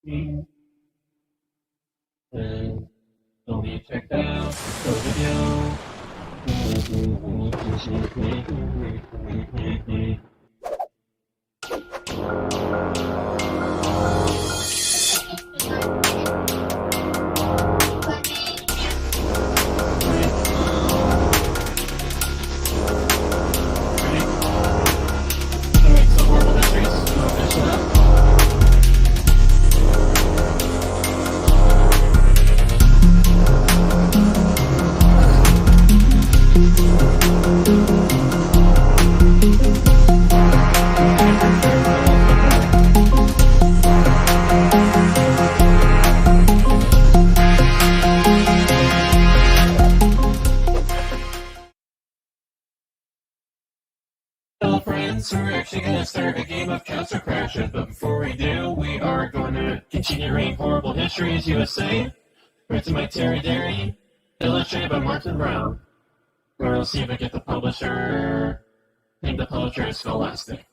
And don't be checked out the video. Hello friends, we're actually going to start a game of Counter Crashes, but before we do, we are going to continue reading Horrible Histories USA, written by Terry Derry, illustrated by Martin Brown. We're going to see if we get the publisher. I think the publisher is Scholastic.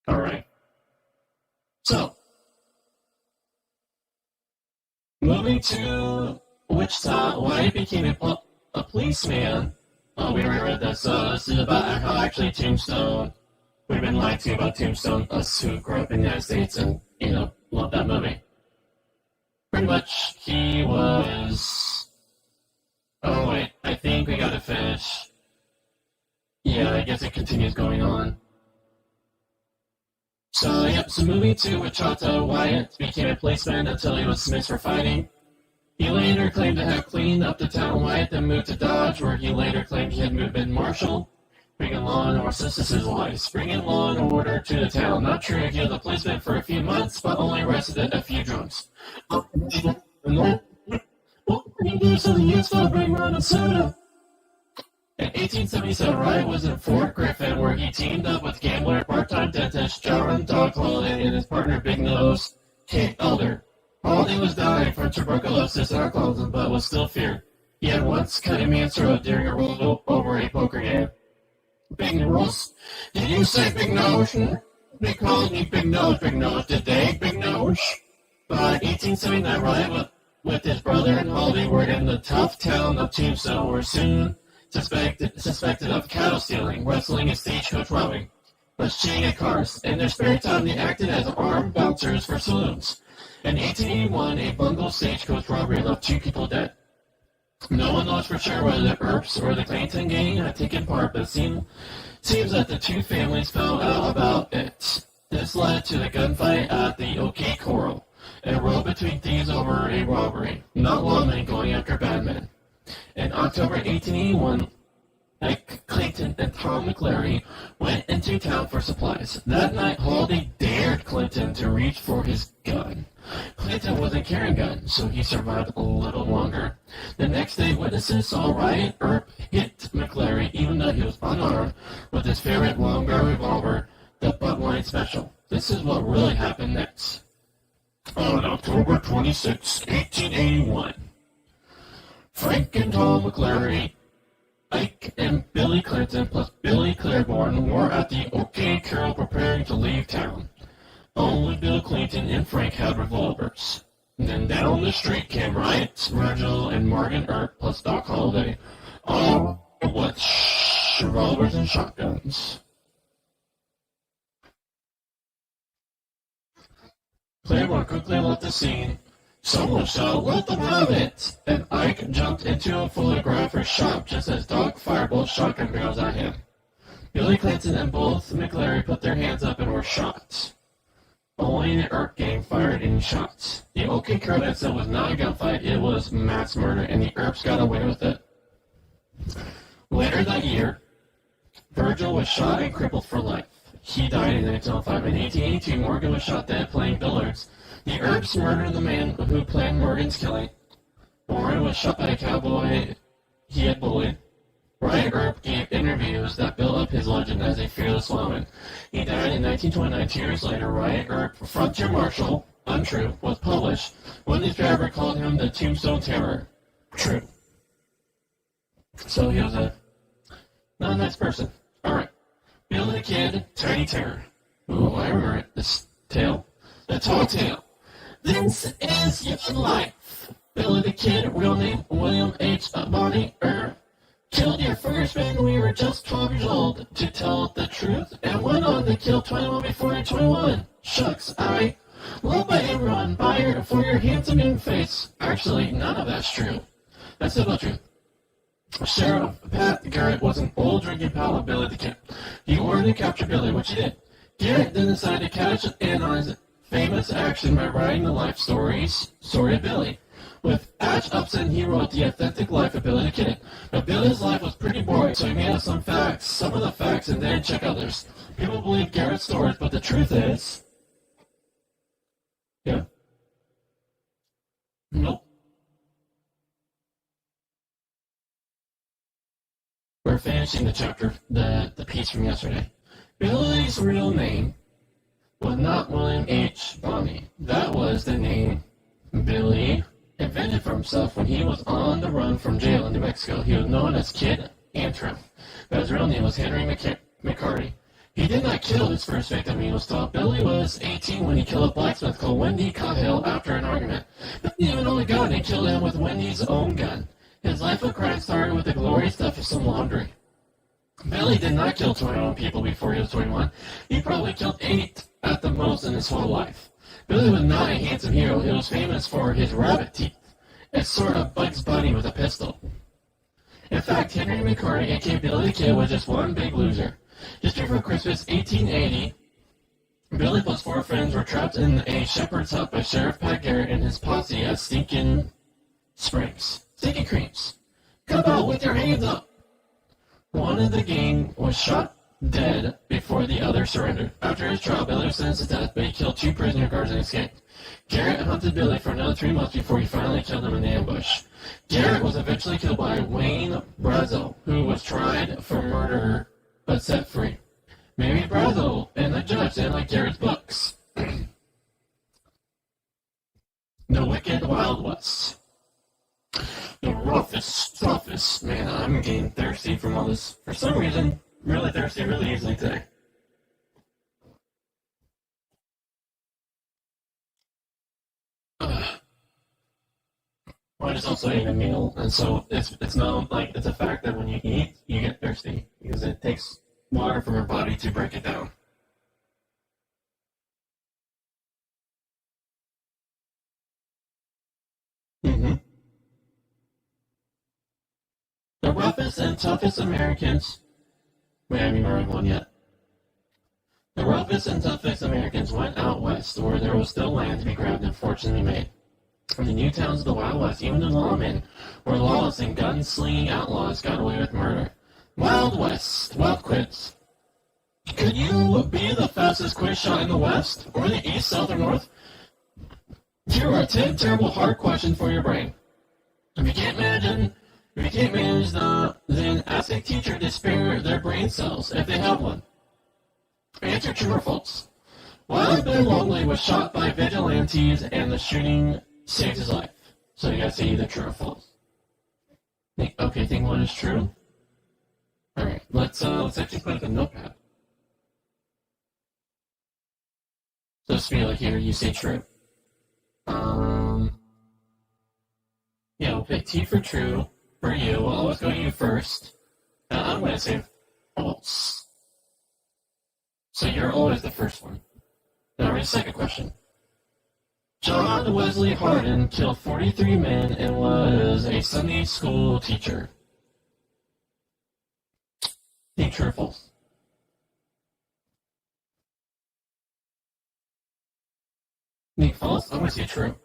Alright. So, moving to Wichita, Wyatt became a policeman. Oh, we already read this. So this is about how actually Tombstone. We've been lied to about Tombstone, us who grew up in the United States and, love that movie. Pretty much, he was. Oh, wait, I think we gotta finish. Yeah, I guess it continues going on. So moving to Wichita, Wyatt became a policeman until he was dismissed for fighting. He later claimed to have cleaned up the town. Wyatt then moved to Dodge, where he later claimed he had moved in Marshall, bringing law and order. This is his life, bringing law and order to the town. Not true, he was a policeman for a few months, but only arrested a few drunks. What can you do something useful? Bring rum and soda. In 1877, Wyatt was in Fort Griffin, where he teamed up with gambler, part-time dentist John Dog Holiday and his partner Big Nose Kate Elder. Holiday was dying from tuberculosis and alcoholism, but was still feared. He had once cut a man's throat during a roll over a poker game. Big Nose, did you say Big Nose? They called me Big Nose, did they, Big Nose? By 1879, Wyatt with his brother and Holiday were in the tough town of Tombstone, were soon suspected of cattle stealing, wrestling, and stagecoach robbing, but cheating at cars. In their spare time, they acted as armed bouncers for saloons. In 1881, a bungled stagecoach robbery left 2 people dead. No one knows for sure whether the Earps or the Clayton gang had taken part, but it seems that the 2 families found out about it. This led to the gunfight at the OK Corral, a row between thieves over a robbery, not lawmen going after bad men. In October 1881, Ike Clayton and Tom McClary went into town for supplies. That night, Holiday dared Clinton to reach for his gun. Clinton wasn't carrying a gun, so he survived a little longer. The next day, witnesses saw Wyatt Earp hit McClary, even though he was unarmed, with his favorite long barrel revolver, the Buttline Special. This is what really happened next. On October 26, 1881, Frank and Tom McClary, Ike and Billy Clinton, plus Billy Claiborne were at the OK Corral preparing to leave town. Only Bill Clinton and Frank had revolvers. Then down the street came Wyatt, Virgil, and Morgan Earp, plus Doc Holliday, all with revolvers and shotguns. Claiborne quickly left the scene. Someone shouted, "Let them have it!" And Ike jumped into a photographer's shop just as Doc fired both shotgun barrels at him. Billy Clinton and both McClary put their hands up and were shot. Only the Earp gang fired any shots. The OK Corral incident was not a gunfight, it was mass murder, and the Earps got away with it. Later that year, Virgil was shot and crippled for life. He died in 1905. In 1882, Morgan was shot dead playing billiards. The Earps murdered the man who planned Morgan's killing. Warren was shot by a cowboy he had bullied. Wyatt Earp gave interviews that built up his legend as a fearless lawman. He died in 1929. 2 years later, Wyatt Earp, Frontier Marshal, untrue, was published. One newspaper called him the Tombstone Terror. True. So he was not a nice person. Alright. Billy the Kid, Tiny Terror. Ooh, I remember it. This tale. The tall tale. This is your life. Billy the Kid, real name William H. Bonnie killed your first when we were just 12 years old, to tell the truth, and went on to kill 21 before you're 21. Shucks, I love by everyone for your handsome young face. Actually, none of that's true. That's the truth. Sheriff Pat Garrett was an old drinking pal of Billy the Kid. He wanted to capture Billy, which he did. Garrett then decided to catch and on his famous action by writing the life story of Billy. With Ash Upson, he wrote the authentic life of Billy the Kid. But Billy's life was pretty boring, so he made up some of the facts, and then check others. People believe Garrett's stories, but the truth is... Yeah. Nope. We're finishing the chapter, the piece from yesterday. Billy's real name was not William H. Bonnie. That was the name Billy invented for himself when he was on the run from jail in New Mexico. He was known as Kid Antrim, but his real name was Henry McCarty. He did not kill his first victim, he was told. Billy was 18 when he killed a blacksmith called Wendy Cahill after an argument. Billy even owned a gun and killed him with Wendy's own gun. His life of crime started with the glorious theft of some laundry. Billy did not kill 21 people before he was 21. He probably killed 8 at the most in his whole life. Billy was not a handsome hero. He was famous for his rabbit teeth. It's sort of Bugs Bunny with a pistol. In fact, Henry McCarty, aka Billy the Kid, was just one big loser. Just before Christmas 1880, Billy plus 4 friends were trapped in a shepherd's hut by Sheriff Pat Garrett and his posse at Stinking Creams. Come out with your hands up! One of the gang was shot dead before the other surrendered. After his trial, Billy was sentenced to death, but he killed 2 prisoner guards and escaped. Garrett hunted Billy for another 3 months before he finally killed him in the ambush. Garrett was eventually killed by Wayne Brazel, who was tried for murder but set free. Maybe Brazel and the judge didn't like Garrett's books. The Wicked Wild West. The roughest, toughest. Man, I'm getting thirsty from all this. For some reason, really thirsty really easily today. I just also ate a meal, and so it's not like it's a fact that when you eat, you get thirsty because it takes water from your body to break it down. Mm-hmm. The roughest and toughest Americans. Wait, I haven't even read one yet. The roughest and toughest Americans went out west, where there was still land to be grabbed and fortunately made. From the new towns of the Wild West, even the lawmen were lawless and gun-slinging outlaws got away with murder. Wild West, wild quiz. Could you be the fastest quiz shot in the West, or the East, South, or North? Here are 10 terrible hard questions for your brain. If you can't manage them, then ask a teacher to spare their brain cells if they have one. Answer true or false. Wild Bill Longley was shot by vigilantes and the shooting saved his life. So you gotta say either true or false. Okay, think one is true. Alright, let's actually put up a notepad. So just be like here, you say true. Yeah, we'll pick T for true. For you, we'll always go to you first. I'm gonna say false. So you're always the first one. Now read the second question. John Wesley Hardin killed 43 men and was a Sunday school teacher. Think true or false? Think false? I'm going to say true.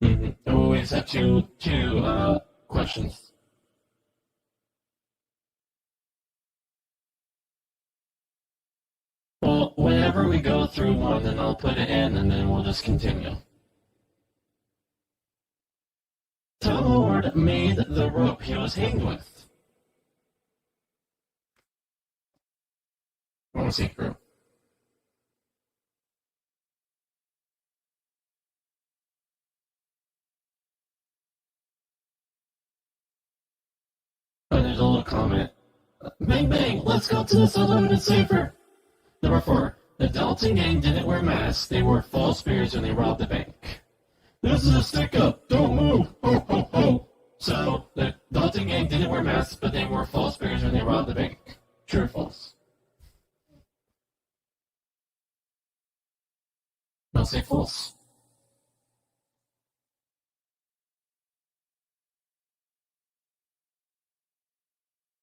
Mm-hmm. Oh, we just have two questions. Well, whenever we go through one, then I'll put it in, and then we'll just continue. Tell Horde made the rope he was hanged with. I want to see it through. And there's a little comment. Bang bang, let's go to this unlimited safer. Number 4. The Dalton gang didn't wear masks, they wore false beards when they robbed the bank. This is a stick up, don't move, ho ho ho. So, the Dalton gang didn't wear masks, but they wore false beards when they robbed the bank. True or false? I'll say false.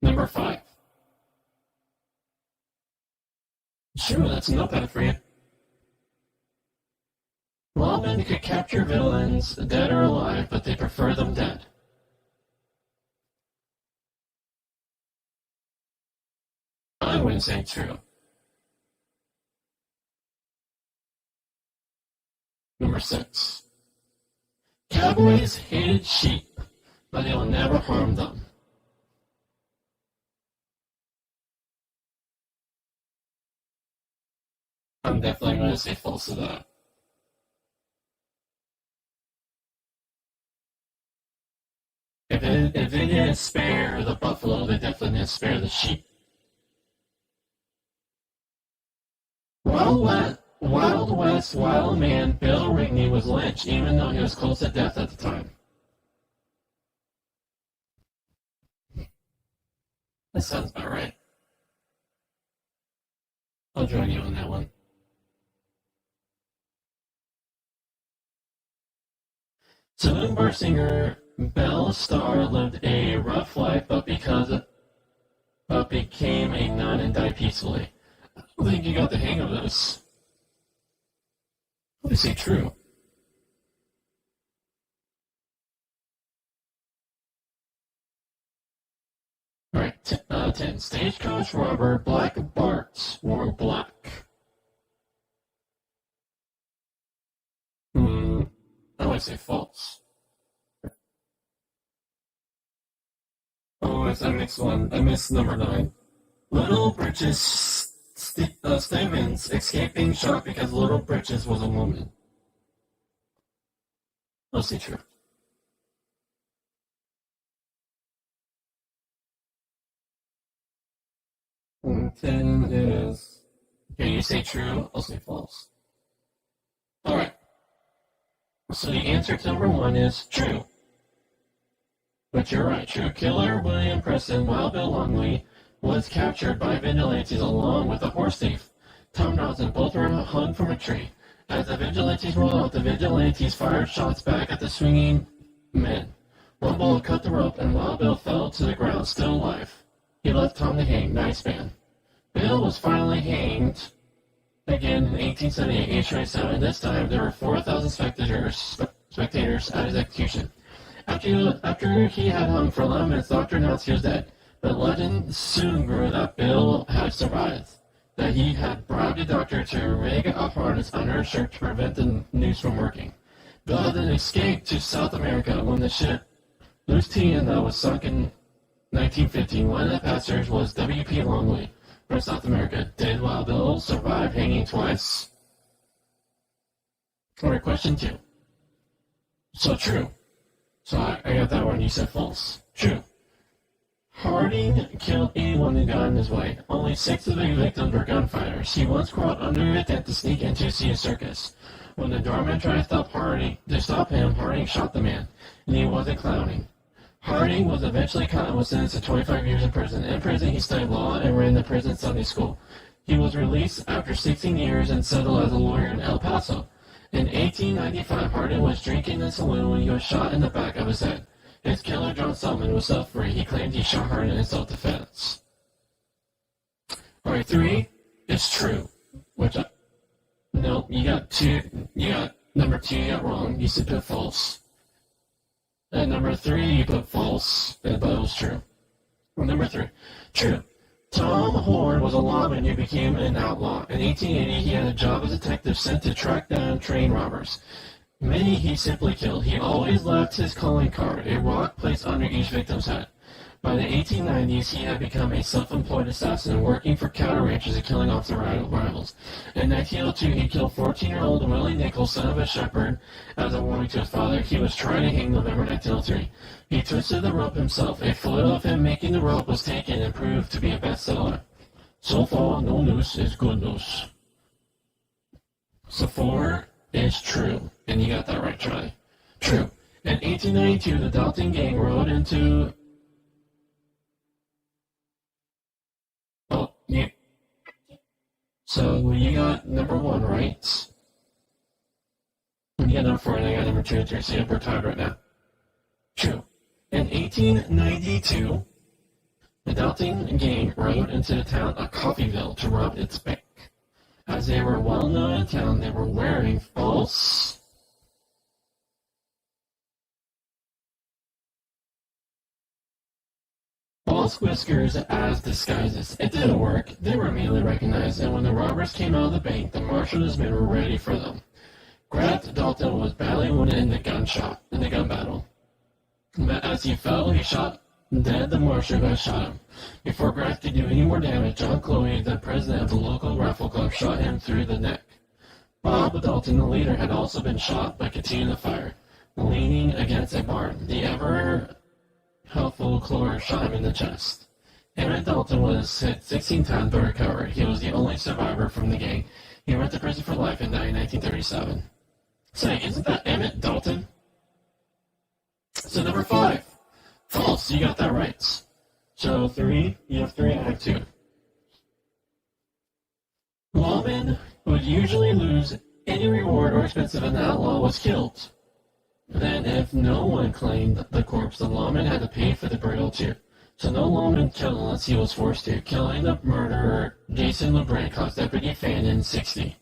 Number 5. Sure, that's a notepad for you. Lawmen could capture villains, dead or alive, but they prefer them dead. I wouldn't say true. Number 6. Cowboys hated sheep, but they will never harm them. I'm definitely going to say false to that. If they didn't spare the buffalo, they definitely didn't spare the sheep. Wild West wild man Bill Rigney was lynched even though he was close to death at the time. That sounds about right. I'll join you on that one. Saloon bar singer Belle Starr lived a rough life, but became a nun and died peacefully. I don't think you got the hang of this. Let me say true. Alright, 10. Stagecoach robber Black Bart wore black. I would say false. Oh, it's the next one. I missed number 9. Little Britches Stevens escaping shot because Little Britches was a woman. I'll say true. 10 is... Okay, you say true, I'll say false. Alright. So the answer to number 1 is true. But you're right, true. Killer William Preston, Wild Bill Longley, was captured by vigilantes along with a horse thief, Tom Nelson. Both were hung from a tree. As the vigilantes rolled out, the vigilantes fired shots back at the swinging men. One bullet cut the rope, and Wild Bill fell to the ground, still alive. He left Tom to hang. Nice man. Bill was finally hanged again in 1878, age 27. This time, there were 4,000 spectators at his execution. After he had hung for 11 minutes, the doctor announced he was dead. But legend soon grew that Bill had survived, that he had bribed a doctor to rig a harness under his shirt to prevent the noose from working. Bill then escaped to South America when the ship Lusitania was sunk in 1915. One of the passengers was W.P. Longley from South America. Did Wild Bill survive hanging twice? Alright, question 2. So true. So I got that one. You said false. True. Harding killed anyone who got in his way. Only 6 of the victims were gunfighters. He once crawled under a tent to sneak in to see a circus. When the doorman tried to stop him, Harding shot the man, and he wasn't clowning. Harding was eventually caught and was sentenced to 25 years in prison. In prison, he studied law and ran the prison Sunday school. He was released after 16 years and settled as a lawyer in El Paso. In 1895, Harding was drinking in a saloon when he was shot in the back of his head. His killer, John Salmon, was set free. He claimed he shot Harding in self-defense. Alright, 3 is true. No, you got number 2 you got wrong. You said put false. And number 3 you put false, but it was true. Number 3, true. Tom Horn was a lawman who became an outlaw. In 1880, he had a job as a detective sent to track down train robbers. Many he simply killed. He always left his calling card, a rock placed under each victim's head. By the 1890s, he had become a self-employed assassin, working for cattle ranchers and killing off their rivals. In 1902, he killed 14-year-old Willie Nichols, son of a shepherd, as a warning to his father. He was tried and hanged November 1903. He twisted the rope himself. A photo of him making the rope was taken and proved to be a bestseller. So far, no news is good news. So 4 is true. And you got that right, Charlie. True. In 1892, the Dalton gang rode into... Oh, yeah. So you got number 1 right. You got number 4, and I got number 2 and 3, so we're tied right now. True. In 1892, the Dalton gang rode into the town of Coffeyville to rob its bank. As they were well known in town, they were wearing false whiskers as disguises. It didn't work. They were immediately recognized, and when the robbers came out of the bank, the marshal and his men were ready for them. Grant Dalton was badly wounded in the gun battle. But as he fell, he shot dead the marshal who had shot him. Before Grant could do any more damage, John Chloe, the president of the local rifle club, shot him through the neck. Bob Dalton, the leader, had also been shot but continued the fire, leaning against a barn. The ever-helpful Chloe shot him in the chest. Emmett Dalton was hit 16 times but recovered. He was the only survivor from the gang. He went to prison for life and died in 1937. Say, isn't that Emmett Dalton? So number 5. False. You got that right. So 3. You have 3. I have 2. Lawman would usually lose any reward or expense if an outlaw was killed. Then, if no one claimed the corpse, the lawman had to pay for the burial too. So no lawman killed unless he was forced to. Killing the murderer, Jason LeBrand, cost Deputy Fannin $60.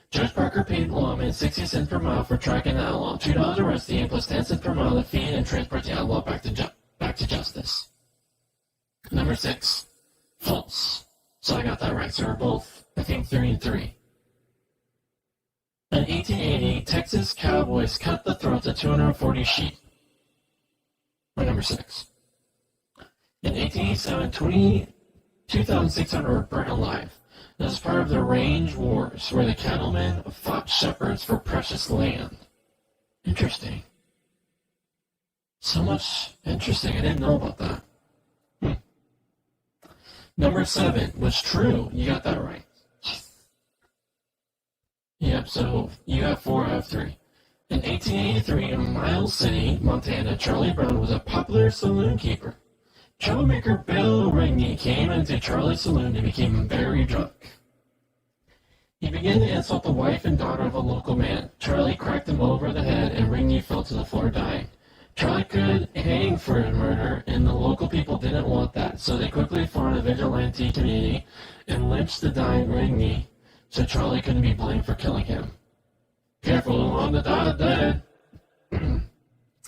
Judge Parker paid lawman 60 cents per mile for tracking the outlaw, $2 arresting him, plus 10 cents per mile to feed and transport the outlaw back to justice. Number 6. False. So I got that right. So we're both, I think, 3 and 3. In 1880, Texas cowboys cut the throats of 240 sheep. Or number 6. In 1887, 2,600 were burnt alive. This is part of the Range Wars, where the cattlemen fought shepherds for precious land. Interesting. So much interesting. I didn't know about that. Number 7 was true. You got that right. Yep, so you have 4, I have 3. In 1883, in Miles City, Montana, Charlie Brown was a popular saloon keeper. Troublemaker Bill Rigney came into Charlie's saloon and became very drunk. He began to insult the wife and daughter of a local man. Charlie cracked him over the head and Rigney fell to the floor dying. Charlie could hang for a murder, and the local people didn't want that, so they quickly formed a vigilante community and lynched the dying Rigney, so Charlie couldn't be blamed for killing him. Careful, on the dead.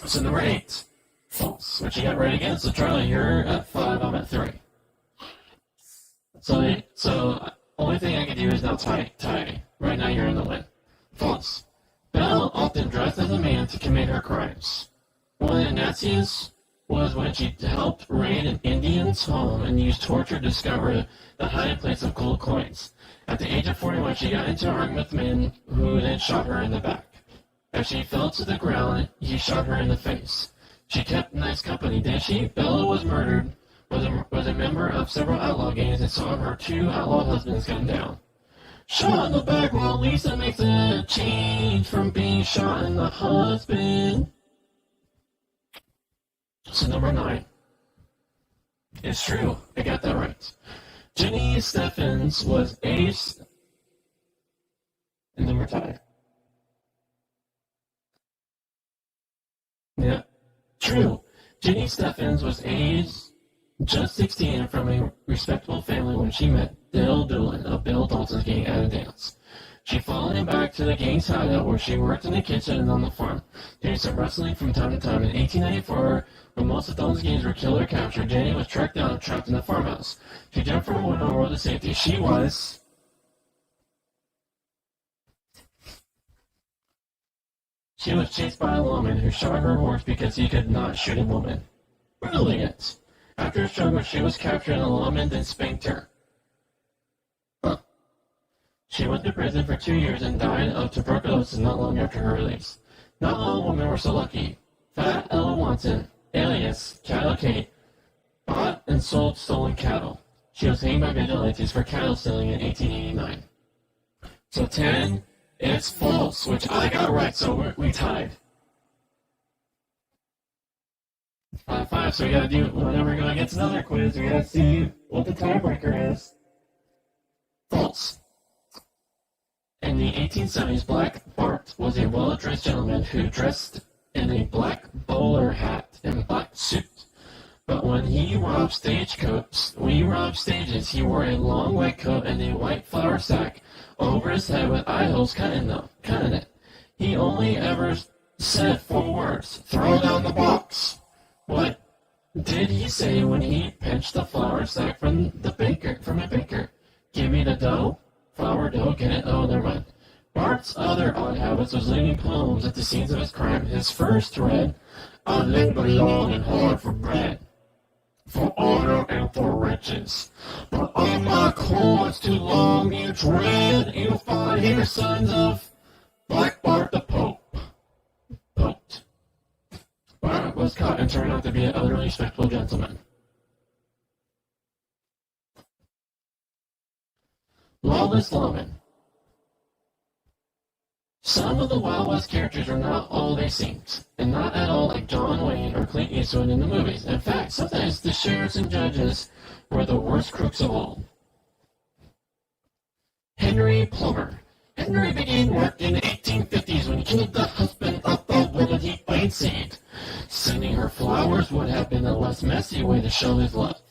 So number 8. False, which you got right again. So Charlie, you're at 5, I'm at 3. So only thing I can do is now tie. Right now you're in the win. False. Belle often dressed as a man to commit her crimes. One of the nastiest was when she helped raid an Indian's home and used torture to discover the hiding place of gold coins. At the age of 41, she got into an argument with men who then shot her in the back. As she fell to the ground, he shot her in the face. She kept nice company, didn't she? Bella was murdered, was a member of several outlaw gangs, and saw her 2 outlaw husbands gunned down. Shot in the back while Lisa makes a change from being shot in the husband. So number 9. It's true. I got that right. Jenny Steffens was aged... And then we're tied. Yeah. True. Jenny Steffens was aged just 16 from a respectable family when she met Bill Doolin of Bill Dalton's gang at a dance. She followed him back to the gang's hideout where she worked in the kitchen and on the farm, doing some wrestling from time to time. In 1894, when most of Dalton's gangs were killed or captured, Jenny was tracked down and trapped in the farmhouse. She jumped from a window and rolled to safety. She was... She was chased by a lawman who shot her horse because he could not shoot a woman. Brilliant! After a struggle, she was captured and the lawman then spanked her. Huh. She went to prison for 2 years and died of tuberculosis not long after her release. Not all women were so lucky. Fat Ella Watson, alias Cattle Kate, bought and sold stolen cattle. She was hanged by vigilantes for cattle stealing in 1889. So 10, it's false, which I got right, so we tied. 5-5, so we gotta do, whenever we're going against another quiz, we gotta see what the tiebreaker is. False. In the 1870s, Black Bart was a well-dressed gentleman who dressed in a black bowler hat and black suit. But when he robbed stages, he wore a long white coat and a white flour sack over his head with eye holes cut in it. He only ever said 4 words: "Throw down the box." What did he say when he pinched the flour sack from a baker? "Give me the dough." Flour dough, get it? Oh, never mind. Bart's other odd habits was leaving poems at the scenes of his crime. His first read, "I labor long and hard for bread, for honor and for riches. But on my cords too long you tread, you'll find here sons of Black Bart the Pope." Bart was caught and turned out to be an elderly, respectable gentleman. Lawless Lawman. Some of the Wild West characters are not all they seemed, and not at all like John Wayne or Clint Eastwood in the movies. In fact, sometimes the sheriffs and judges were the worst crooks of all. Henry Plummer. Henry began work in the 1850s when he killed the husband of the woman he fancied. Sending her flowers would have been a less messy way to show his love.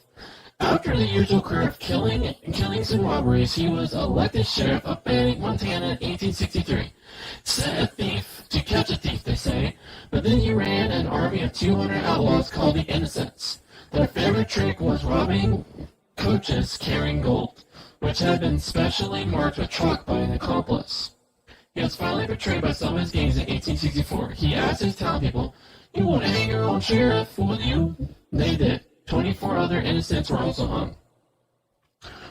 After the usual career of killings and robberies, he was elected sheriff of Bannock, Montana in 1863. Set a thief to catch a thief, they say, but then he ran an army of 200 outlaws called the Innocents. Their favorite trick was robbing coaches carrying gold, which had been specially marked with chalk by an accomplice. He was finally betrayed by some of his gangs in 1864. He asked his townspeople, "You want to hang your own sheriff, will you?" They did. 24 other innocents were also hung.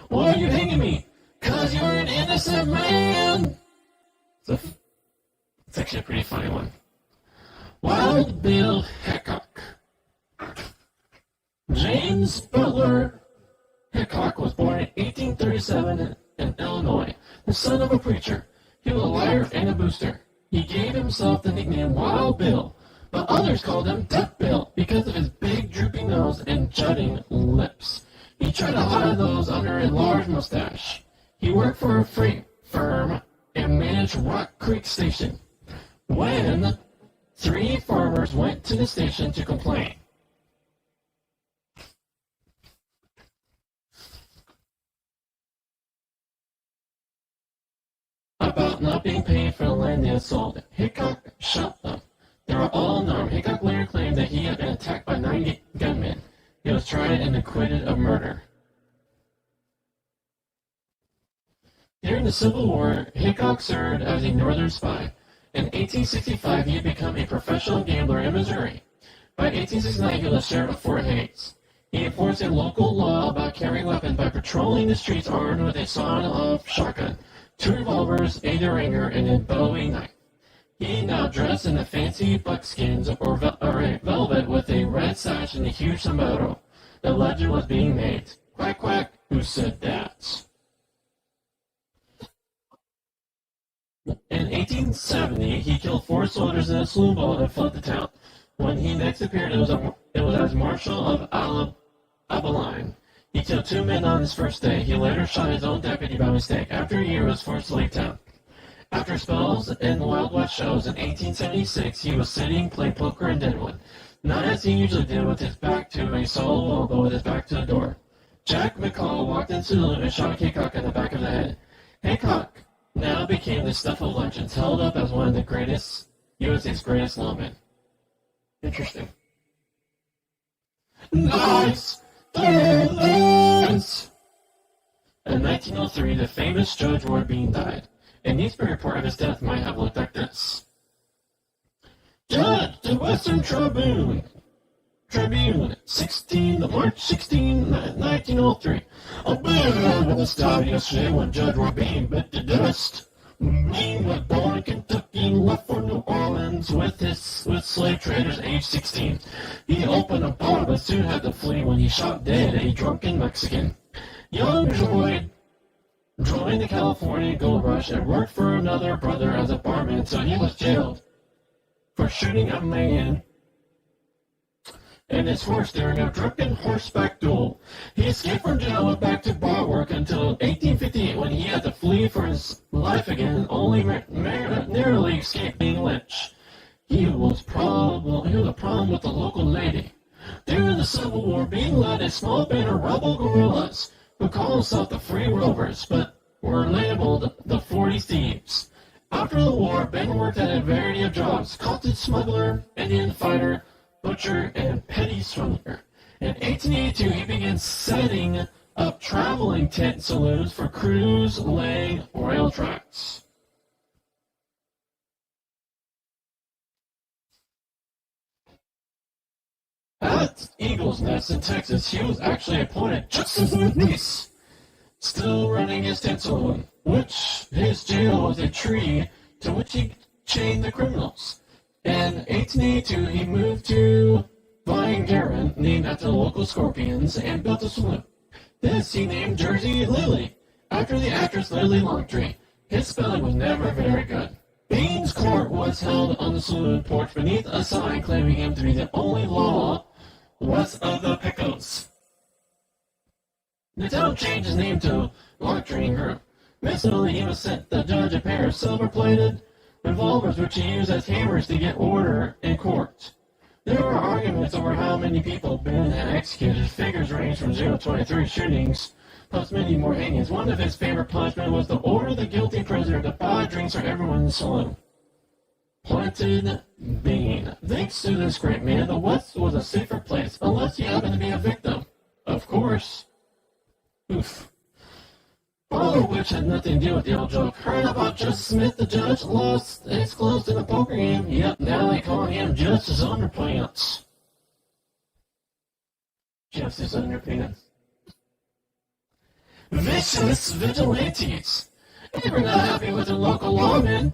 "Why are you hanging me?" "'Cause you're an innocent man." It's actually a pretty funny one. Wild Bill Hickok. James Butler Hickok was born in 1837 in Illinois, the son of a preacher. He was a liar and a booster. He gave himself the nickname Wild Bill, but others called him Duck Bill because of his big drooping nose and jutting lips. He tried to hide those under a large mustache. He worked for a freight firm and managed Rock Creek Station. When 3 farmers went to the station to complain about not being paid for the land they had sold, Hickok shot them. They were all unarmed. Hickok later claimed that he had been attacked by 90 gunmen. He was tried and acquitted of murder. During the Civil War, Hickok served as a Northern spy. In 1865, he had become a professional gambler in Missouri. By 1869, he was sheriff of Fort Hays. He enforced a local law about carrying weapons by patrolling the streets armed with a sawed-off shotgun, 2 revolvers, a deringer, and a Bowie knife. He now dressed in a fancy buckskins or velvet with a red sash and a huge sombrero. The legend was being made. Quack, quack, who said that? In 1870, he killed 4 soldiers in a saloon ball and fled the town. When he next appeared, it was as Marshal of Abilene. He killed 2 men on his first day. He later shot his own deputy by mistake. After a year, he was forced to leave town. After spells in Wild West shows in 1876, he was sitting, playing poker in Deadwood. Not as he usually did with his back to a solid wall, but with his back to the door. Jack McCall walked into the saloon and shot Hickok in the back of the head. Hickok now became the stuff of legends, held up as one of the greatest, USA's greatest lawmen. Interesting. Nice! Dance! In 1903, the famous Judge Ward Bean died. A newspaper report of his death might have looked like this. Judge, the Western Tribune, 16, March 16, 1903. A bear was stopped yesterday when Judge Robin bit the dust. He was born in Kentucky and left for New Orleans with slave traders aged 16. He opened a bar but soon had to flee when he shot dead a drunken Mexican. Young Floyd joined the California Gold Rush and worked for another brother as a barman, so he was jailed for shooting a man and his horse during a drunken horseback duel. He escaped from jail and went back to bar work until 1858 when he had to flee for his life again and only narrowly escaped being lynched. He was a problem with the local lady. During the Civil War, Bean led a small band of rebel guerrillas who called themselves the Free Rovers, but were labeled the 40 Thieves. After the war, Ben worked at a variety of jobs: cotton smuggler, Indian fighter, butcher, and petty swindler. In 1882, he began setting up traveling tent saloons for crews laying rail tracks. At Eagle's Nest in Texas, he was actually appointed justice of the peace, still running his tent saloon, which his jail was a tree to which he chained the criminals. In 1882, he moved to Vine Garden, named after the local scorpions, and built a saloon. This he named Jersey Lily, after the actress Lily Longtree. His spelling was never very good. Bean's court was held on the saloon porch beneath a sign claiming him to be the only law west of the Pecos. The town changed his name to Longtree Group. Recently, he was sent the judge a pair of silver-plated revolvers which he used as hammers to get order in court. There were arguments over how many people Ben had executed. Figures ranged from 0 to 23 shootings, plus many more hangings. One of his favorite punishments was to order the guilty prisoner to buy drinks for everyone in the saloon. Planted Bean. Thanks to this great man, the West was a safer place, unless you happened to be a victim. Of course. Oof. All of which had nothing to do with the old joke. Heard about Justice Smith, the judge, lost his clothes in a poker game? Yep, now they call him Justice Underpants. Justice Underpants. Vicious vigilantes. If you're not happy with the local lawman,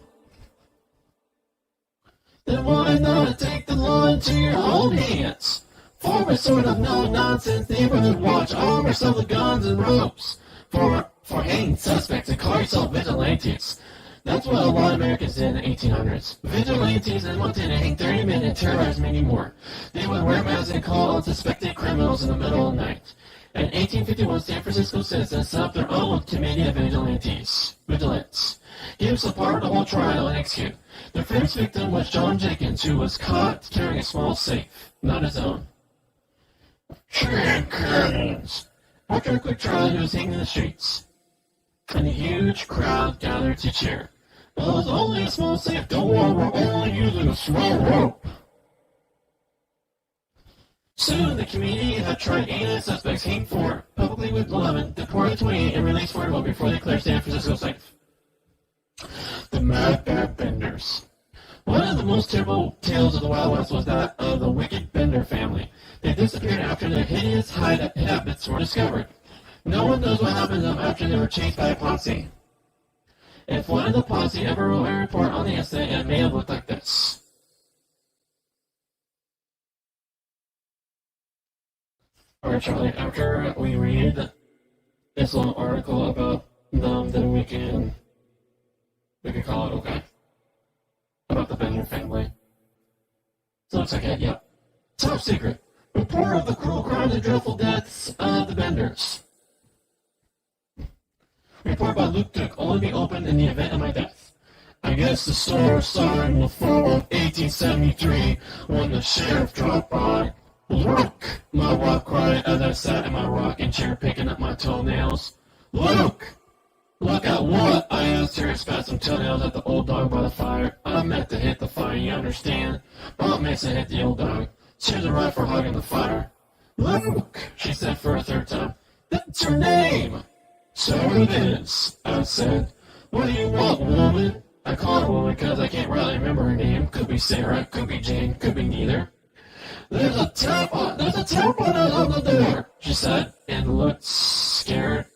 then why not take the law into your own hands? Form a sort of no-nonsense neighborhood watch, arm yourself with guns and ropes for hanging suspects and call yourself vigilantes. That's what a lot of Americans did in the 1800s. Vigilantes and wanted to hang 30 men and terrorize many more. They would wear masks and call unsuspecting criminals in the middle of the night. In 1851, San Francisco citizens set up their own committee of vigilantes. Give support the whole trial and execute. The first victim was John Jenkins, who was caught carrying a small safe, not his own. Jenkins! After a quick trial, he was hanged in the streets, and a huge crowd gathered to cheer. But it was only a small safe. Don't worry, we're only using a small rope. Soon, the community had tried 89 suspects, hanged 4, publicly with 11, deported 28, and released 41 before they declared San Francisco safe. The Mad Bad Benders. One of the most terrible tales of the Wild West was that of the wicked Bender family. They disappeared after their hideous habits were discovered. No one knows what happened to them after they were chased by a posse. If one of the posse ever wrote a report on the incident, it may have looked like this. Alright, Charlie, after we read this little article about them, then we can call it okay. About the Bender family. So it looks like it, yep. Top secret. Report of the cruel crimes and dreadful deaths of the Benders. Report by Luke Duke, only be opened in the event of my death. I guess the store started in the fall of 1873 when the sheriff dropped by. Look! My wife cried as I sat in my rocking chair picking up my toenails. Look! Look at what? I asked her, spat some toenails at the old dog by the fire. I meant to hit the fire, you understand? Bob Mason hit the old dog. She was right for hugging the fire. Luke, she said for a third time. That's her name. So it is, I said. What do you want, woman? I called a woman because I can't really remember her name. Could be Sarah, could be Jane, could be neither. There's a tap on the door, she said, and looked scared,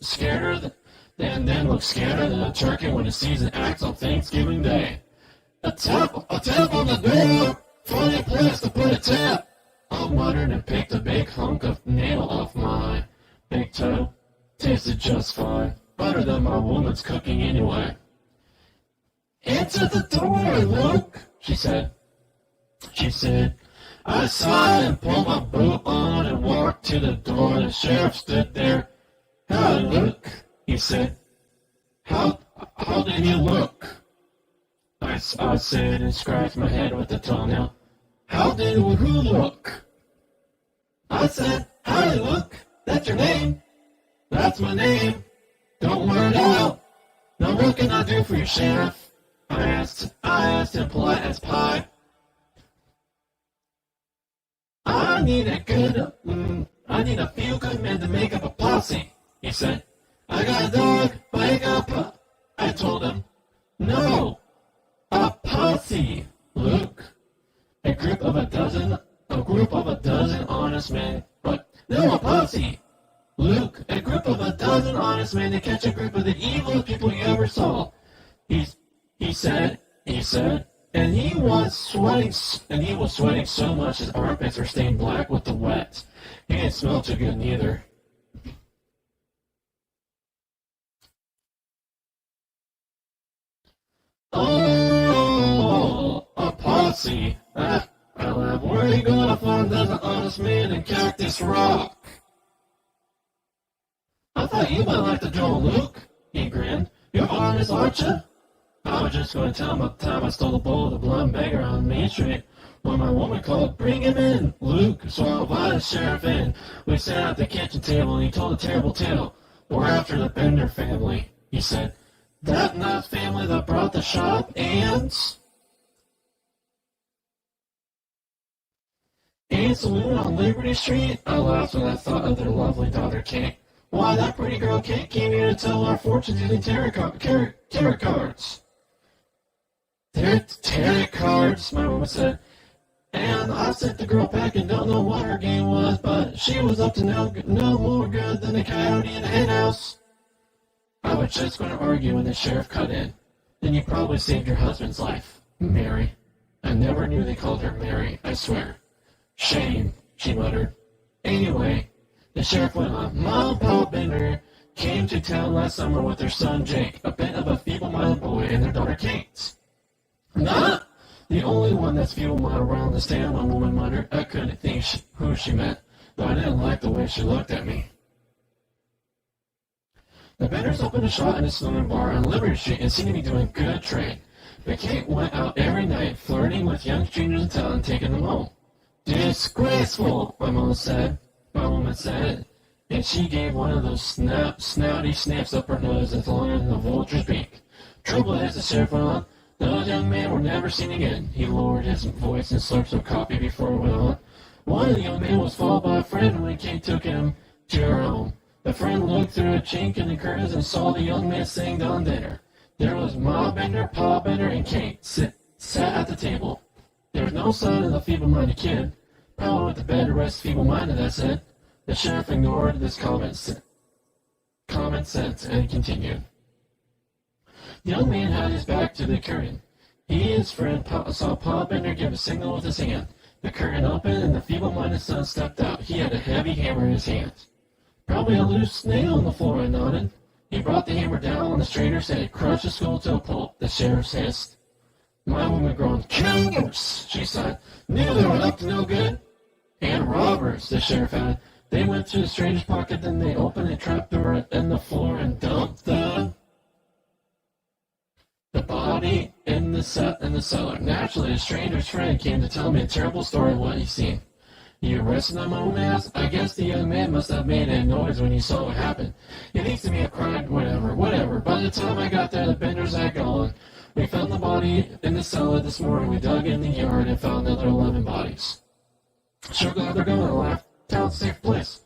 and then looked scared than a turkey when it sees an axe on Thanksgiving Day. A tap on the door, funny place to put a tap. I muttered and picked a big hunk of nail off my big toe. Tasted just fine, better than my woman's cooking anyway. Answer the door, Luke, she said. I sighed and pulled my boot on and walked to the door. The sheriff stood there. Howdy, Luke, he said. How did you look? I said and scratched my head with the toenail. How did who look? I said, howdy, Luke. That's your name? That's my name. Don't wear it out. Now what can I do for you, Sheriff? I asked him polite as pie. I need a few good men to make up a posse, he said. I got a dog, but I got a pup. I told him, no, a posse, Luke. A group of a dozen honest men, but no, a posse. Luke, a group of a dozen honest men to catch a group of the evilest people you ever saw. He said, and he was sweating so much his armpits were stained black with the wet. He didn't smell too good neither. Oh, a posse. I laughed. Where are you gonna find a dozen honest men in Cactus Rock? I thought you might like the Joel, Luke. He grinned. You're honest, aren't you? I was just going to tell him about the time I stole a bowl of the blonde beggar on Main Street when my woman called, bring him in, Luke. So I invited the sheriff in. We sat at the kitchen table and he told a terrible tale. We're after the Bender family, he said. That nice family that brought the shop and saloon on Liberty Street? I laughed when I thought of their lovely daughter, Kate. Why, that pretty girl Kate came here to tell our fortunes using tarot cards. Tarot cards, my woman said. And I sent the girl back and don't know what her game was, but she was up to no more good than the coyote in the henhouse. I was just going to argue when the sheriff cut in. Then you probably saved your husband's life, Mary. I never knew they called her Mary, I swear. Shame, she muttered. Anyway, the sheriff went on. Mom and Pa Bender came to town last summer with their son Jake, a bit of a feeble-minded boy, and their daughter Kate. Not the only one that's feeble-minded around the stand, my woman muttered. I couldn't think who she meant, though I didn't like the way she looked at me. The Benders opened a shop in a saloon bar on Liberty Street and seemed to be doing good trade. But Kate went out every night, flirting with young strangers in town and taking them home. Disgraceful, my woman said, and she gave one of those snouty sniffs up her nose as long as the vulture's beak. Trouble is, the sheriff went on, those young men were never seen again. He lowered his voice and slurped some coffee before he went on. One of the young men was followed by a friend when Kate took him to her home. The friend looked through a chink in the curtains and saw the young man sitting down there. There was Ma Bender, Pa Bender, and Kate sat at the table. There was no sign of the feeble-minded kid. Probably went to bed to rest feeble-minded, I said. The sheriff ignored this common sense and continued. The young man had his back to the curtain. He and his friend saw Pa Bender give a signal with his hand. The curtain opened and the feeble-minded son stepped out. He had a heavy hammer in his hand. Probably a loose nail on the floor, I nodded. He brought the hammer down on the strainer's head, crushed the skull to a pulp, the sheriff hissed. My woman groaned. Killers, she sighed. Knew they were up to no good. And robbers, the sheriff added. They went to the stranger's pocket, then they opened a trapdoor in the floor and dumped the body in the cellar. Naturally, the stranger's friend came to tell me a terrible story of what he'd seen. You arrested him, my woman asked? I guess the young man must have made a noise when he saw what happened. He thinks to me I cried, whatever. By the time I got there, the Benders had gone. We found the body in the cellar this morning. We dug in the yard and found another 11 bodies. Sure glad they're gone, I laughed. Town's a safe place.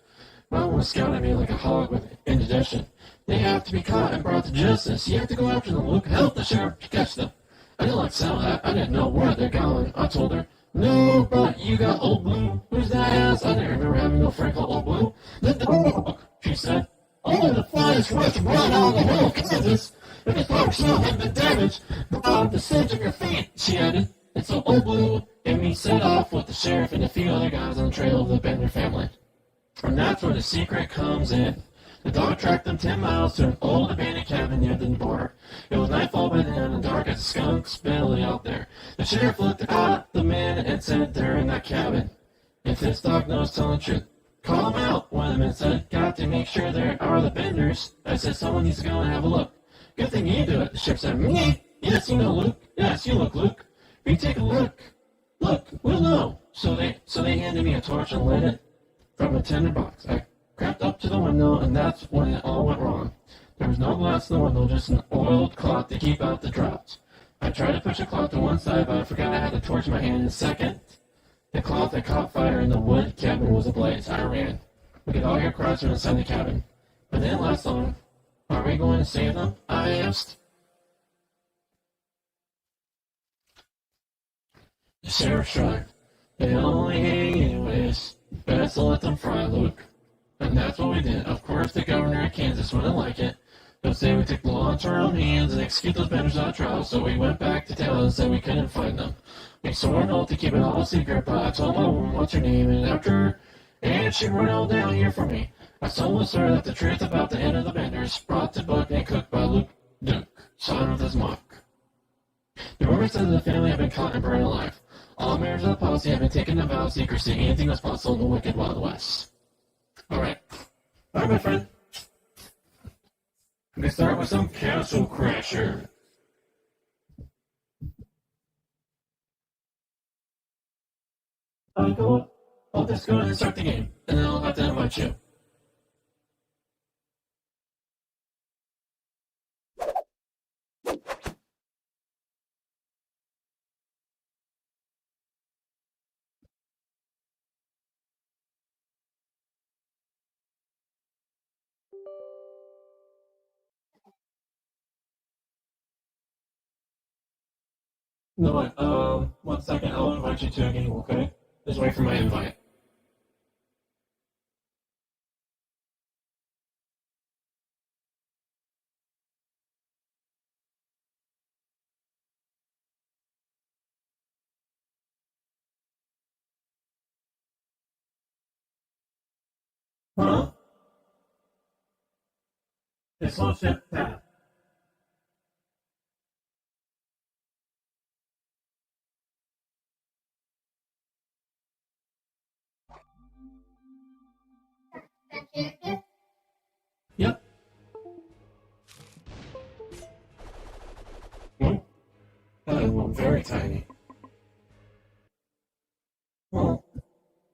My woman scouted me like a hog with indigestion. They have to be caught and brought to justice. You have to go after them, Luke. Help the sheriff catch them. I didn't like sound that. I didn't know where they're going. I told her, no, but you got Old Blue. Who's that ass? I didn't remember having no friend called Old Blue. The dog, she said. Only the finest restaurant right out of the whole Kansas. If the dog smell had been damaged, about the scent of your feet, she added. And so Old Blue and me set off with the sheriff and a few other guys on the trail of the Bender family. And that's where the secret comes in. The dog tracked them 10 miles to an old abandoned cabin near the border. It was nightfall by then and dark as a skunk's belly out there. The sheriff looked at the men and said, they're in that cabin. If this dog knows telling the truth, call him out. One of the men said, got to make sure there are the Benders. I said, someone needs to go and have a look. Good thing you do it. The sheriff said, me? Yes, you know Luke. Yes, you look Luke. We take a look. Look, we'll know. So they handed me a torch and lit it from a tinder box. I crept up to the window, and that's when it all went wrong. There was no glass in the window, just an oiled cloth to keep out the draughts. I tried to push the cloth to one side, but I forgot I had the torch in my hand in a second. The cloth had caught fire, and the wood cabin was ablaze. I ran. We could all hear cries from inside the cabin. But it didn't last long. Are we going to save them? I asked. The sheriff shrugged. They only hang anyways. Best to let them fry, Luke. And that's what we did. Of course, the governor of Kansas wouldn't like it. They'll say we took the law into our own hands and execute those Benders on trial, so we went back to town and said we couldn't find them. We swore an oath to keep it all secret, but I told my woman what's her name, and she wrote it all down here for me. I told her that the truth about the end of the Benders, brought to book and cooked by Luke Duke, son of his mock. The rumor said that the family had been caught and burned alive. All members of the policy had been taken to vow of secrecy. Anything was possible in the wicked Wild West. Alright, my friend. I'm going to start with some Castle Crasher. I'll just go ahead and start the game, and then I'll have to invite you. No, wait, 1 second, I'll invite you to a game, okay? Just wait for my invite. Huh? It's all ship path. Yep. Well, well, very tiny. Well,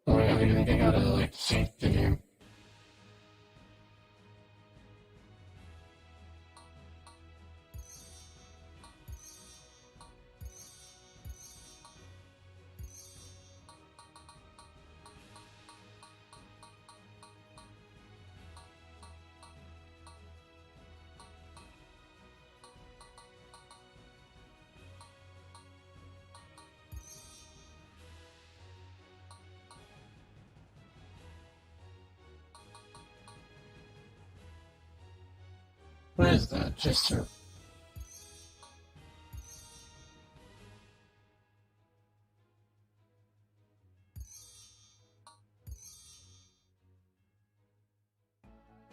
I gotta, like, change the game. What is that? Just her.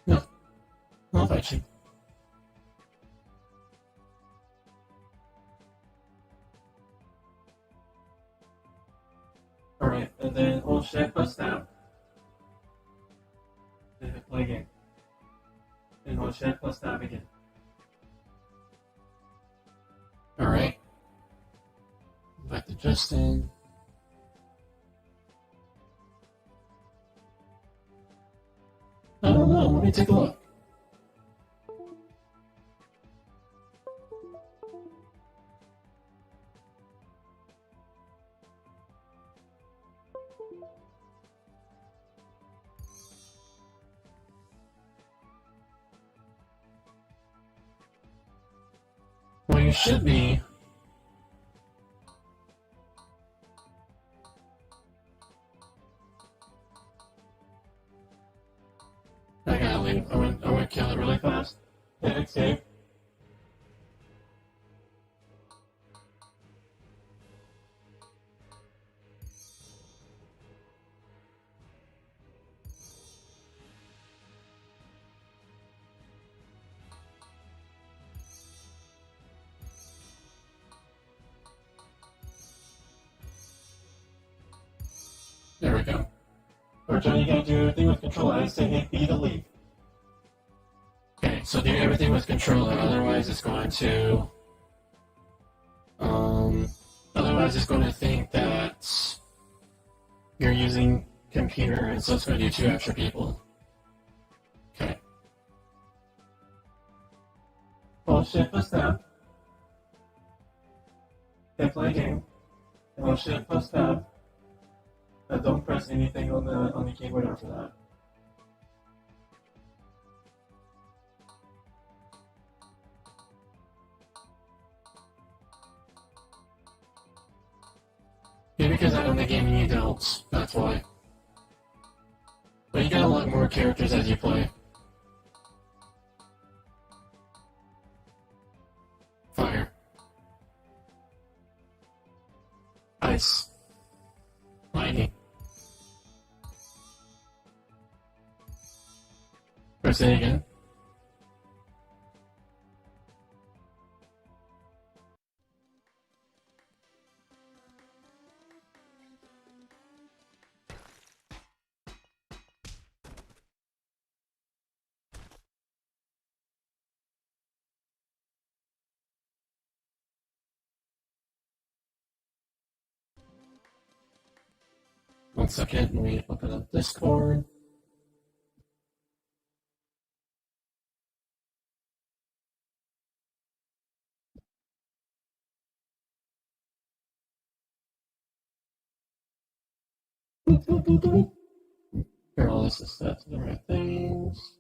No, I'll invite you. Alright, and then hold shift plus tab. And hit play game. And hold shift plus tab again. Alright. Back to Justin. I don't know, let me take a look. Well, you should be leave. I want to kill it really fast. Hit escape. There we go. Or Johnny, you gotta do everything with control. I say hit B to leave. Okay, so do everything with control, otherwise it's going to otherwise it's going to think that you're using computer, and so it's going to do 2 extra people. Okay. Hold shift plus tab. Okay, play game. Hold shift plus tab. Don't press anything on the keyboard after that. Yeah, because I own the game and you don't. That's why. But you got a lot more characters as you play. Fire. Ice. Lightning. Press it again. One second, let me open up Discord. Here, all this is set to the right things.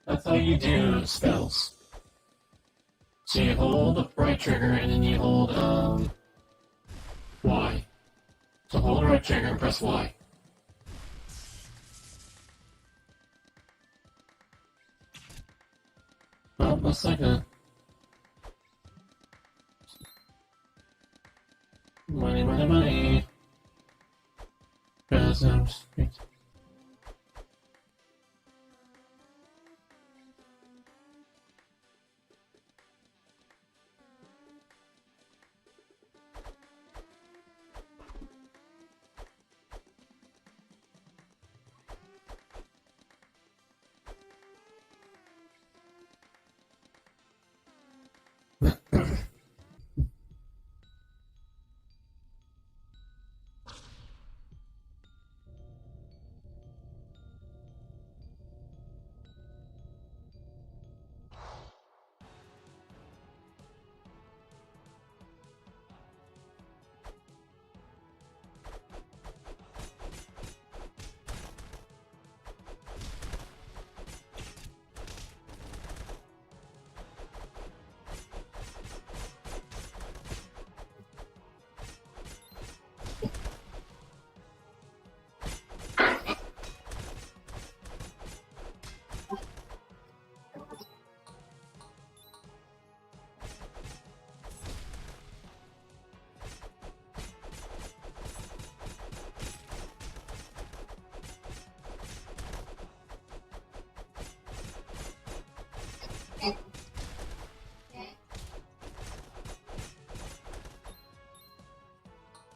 That's how you do spells. So you hold the right trigger and then you hold Y. So hold the right trigger and press Y. Oh, looks like a money, money, money. Presents.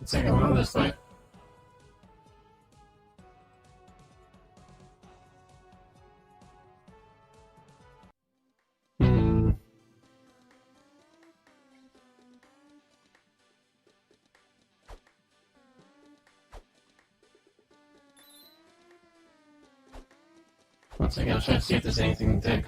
Let's take it on this way. One second, I'll try to see if there's anything to take.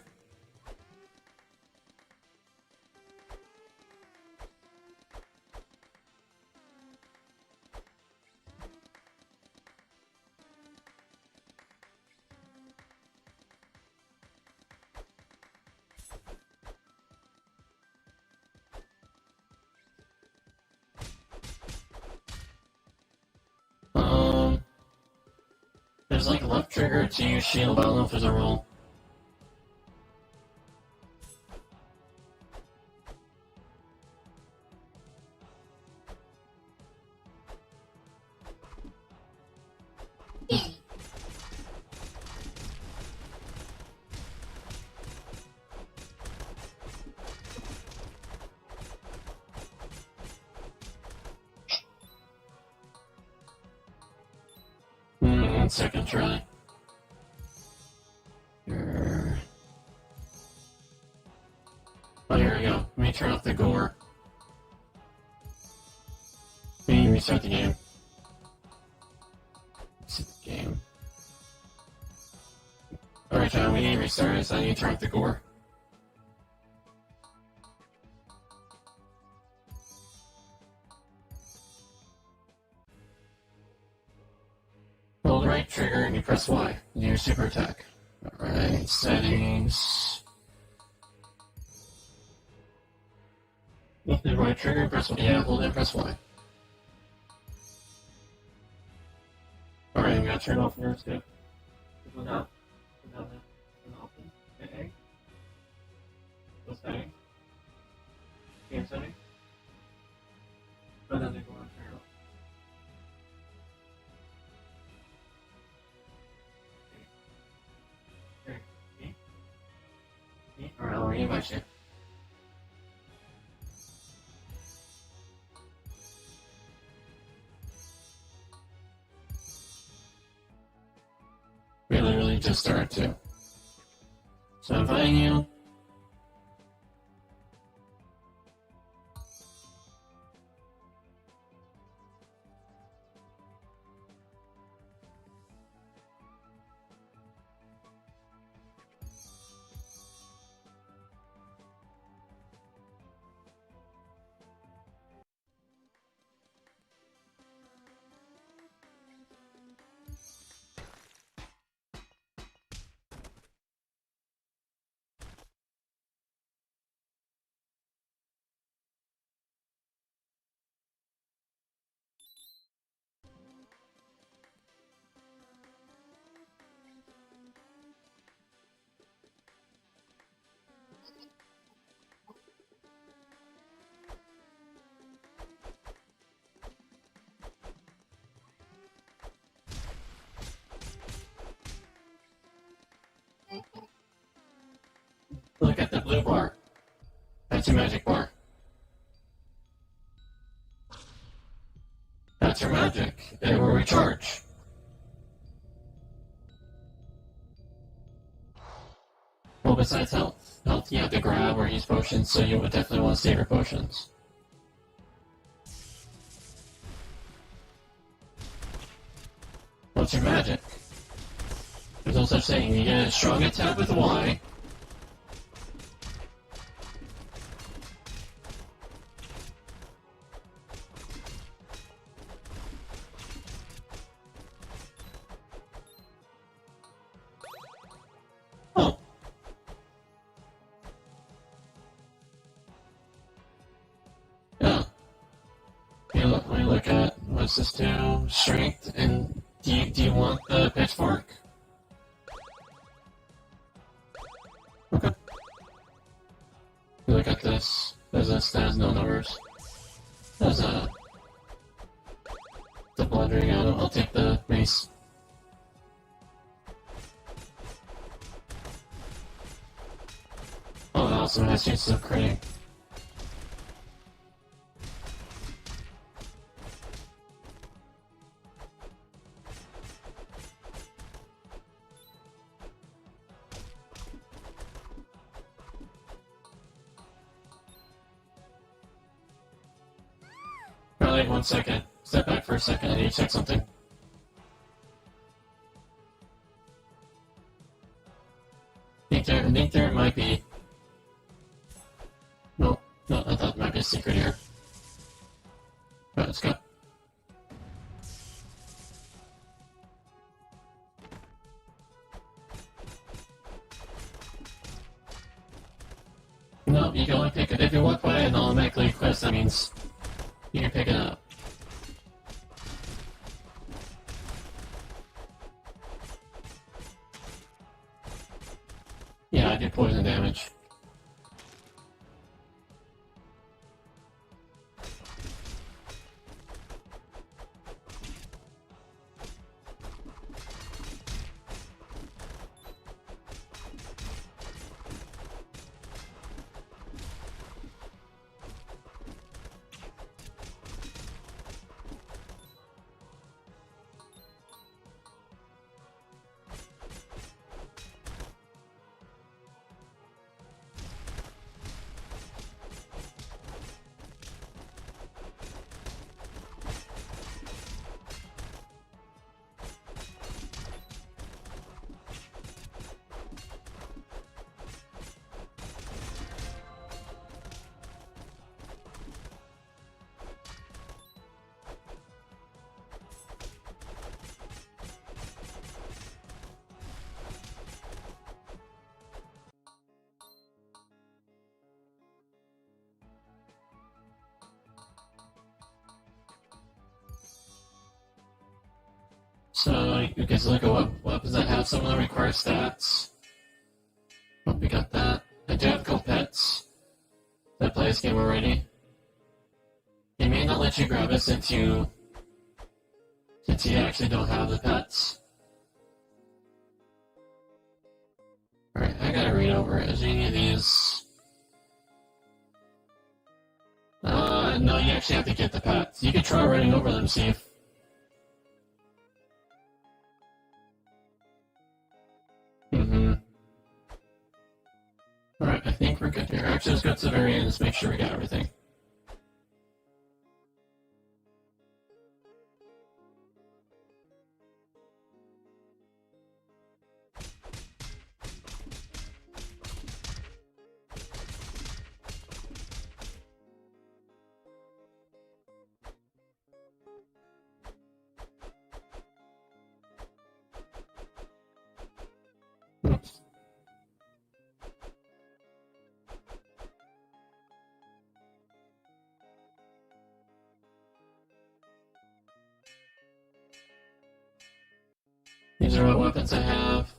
like left trigger to use shield, but I don't know if there's a rule. Second try. Oh, here we go. Let me turn off the gore. Let me restart the game. Reset the game. Alright, John, we need to restart it, so I need to turn off the gore. Hold right trigger and you press Y. And your super attack. Alright, settings. With the right trigger, press Y. Yeah, hold it and press Y. Alright, I'm gonna turn off first, go. Without that. Open. Okay. Go settings. Game settings. And then they go on turn off. Alright, I'll re-invite you. We literally just started to. So I'm inviting you. Look at the blue bar. That's your magic bar. That's your magic. It will recharge. Well, besides health. Health you have to grab or use potions, so you would definitely want to save your potions. What's your magic? There's no such thing. You get a strong attack with Y. Oh. Yeah. Let me look at what's this do? Strength, and do you want the pitchfork? Okay. You look at this. There's no numbers. There's the blundering out. I'll take the mace. Oh, that also has chances of critting. Alright, 1 second. Step back for a second. I need to check something. I think there might be. No, I thought there might be a secret here. Alright, let's go. No, you can only pick it. If you walk by and automatically request, that means you can pick it up. Yeah, I do poison damage. So you guys look at what weapons I have. Some of them require stats. Oh, we got that. I do have gold pets. Did I play this game already? It may not let you grab it since you actually don't have the pets. Alright, I gotta read over it. Is any of these? No, you actually have to get the pets. You can try running over them, see if... Alright, I think we're good here. Actually, let's go to the very end. Let's make sure we got everything. Oops. These are what weapons I have.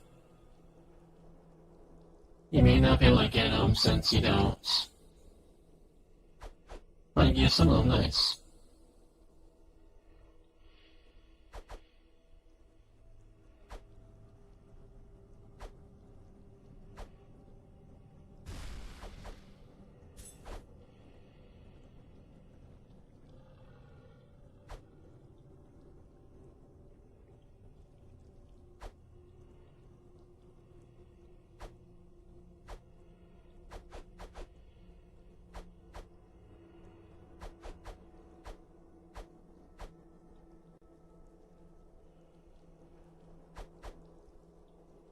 You may not be able to get them since you don't. I can use some of them, nice.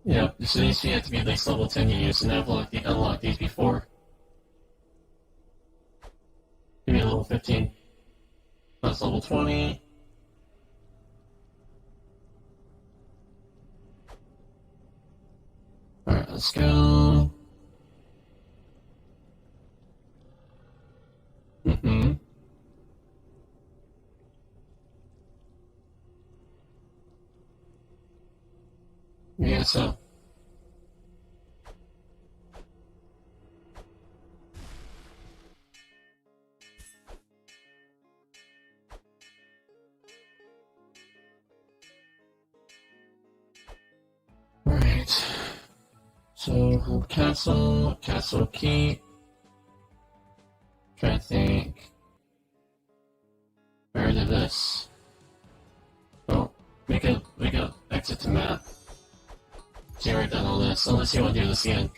Yep, so these you have to be at least level 10 to use, and I've unlocked these before. Give me a level 15. That's level 20. Alright, let's go. Yeah, so. Alright. So, castle keep. Trying to think. Where did this? Oh, we could exit to map. See, already done all this, unless you want to do this again.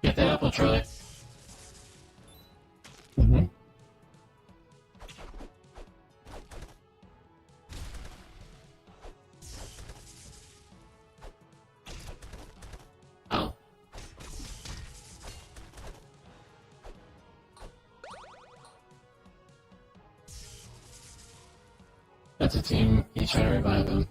Get the apple, Charlie. Mm-hmm. Oh. That's a team. He's trying to revive him.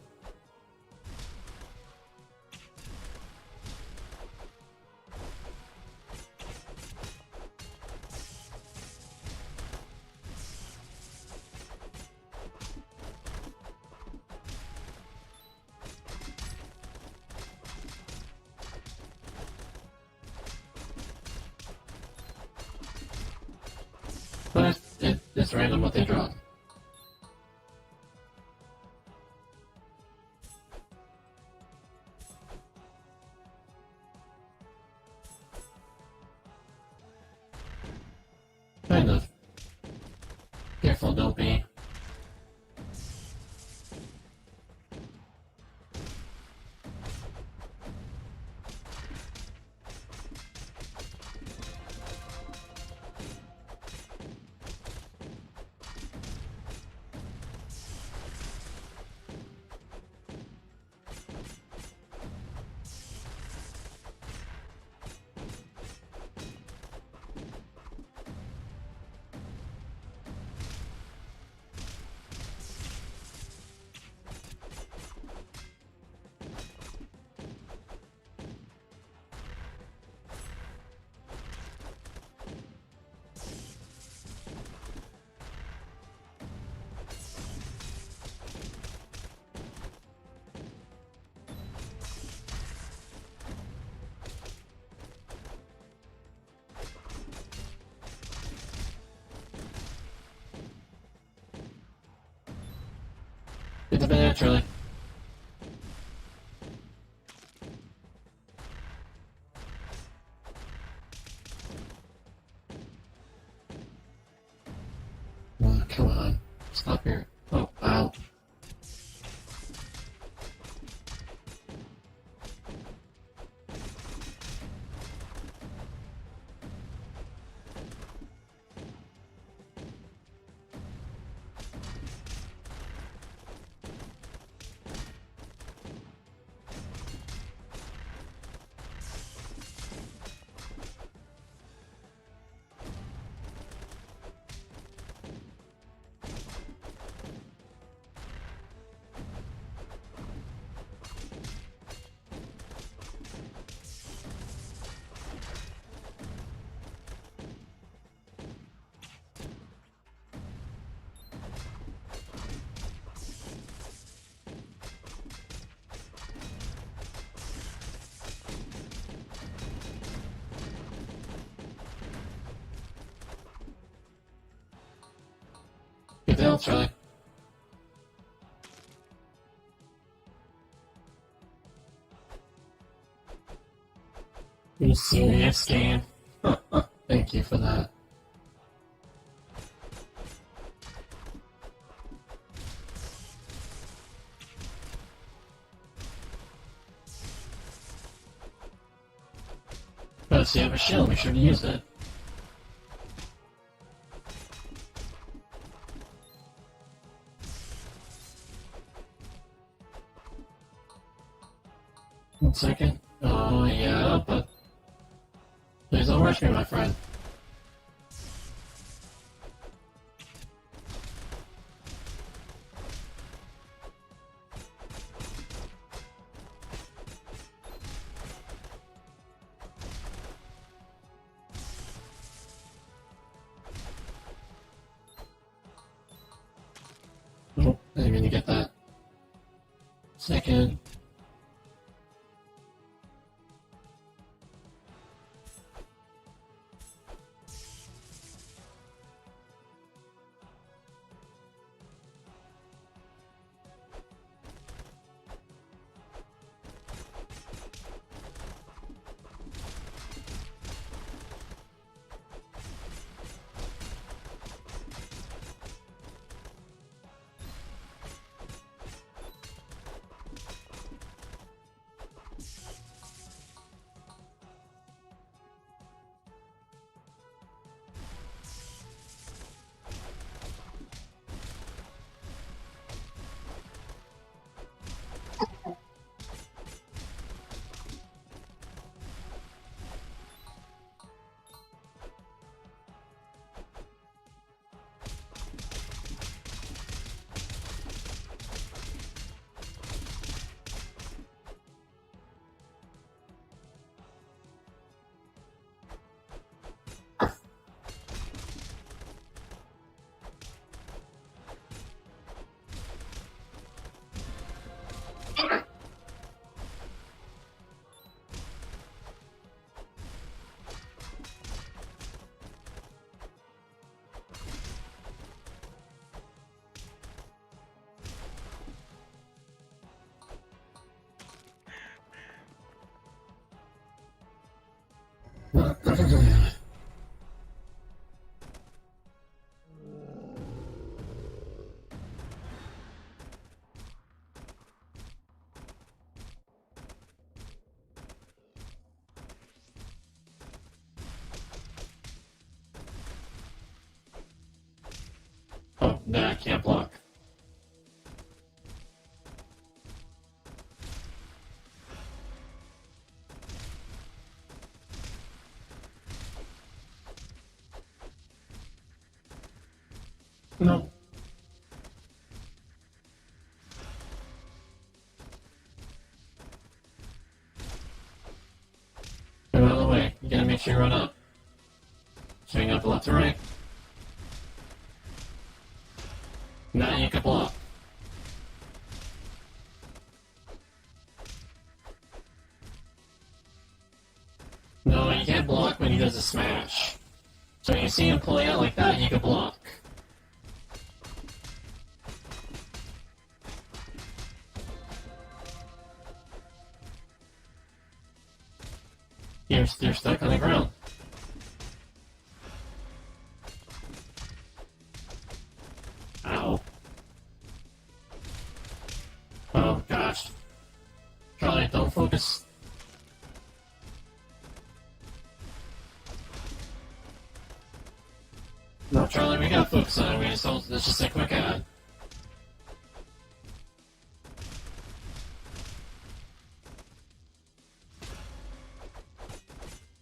But it's random what they drop. Kind of. Careful, don't be. Get the banana, Charlie. Oh, come on. Stop here. Oh, ow. Get the hell, Charlie. You serious, game? Thank you for that. But if you have a shield, make sure to use it. One second. Oh, yeah, but... Please don't rush me, my friend. Oh, I didn't mean to get that. Second. Oh, nah, I can't block. No. Move out of the way. You gotta make sure you run up. Swing up left to right. Now you can block. No, you can't block when he does a smash. So when you see him play out like that, you can block. You're stuck on the ground. Ow. Oh gosh. Charlie, don't focus. No, Charlie, we gotta focus on it. It's just a quick ad.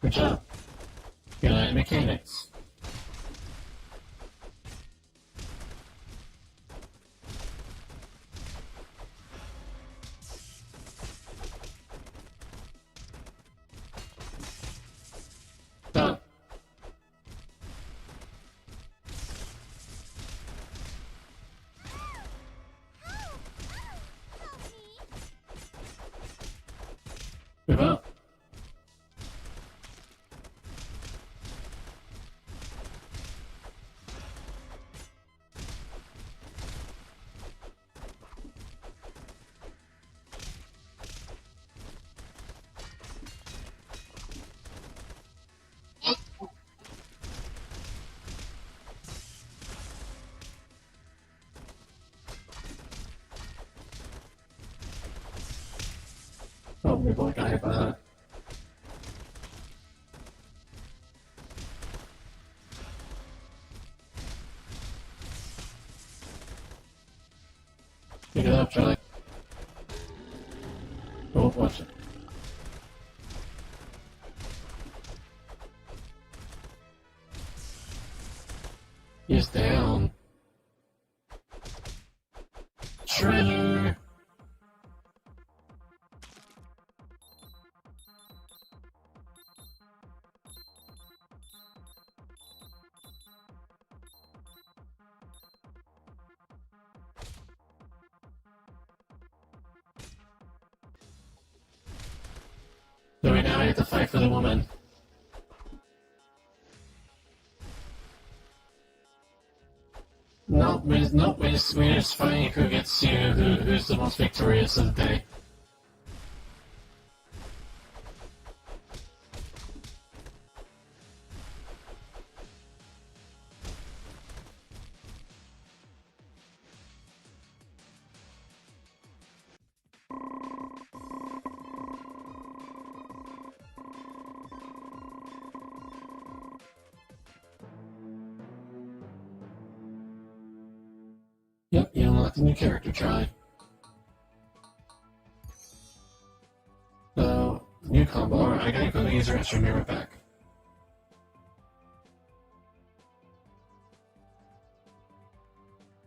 Good job. Good at mechanics. Done. Move up. Oh, we both got hit by that. Pick it up, Charlie. Oh, watch it. He's down. Treasure! So we now have to fight for the woman. Nope, we're just fighting who gets to, who's the most victorious of the day. Yep, you unlocked a new character, Charlie. So, new combo. Alright, I gotta go to the user restroom, be right back.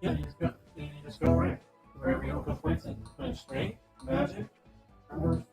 Yeah, you just go right. Wherever you open points and punch straight, magic, or mercy.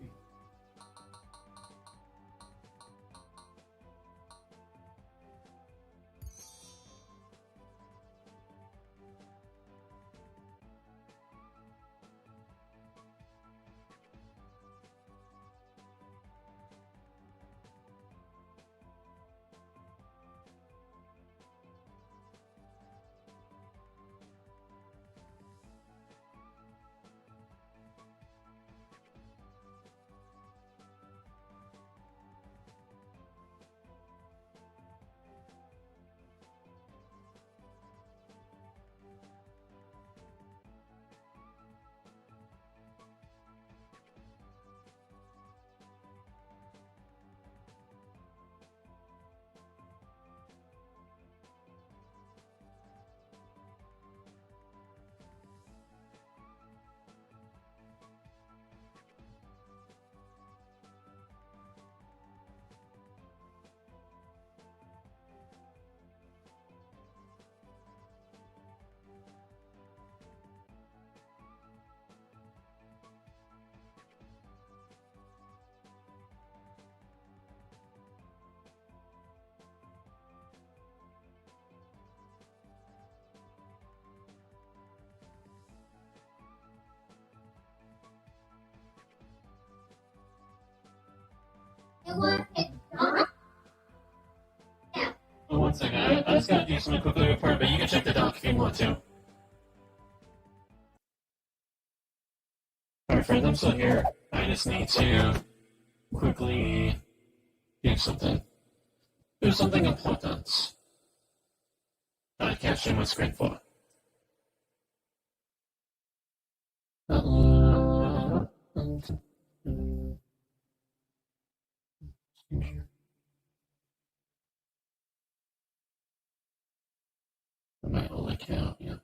second. I just gotta do something quickly before, but you can check the doc if you want to. Alright, friends, I'm still here. I just need to quickly do something. Do something important. I can't share my screen for. My old account, yeah.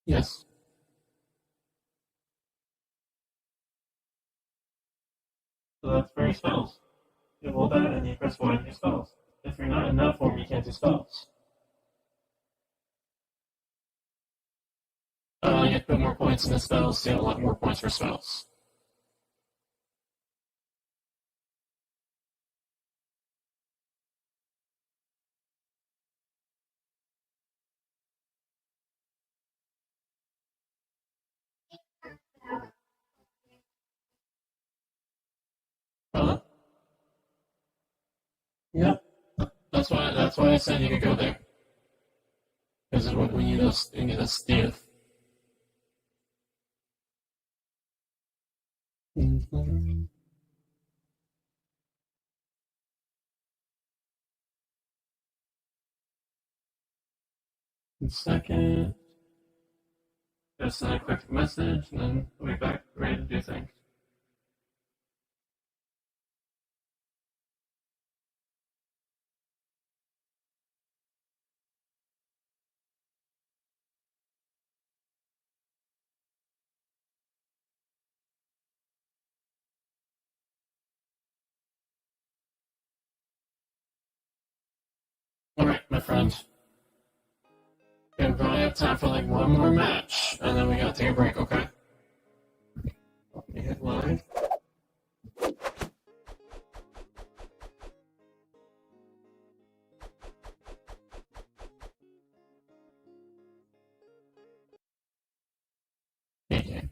Yes. So that's for your spells. You hold that and you press 1 on your spells. If you're not in that form, you can't do spells. You have to put more points in the spells, so you have a lot more points for spells. Yeah. That's why I said you could go there. Because when you need a Steve. Second. Just send a quick message, and then we'll be back ready to do things. Alright, my friends. We probably have time for like one more match, and then we gotta take a break, okay? Let me hit live. Okay.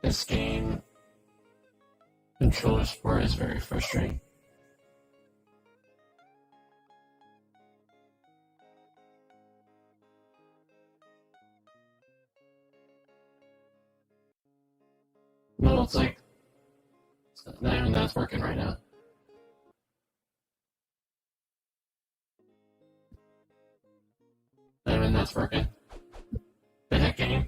This game controller sport is very frustrating. No, it's like not even that's working right now. Not even that's working. The heck game.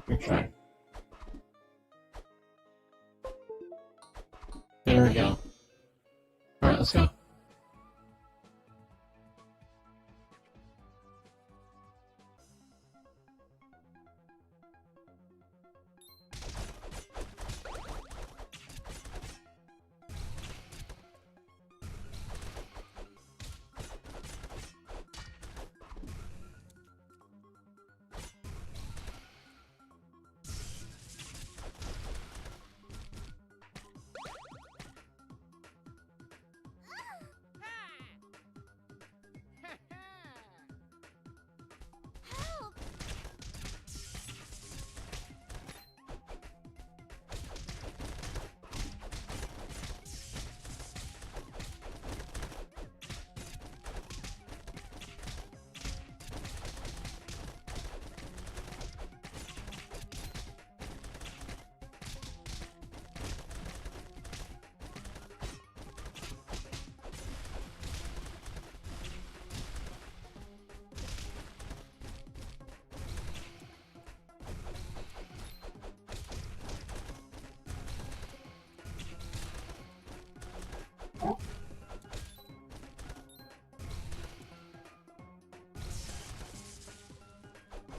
We're trying. There we go. Alright, let's go.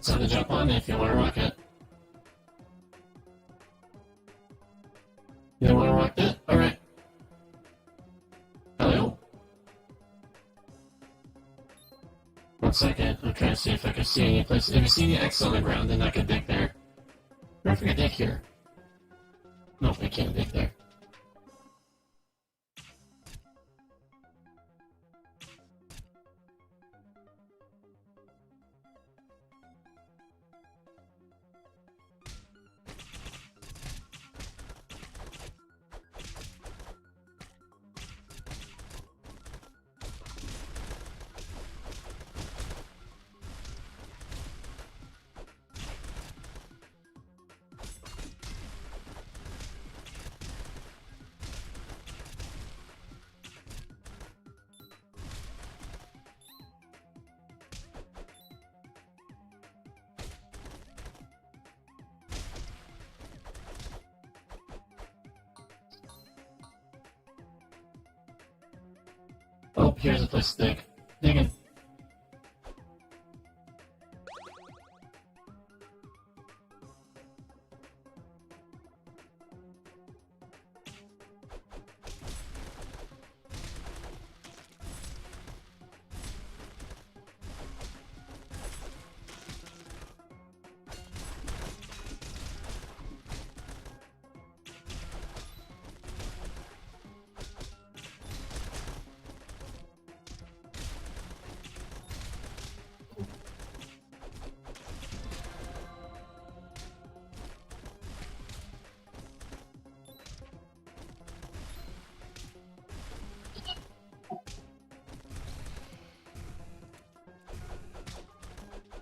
Something to jump on if you want to rock it. You don't want to rock that? Alright. Hello? 1 second, I'm trying to see if I can see any place. If you see the X on the ground, then I can dig there. Or if I can dig here. Nope, I can't dig there. Oh, here's a place to dig. Digging.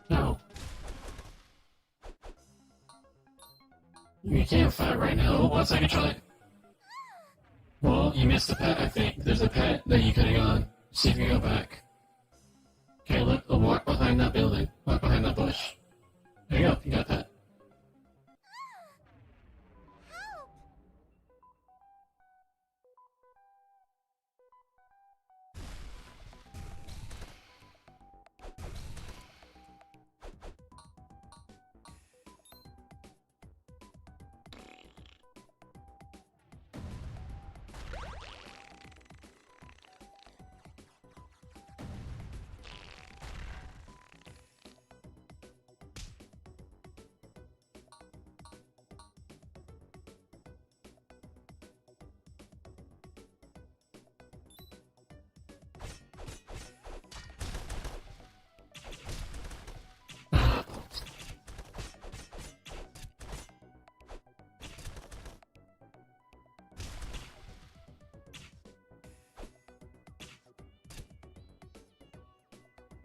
No. You can't fight right now. 1 second, Charlie. Well, you missed a pet, I think. There's a pet that you could have gone. See if you go back. Okay, look, walk behind that building. Walk behind that bush. There you go, you got that.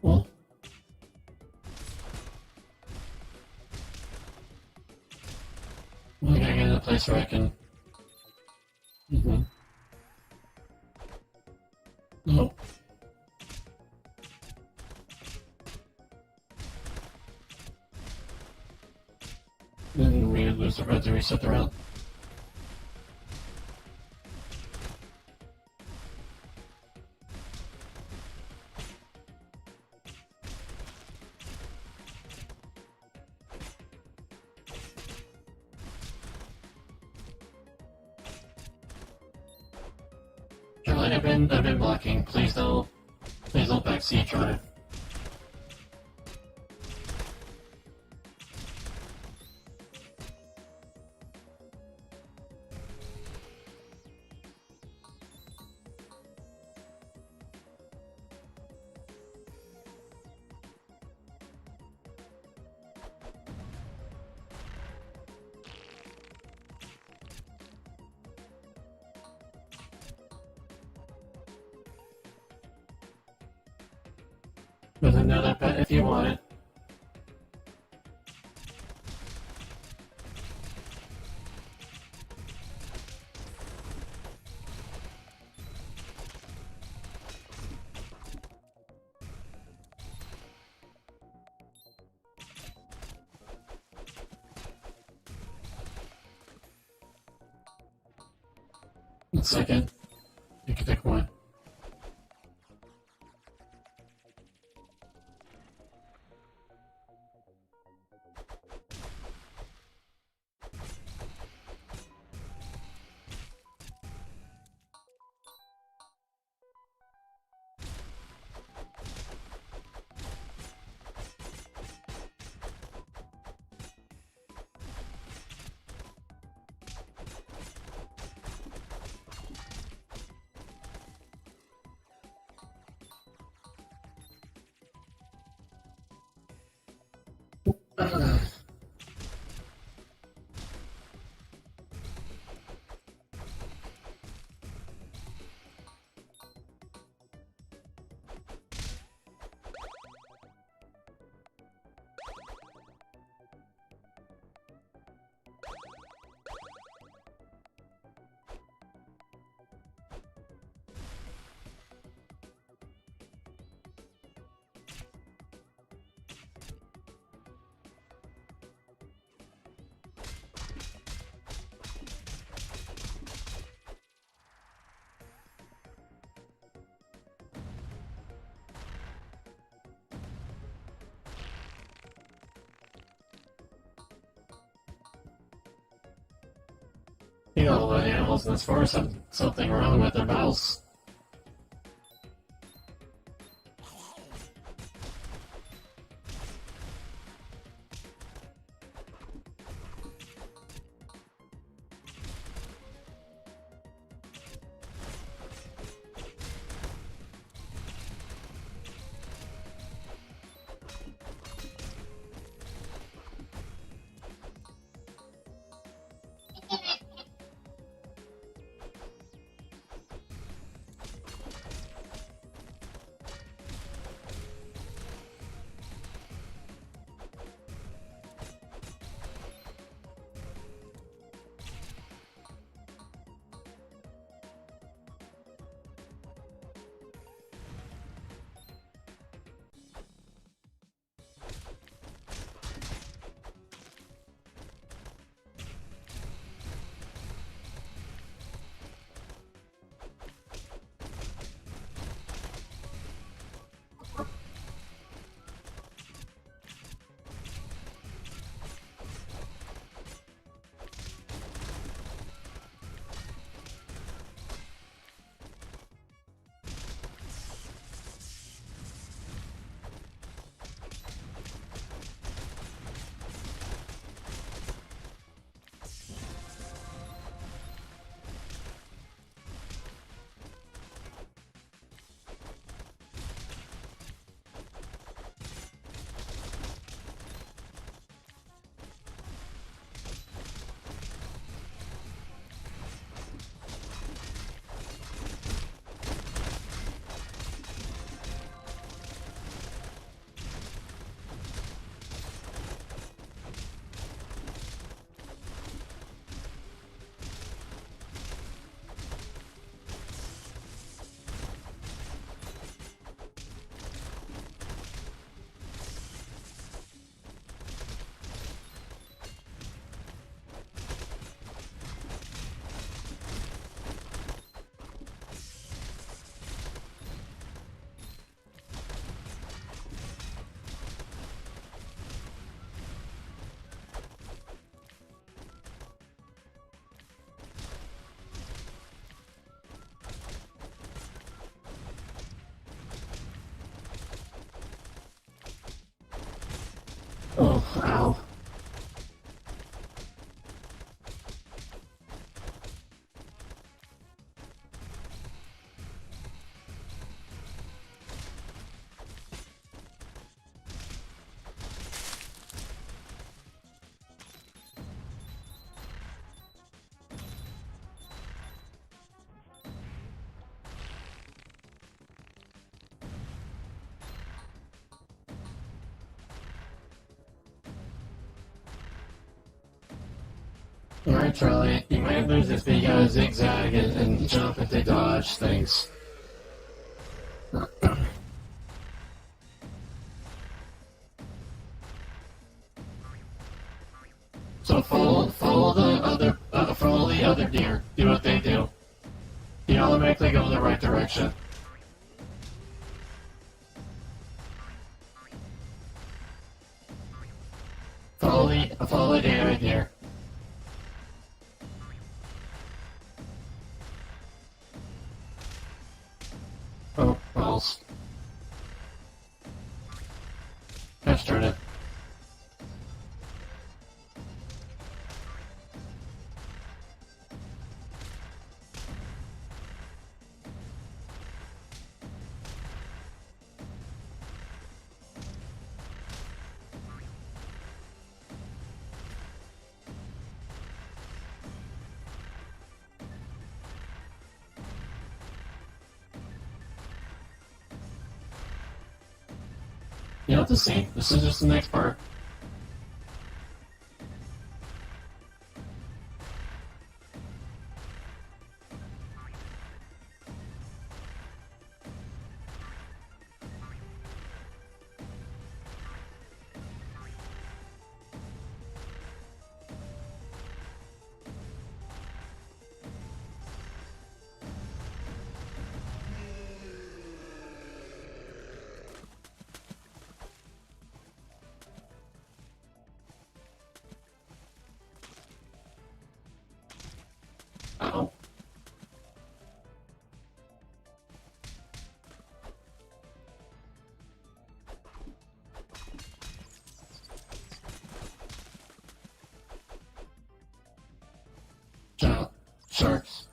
Well, we gotta get in a place where I can. Nope. Then we lose the red to reset the round. Charlotte, I've been blocking. Please don't backseat drive. With another pet if you want it. One second. You can pick one. You know, all the animals in this forest have something wrong with their mouths. Oh, ow. Alright, Charlie, you might lose this, but you gotta zigzag and jump and dodge things. So follow the other deer. Do what they do. You automatically go in the right direction. Follow the deer right here. Oh, balls. Gosh darn it. You'll have to see. This is just the next part. Oh. Sharks.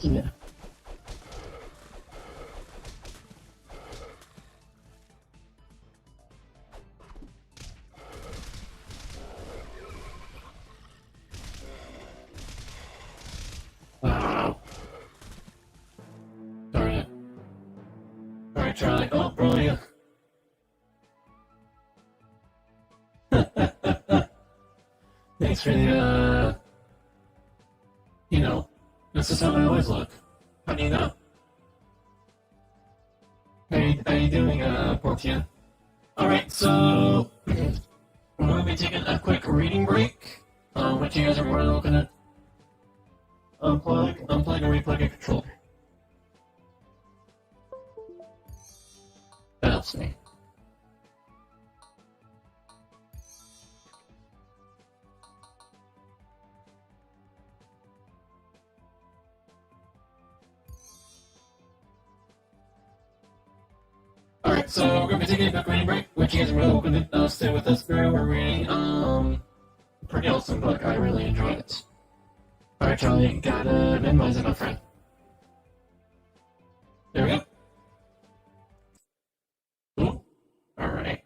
Yeah. Wow. Darn it. Alright, Charlie. Oh, brilliant. Thanks for the, this is how I always look. How do you know? How you doing, Portia? Alright, so, we're going to be taking a quick reading break. What you guys are more than welcome to unplug, and replug your controller. That helps me. Alright, so we're going to be taking a quick reading break, which you guys are really welcome to stay with us through. We're reading, pretty awesome book. I really enjoyed it. Alright, Charlie, gotta minimize it, my friend. There we go. Ooh. Alright.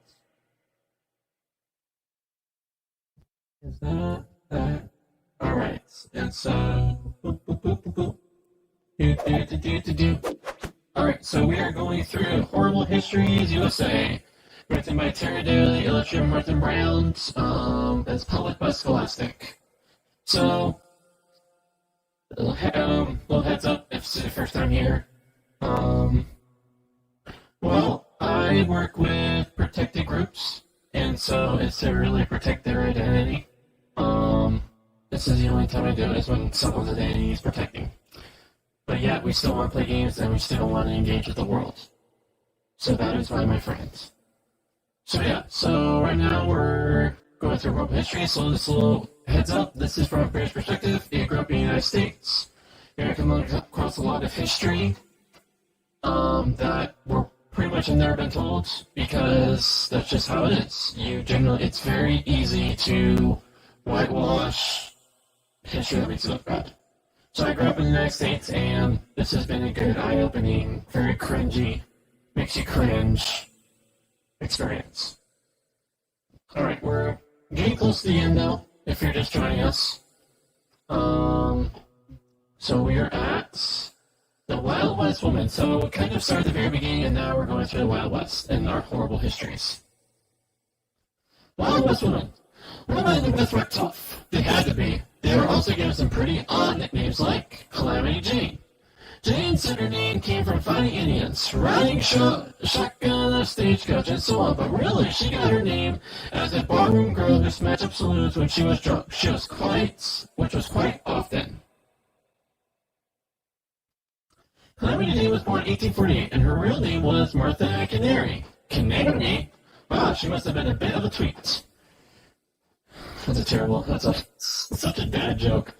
Is that? Alright, and so... Boop, boop, boop, boop, boop. Alright, so we are going through Horrible Histories USA, written by Tara Daly, illustrated by Martin Brown, as published by Scholastic. So, little heads up if it's the first time here. Well, I work with protected groups, and so it's to really protect their identity. This is the only time I do it is when someone's identity is protecting. But yet, we still want to play games and we still want to engage with the world. So that is why, my friends. So yeah, so right now we're going through world history, so this little heads up, this is from a British perspective. You grew up in the United States. You're going to come across a lot of history that we're pretty much have never been told, because that's just how it is. It's very easy to whitewash history that makes it look bad. So I grew up in the United States, and this has been a good, eye-opening, very cringy, makes you cringe experience. Alright, we're getting close to the end now, if you're just joining us. So we are at The Wild West woman. So it kind of started at the very beginning, and now we're going through the Wild West and our horrible histories. Wild West woman. Women in West were tough. They had to be. They were also given some pretty odd nicknames like Calamity Jane. Jane said her name came from fighting Indians, riding shotgun, a stagecoach, and so on, but really she got her name as a barroom girl who smashed up saloons when she was drunk. Which was quite often. Calamity Jane was born in 1848, and her real name was Martha Canary. Canary? Wow, she must have been a bit of a tweet. That's such a bad joke.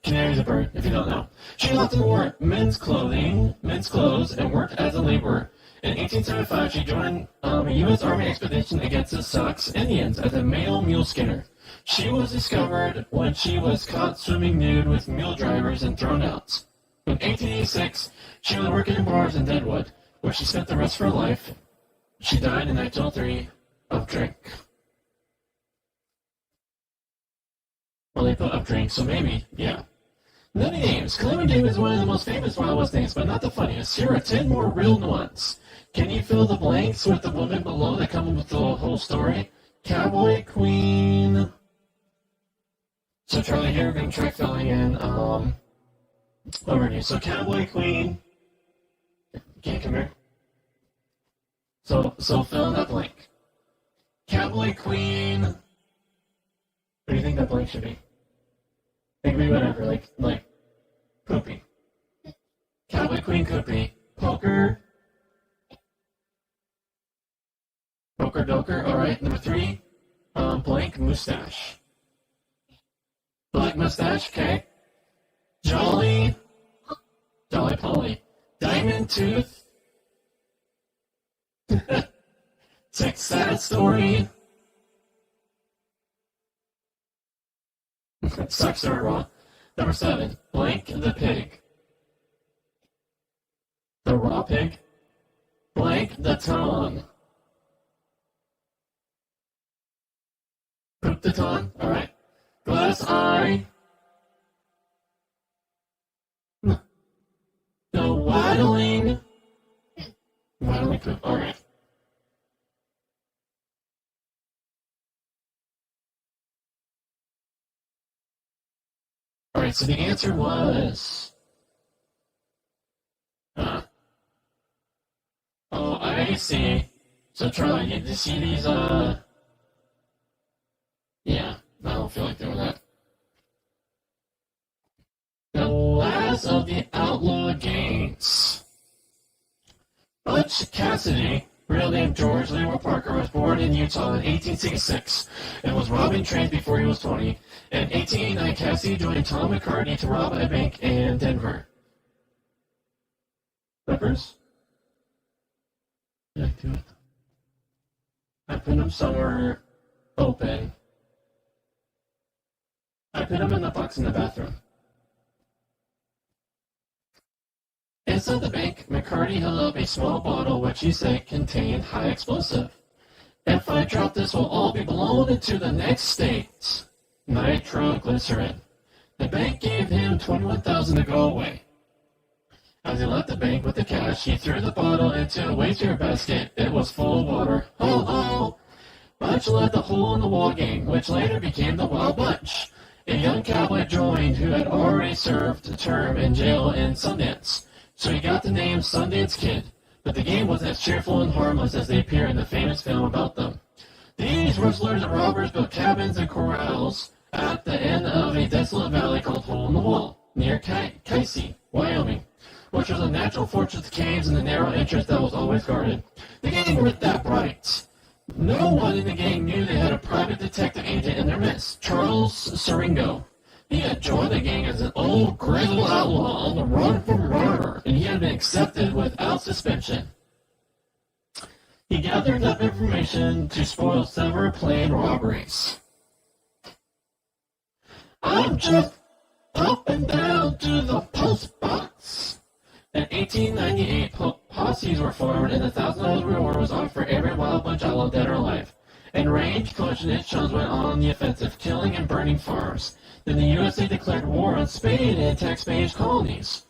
Canary's a bird, if you don't know. She often wore men's clothes, and worked as a laborer. In 1875, she joined a U.S. Army expedition against the Sauk Indians as a male mule skinner. She was discovered when she was caught swimming nude with mule drivers and thrown out. In 1886, she was working in bars in Deadwood, where she spent the rest of her life. She died in 1903 of drink. Well, they put up drink, so maybe, yeah. Many names. Calamity Jane is one of the most famous Wild West names, but not the funniest. Here are 10 more real ones. Can you fill the blanks with the woman below that come up with the whole story? Cowboy Queen. So Charlie, here we're going to try filling in overview. So Cowboy Queen. Okay, come here. So fill in that blank. Cowboy Queen. What do you think that blank should be? It could be whatever, like Poopy. Cowboy Queen Poopy. Poker Doker. Alright, number 3. Blank mustache. Black mustache, okay. Jolly Polly. Diamond Tooth. 6. Sad Story. Sucks to raw. Number 7. Blank the pig. The raw pig. Blank the tongue. Poop the tongue. Alright. Glass eye. The waddling. Waddling poop. Alright. Alright, so the answer was... oh, I see. So Charlie, you to see these, yeah, I don't feel like doing that. The last of the outlaw gangs. Butch Cassidy, real name George Leroy Parker, was born in Utah in 1866 and was robbing trains before he was 20. In 1889, Cassidy joined Tom McCartney to rob a bank in Denver. Peppers? Yeah, do it. I put them somewhere open. I put them in the box in the bathroom. Inside the bank, McCartney held up a small bottle which he said contained high explosive. If I drop this, we'll all be blown into the next state. Nitroglycerin. The bank gave him $21,000 to go away. As he left the bank with the cash, he threw the bottle into a wastepaper basket. It was full of water. Ho ho! Butch led the hole in the wall gang, which later became the Wild Bunch. A young cowboy joined who had already served a term in jail in Sundance, so he got the name Sundance Kid. But the gang wasn't as cheerful and harmless as they appear in the famous film about them. These rustlers and robbers built cabins and corrals at the end of a desolate valley called Hole in the Wall, near Cayce, Wyoming, which was a natural fortress of caves and a narrow entrance that was always guarded. The gang weren't that bright. No one in the gang knew they had a private detective agent in their midst, Charles Siringo. He had joined the gang as an old grizzled outlaw on the run from murder, and he had been accepted without suspension. He gathered enough information to spoil several planned robberies. I'm just up and down to the post box. In 1898, posses were formed, and the $1,000 reward was offered for every Wild Bunch outlaw dead or alive. In range, coalitionist chums went on the offensive, killing and burning farms. Then the USA declared war on Spain and attacked Spanish colonies.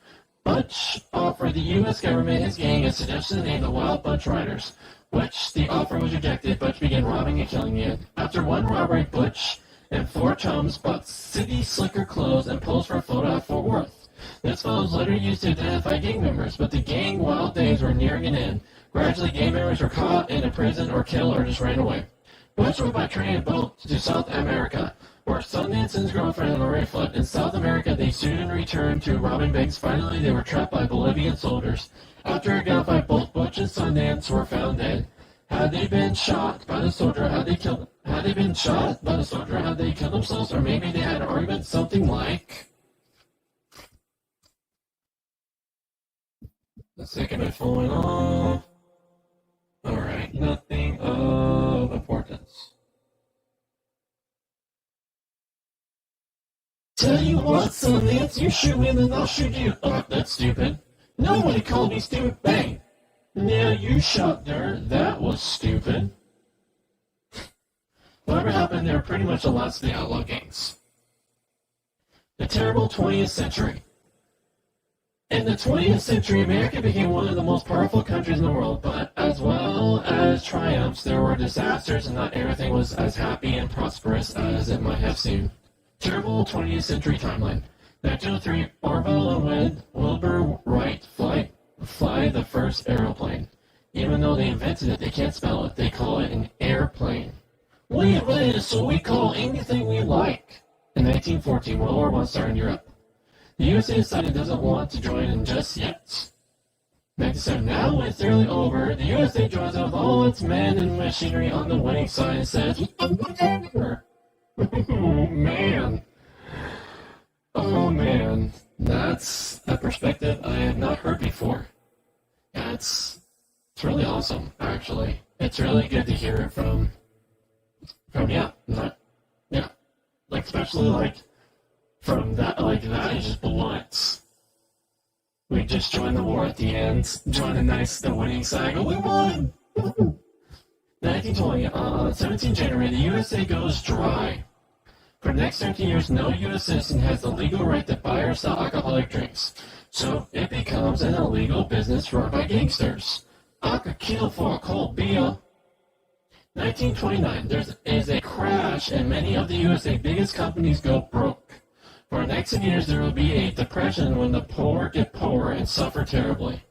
Butch offered the U.S. government his gang a suggestion named the Wild Butch Riders, which the offer was rejected. Butch began robbing and killing it. After one robbery, Butch and four chums bought city slicker clothes and posed for a photo at Fort Worth. This photo was later used to identify gang members, but the gang wild days were nearing an end. Gradually, gang members were caught in a prison or killed or just ran away. Butch went by train and boat to South America, where Sundance and his girlfriend were afoot. In South America, they soon returned to robbing banks. Finally, they were trapped by Bolivian soldiers. After a gunfight, both Butch and Sundance were found dead. Had they been shot by the soldier? Had they been shot by the soldier? Had they killed themselves? Or maybe they had an argument, something like... Let's take it falling off. Alright, nothing of importance. Tell you what, Sundance, you shoot me and I'll shoot you. Oh, that's stupid. Nobody called me stupid. Bang! Now you shot her. That was stupid. Whatever happened, they were pretty much the last of the outlaw gangs. The terrible 20th century. In the 20th century, America became one of the most powerful countries in the world, but as well as triumphs, there were disasters and not everything was as happy and prosperous as it might have seemed. Terrible 20th century timeline. 1903, Orville and Wilbur Wright fly the first aeroplane. Even though they invented it, they can't spell it. They call it an airplane. We invented it, so we call anything we like. In 1914, World War I started in Europe. The USA decided it doesn't want to join in just yet. 1907, now when it's nearly over, the USA joins up with all its men and machinery on the winning side and says, oh man. Oh man. That's a perspective I have not heard before. Yeah, it's really awesome, actually. It's really good to hear it from especially from that is just blunt. We just joined the war at the end, joined the winning side, we won! 1920, 17 January, the USA goes dry. For the next 13 years, no U.S. citizen has the legal right to buy or sell alcoholic drinks, so it becomes an illegal business run by gangsters. I could kill for a cold beer. 1929, there is a crash and many of the USA biggest companies go broke. For the next 10 years, there will be a depression when the poor get poorer and suffer terribly.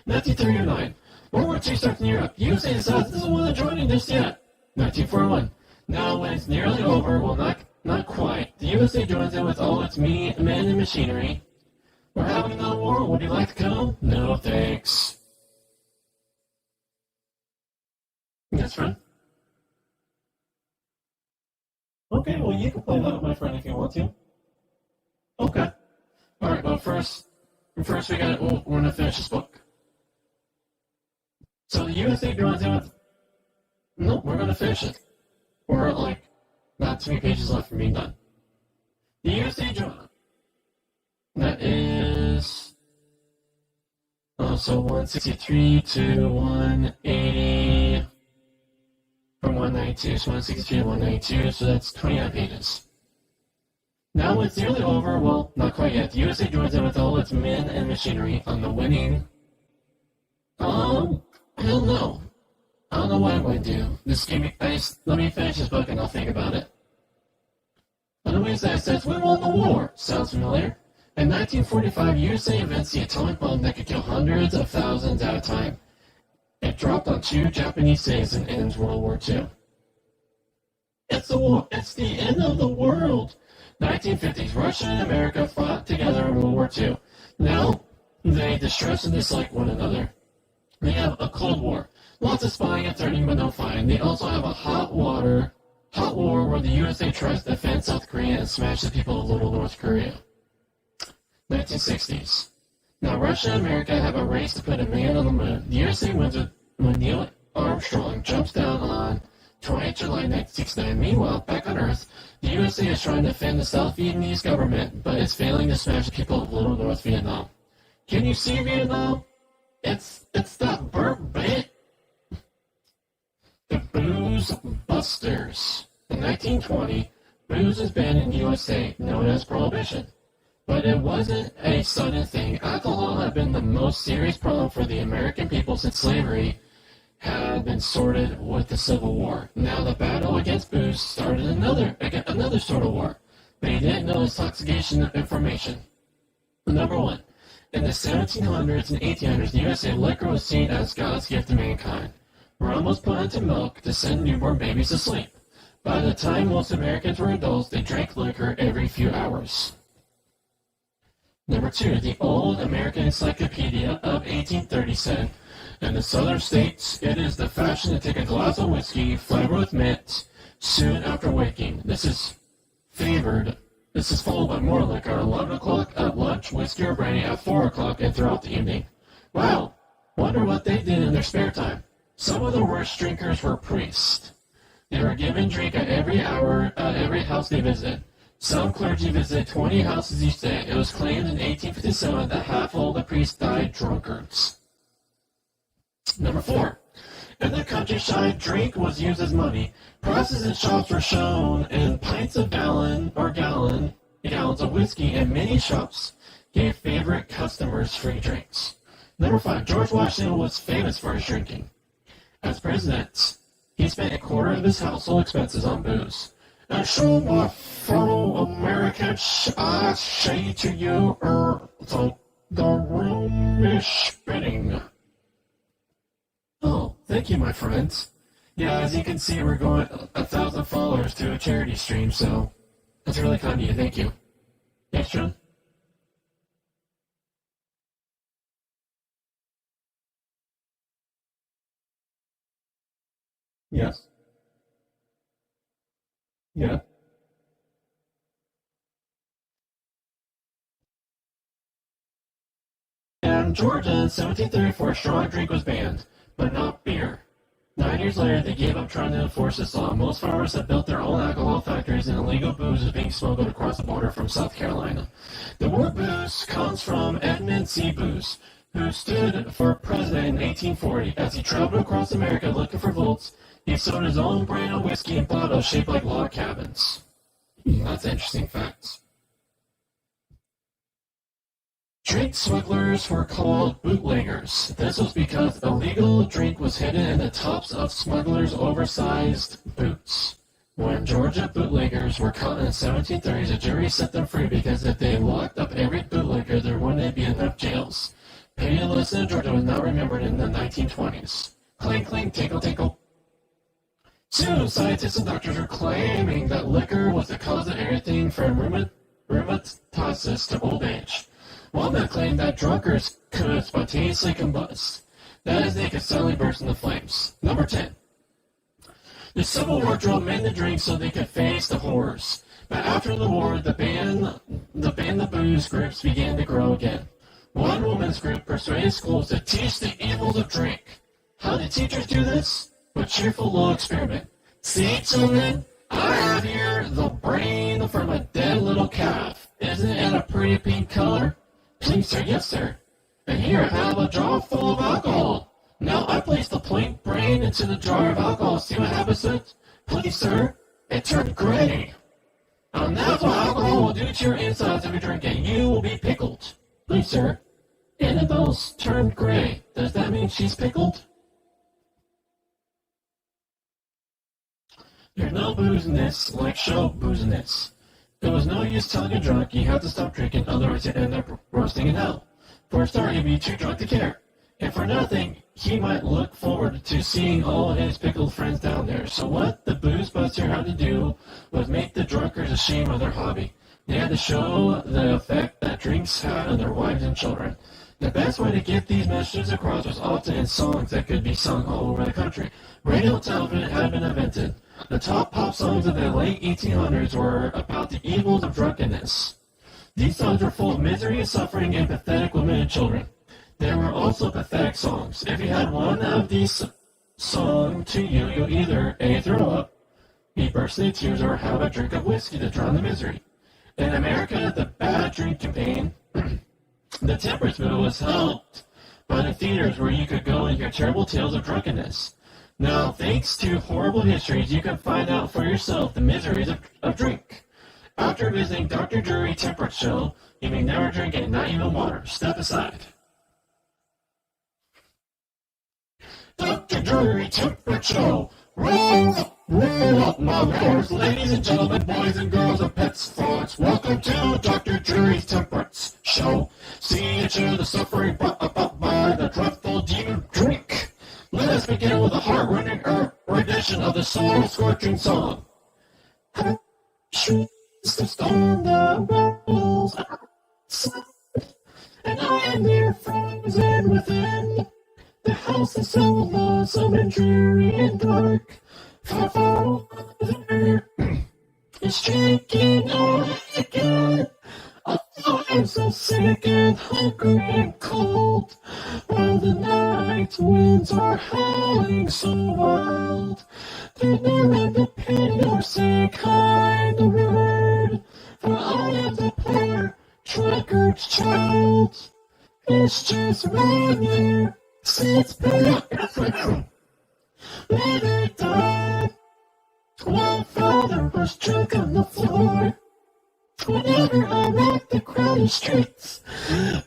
1939, World War II starts in Europe. USA decides it doesn't want to join in just yet. 1941, now when it's nearly over, well, not quite. The USA joins in with all its men and machinery. We're having another war. Would you like to come? No, thanks. That's fine. Okay, well, you can play that with my friend if you want to. Okay. Alright, but first we we're gonna finish this book. So the USA joins in with... Nope, we're gonna finish it. We're not too many pages left from being done. The USA joins. That is... so 163 to 180... From 192, so 163 to 192, so that's 29 pages. Now it's nearly over, well, not quite yet. The USA joins in with all its men and machinery on the winning... I don't know. I don't know what I'm going to do. Let me finish this book and I'll think about it. On the USA says, we won the war. Sounds familiar? In 1945, USA invents the atomic bomb that could kill hundreds of thousands at a time. It dropped on 2 Japanese cities and ends World War II. It's the war. It's the end of the world. 1950s, Russia and America fought together in World War II. Now, they distrust and dislike one another. They have a Cold War. Lots of spying and threatening, but no fighting. They also have a hot war where the USA tries to defend South Korea and smash the people of Little North Korea. 1960s. Now Russia and America have a race to put a man on the moon. The USA wins when Neil Armstrong jumps down on 20th July 1969. Meanwhile, back on Earth, the USA is trying to defend the South Vietnamese government, but is failing to smash the people of Little North Vietnam. Can you see Vietnam? It's that burnt bit. The Booze Busters. In 1920, booze is banned in the USA, known as Prohibition. But it wasn't a sudden thing. Alcohol had been the most serious problem for the American people since slavery had been sorted with the Civil War. Now the battle against booze started another sort of war. But he didn't know intoxication of information. Number one, in the 1700s and 1800s, the USA, liquor was seen as God's gift to mankind. Rum was put into milk to send newborn babies to sleep. By the time most Americans were adults, they drank liquor every few hours. Number two, the Old American Encyclopedia of 1830 said, in the southern states, it is the fashion to take a glass of whiskey flavored with mint soon after waking. This is followed by more liquor at 11 o'clock, at lunch, whiskey or brandy at 4 o'clock, and throughout the evening. Wow, wonder what they did in their spare time. Some of the worst drinkers were priests. They were given drink at every hour at every house they visited. Some clergy visited 20 houses each day. It was claimed in 1857 that half of all the priests died drunkards. Number four, in the countryside, drink was used as money. Prices in shops were shown in pints of gallons of whiskey, and many shops gave favorite customers free drinks. Number five, George Washington was famous for his drinking. As president, he spent a quarter of his household expenses on booze. And so, my fellow Americans, I say to you, the room is spinning. Oh, thank you, my friends. Yeah, as you can see, we're going 1,000 followers to a charity stream, so that's really kind of you. Thank you. Yes, John? Yes. Yeah. In Georgia, in 1734, strong drink was banned, but not beer. 9 years later, they gave up trying to enforce this law. Most farmers had built their own alcohol factories, and illegal booze was being smuggled across the border from South Carolina. The word booze comes from Edmund C. Booze, who stood for president in 1840. As he traveled across America looking for votes, he sold his own brand of whiskey in bottles shaped like log cabins. That's interesting facts. Drink smugglers were called bootleggers. This was because illegal drink was hidden in the tops of smugglers' oversized boots. When Georgia bootleggers were caught in the 1730s, a jury set them free because if they locked up every bootlegger, there wouldn't be enough jails. Penniless in Georgia was not remembered in the 1920s. Clink, clink, tinkle, tinkle. Soon, scientists and doctors were claiming that liquor was the cause of everything from rheumatism to old age. One that claimed that drunkards could spontaneously combust. That is, they could suddenly burst into flames. Number 10. The Civil War drove men to drink so they could face the horrors. But after the war, the booze groups began to grow again. One woman's group persuaded schools to teach the evils of drink. How did teachers do this? With cheerful little experiment. See, children, I have here the brain from a dead little calf. Isn't it a pretty pink color? Please, sir, yes, sir. And here I have a jar full of alcohol. Now I place the plain brain into the jar of alcohol. See what happens to it? Please, sir, it turned gray. And that's what alcohol will do to your insides if you drink it. You will be pickled. Please, sir, Annabelle's turned gray. Does that mean she's pickled? There's no booziness like show booziness. There was no use telling a drunk you have to stop drinking, otherwise you'd end up roasting in hell. For a start, he'd be too drunk to care. And for nothing, he might look forward to seeing all his pickled friends down there. So what the booze buster had to do was make the drunkards ashamed of their hobby. They had to show the effect that drinks had on their wives and children. The best way to get these messages across was often in songs that could be sung all over the country. Radio and television had been invented. The top pop songs of the late 1800s were about the evils of drunkenness. These songs were full of misery and suffering and pathetic women and children. There were also pathetic songs. If you had one of these sung to you, you'll either A, throw up, B, burst into tears, or have a drink of whiskey to drown the misery. In America, the bad drink campaign, the temperance movement, was helped by the theaters where you could go and hear terrible tales of drunkenness. Now, thanks to horrible histories, you can find out for yourself the miseries of drink. After visiting Dr. Drury Temperance Show, You may never drink it, not even water. Step aside. Dr. Drury Temperature. Roll up, my lords, ladies and gentlemen, boys and girls, and pets, thoughts. Welcome to Dr. Drury's Temperance Show. Seeing into the suffering brought about by the dreadful you drink. Let us begin with a heart-rending rendition of the soul-scorching song. Shoots the storm that rolls outside, and I am there frozen within. The house is so lonesome and dreary and dark. Far, far over there, it's shaking all again. Oh, I'm so sick and hungry and cold, while the night winds are howling so wild. There's no end to pity or say kind of word, for I am the poor drunkard's child. It's just 1 year since Mother died, while father was drunk on the floor. Whenever I walk the crowded streets,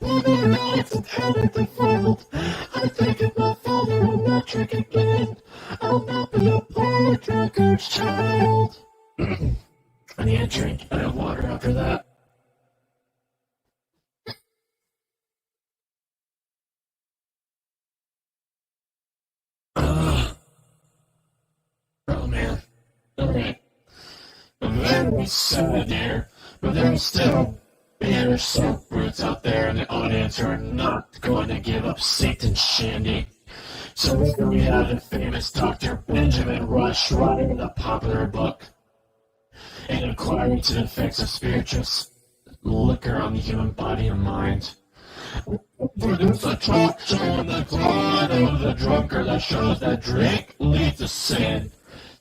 whenever I encountered the world, I think of my father will not drink again. I'll not be a poor drunkard's child. I need a drink. I have water after that. Oh man. Alright. Very sad here, but there are still bitter soap roots out there in the audience who are not going to give up Satan's shandy. So here we have the famous Dr. Benjamin Rush writing the popular book, An Inquiry into the Effects of Spirituous Liquor on the Human Body and Mind. Produce a talk show in the cloud of the drunkard that shows that drink leads to sin.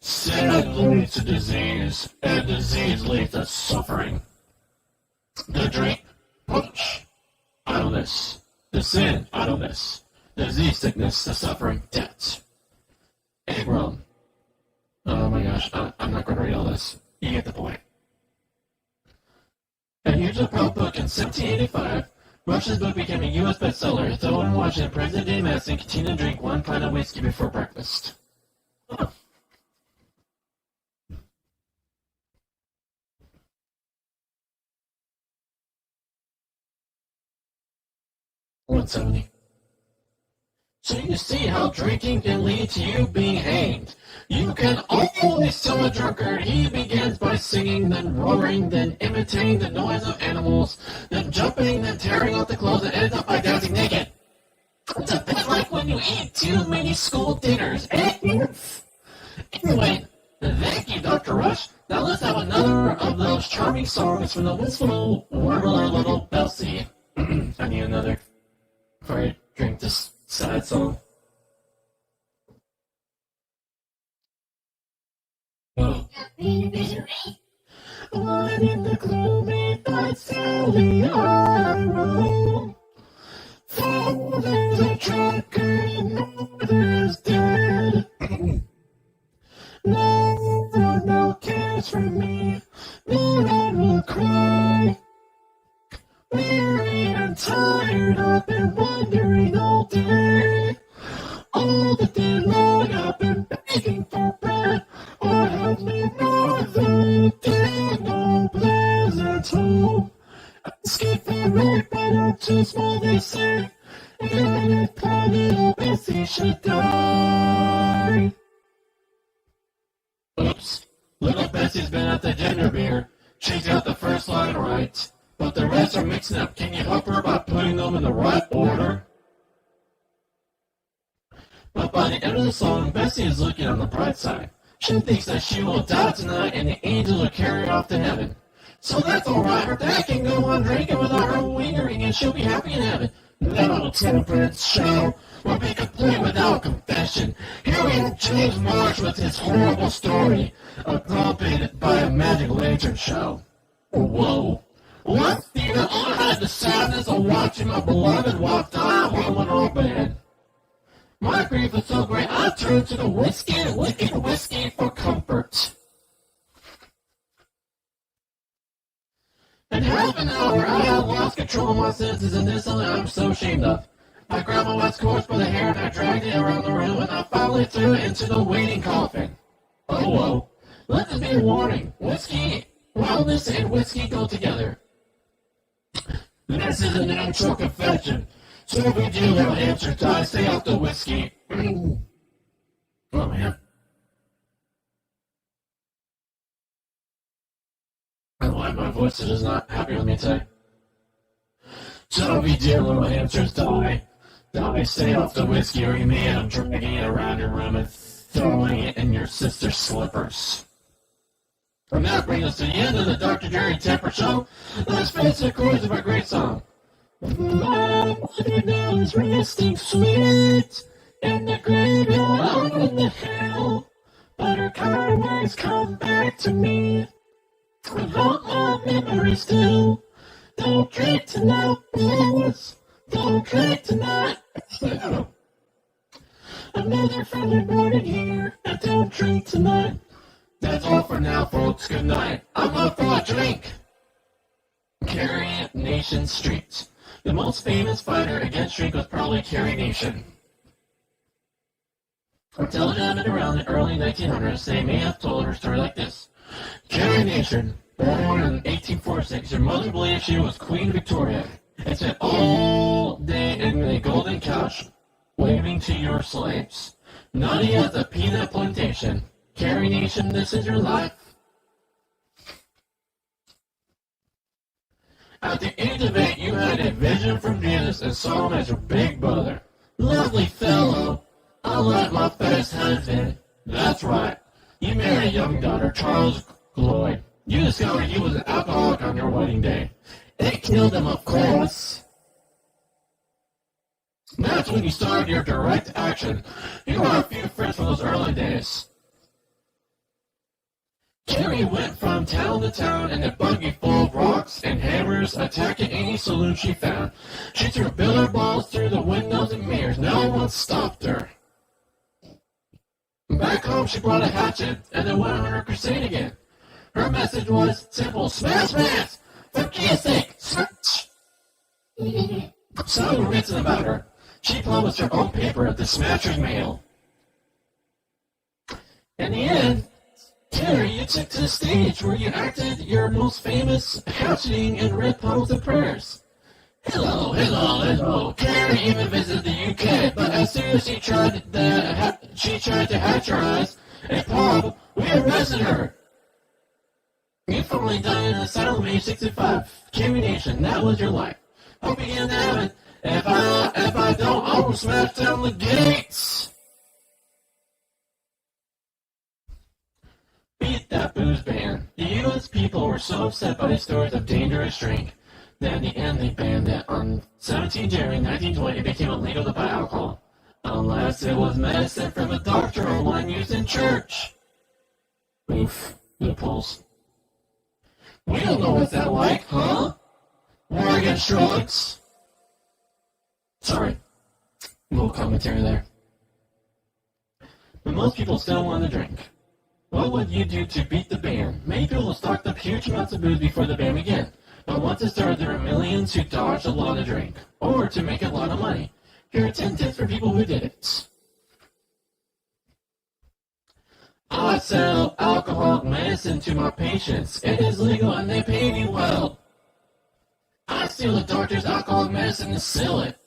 Sin leads to disease, and disease leads to suffering. The drink, punch, idleness. The sin, idleness. Disease, sickness, the suffering, death. And rum. Oh my gosh, I'm not going to read all this. You get the point. A huge Afoot book in 1785, Rush's book became a U.S. bestseller, though in Washington, President Madison continued to drink 1 pint of whiskey before breakfast. Oh. 170. So you see how drinking can lead to you being hanged. You can always tell a drunkard he begins by singing, then roaring, then imitating the noise of animals, then jumping, then tearing off the clothes, and ends up by dancing naked. It's a bit like when you eat too many school dinners. Anyway, thank you, Dr. Rush. Now let's have another of those charming songs from the wistful, warbler little Belsie. I need another before I drink this sad song. Oh. One in the gloomy night, Sally, I roam. Father's a drunkard, mother's dead. No cares for me, no one will cry. Weary and tired, I've been wandering all day. All the day long, I've been begging for bread. I have no mother, dear, no pleasant home. I escape the rain, but I'm too small, they say. And if poor little Bessie should die. Oops, little Bessie's been at the dinner beer. She's got the first line right, but the rest are mixing up. Can you help her by putting them in the right order? But by the end of the song, Bessie is looking on the bright side. She thinks that she will die tonight and the angels will carry her off to heaven. So that's alright, her dad can go on drinking without her wingering and she'll be happy in heaven. No temperance show will be complete without confession. Here we have James Marsh with his horrible story, accompanied by a magic lantern show. Whoa. Once Stephen, I had the sadness of watching my beloved wife die while in our bed. My grief was so great, I turned to the whiskey, wicked whiskey for comfort. In half an hour, I have lost control of my senses, and this I'm so ashamed of. I grabbed my wife's corpse by the hair and I dragged it around the room, and I finally threw it into the waiting coffin. Oh, whoa. Let this be a warning. Whiskey, wildness, and whiskey go together. This is a natural confession. So if we do have answers, die, stay off the whiskey. Oh, man. I like my voice is not happy with me today. So if you dear little hamsters, die. Die, stay off the whiskey, or you may end up dragging it around your room and throwing it in your sister's slippers. And that brings us to the end of the Dr. Jerry Temper Show. Let's face the chords of our great song. My mother now is resting sweet in the graveyard in the hell, but her kind words come back to me. With all my memories still. Don't drink tonight, boys. Don't drink tonight. Another Friday morning here, and don't drink tonight. That's all for now, folks. Good night. I'm up for a drink. Carrie Nation Street. The most famous fighter against drink was probably Carrie Nation. Intelligent around the early 1900s, they may have told her story like this. Carrie Nation, born in 1846, your mother believed she was Queen Victoria, and spent all day in a golden couch, waving to your slaves. Naughty as a peanut plantation. Carrie Nation, this is your life. At the age of 8, you had a vision from Jesus and saw him as your big brother. Lovely fellow, I'll let my first husband. That's right. You married a young daughter, Charles Lloyd. You discovered he was an alcoholic on your wedding day. It killed him, of course. That's when you started your direct action. You are a few friends from those early days. Carrie went from town to town in a buggy full of rocks and hammers, attacking any saloon she found. She threw billiard balls through the windows and mirrors. No one stopped her. Back home, she brought a hatchet and then went on her crusade again. Her message was simple: smash, smash! For Jesus' sake, smash! Some were written about her. She published her own paper at the Smasher's Mail. In the end, Carrie, you took to the stage where you acted your most famous hatcheting and read poems and prayers. Hello, hello, hello. Carrie even visited the UK, but as soon as she tried to hatcherize a poem, we arrested her. You finally died in an asylum age 65. Carrie Nation, that was your life. Hope you get in heaven. If I don't, I will smash down the gates. Beat that booze ban. The U.S. people were so upset by the stories of dangerous drink that in the end they banned it. On 17 January 1920, it became illegal to buy alcohol, unless it was medicine from a doctor or one used in church. Oof, loopholes. We don't know what's that like, huh? War against drugs. Sorry, a little commentary there. But most people still want to drink. What would you do to beat the ban? Many people stocked up huge amounts of booze before the ban began. But once it started, there were millions who dodged a lot of drink, or to make a lot of money. Here are 10 tips for people who did it. I sell alcoholic medicine to my patients. It is legal and they pay me well. I steal the doctor's alcoholic medicine and sell it.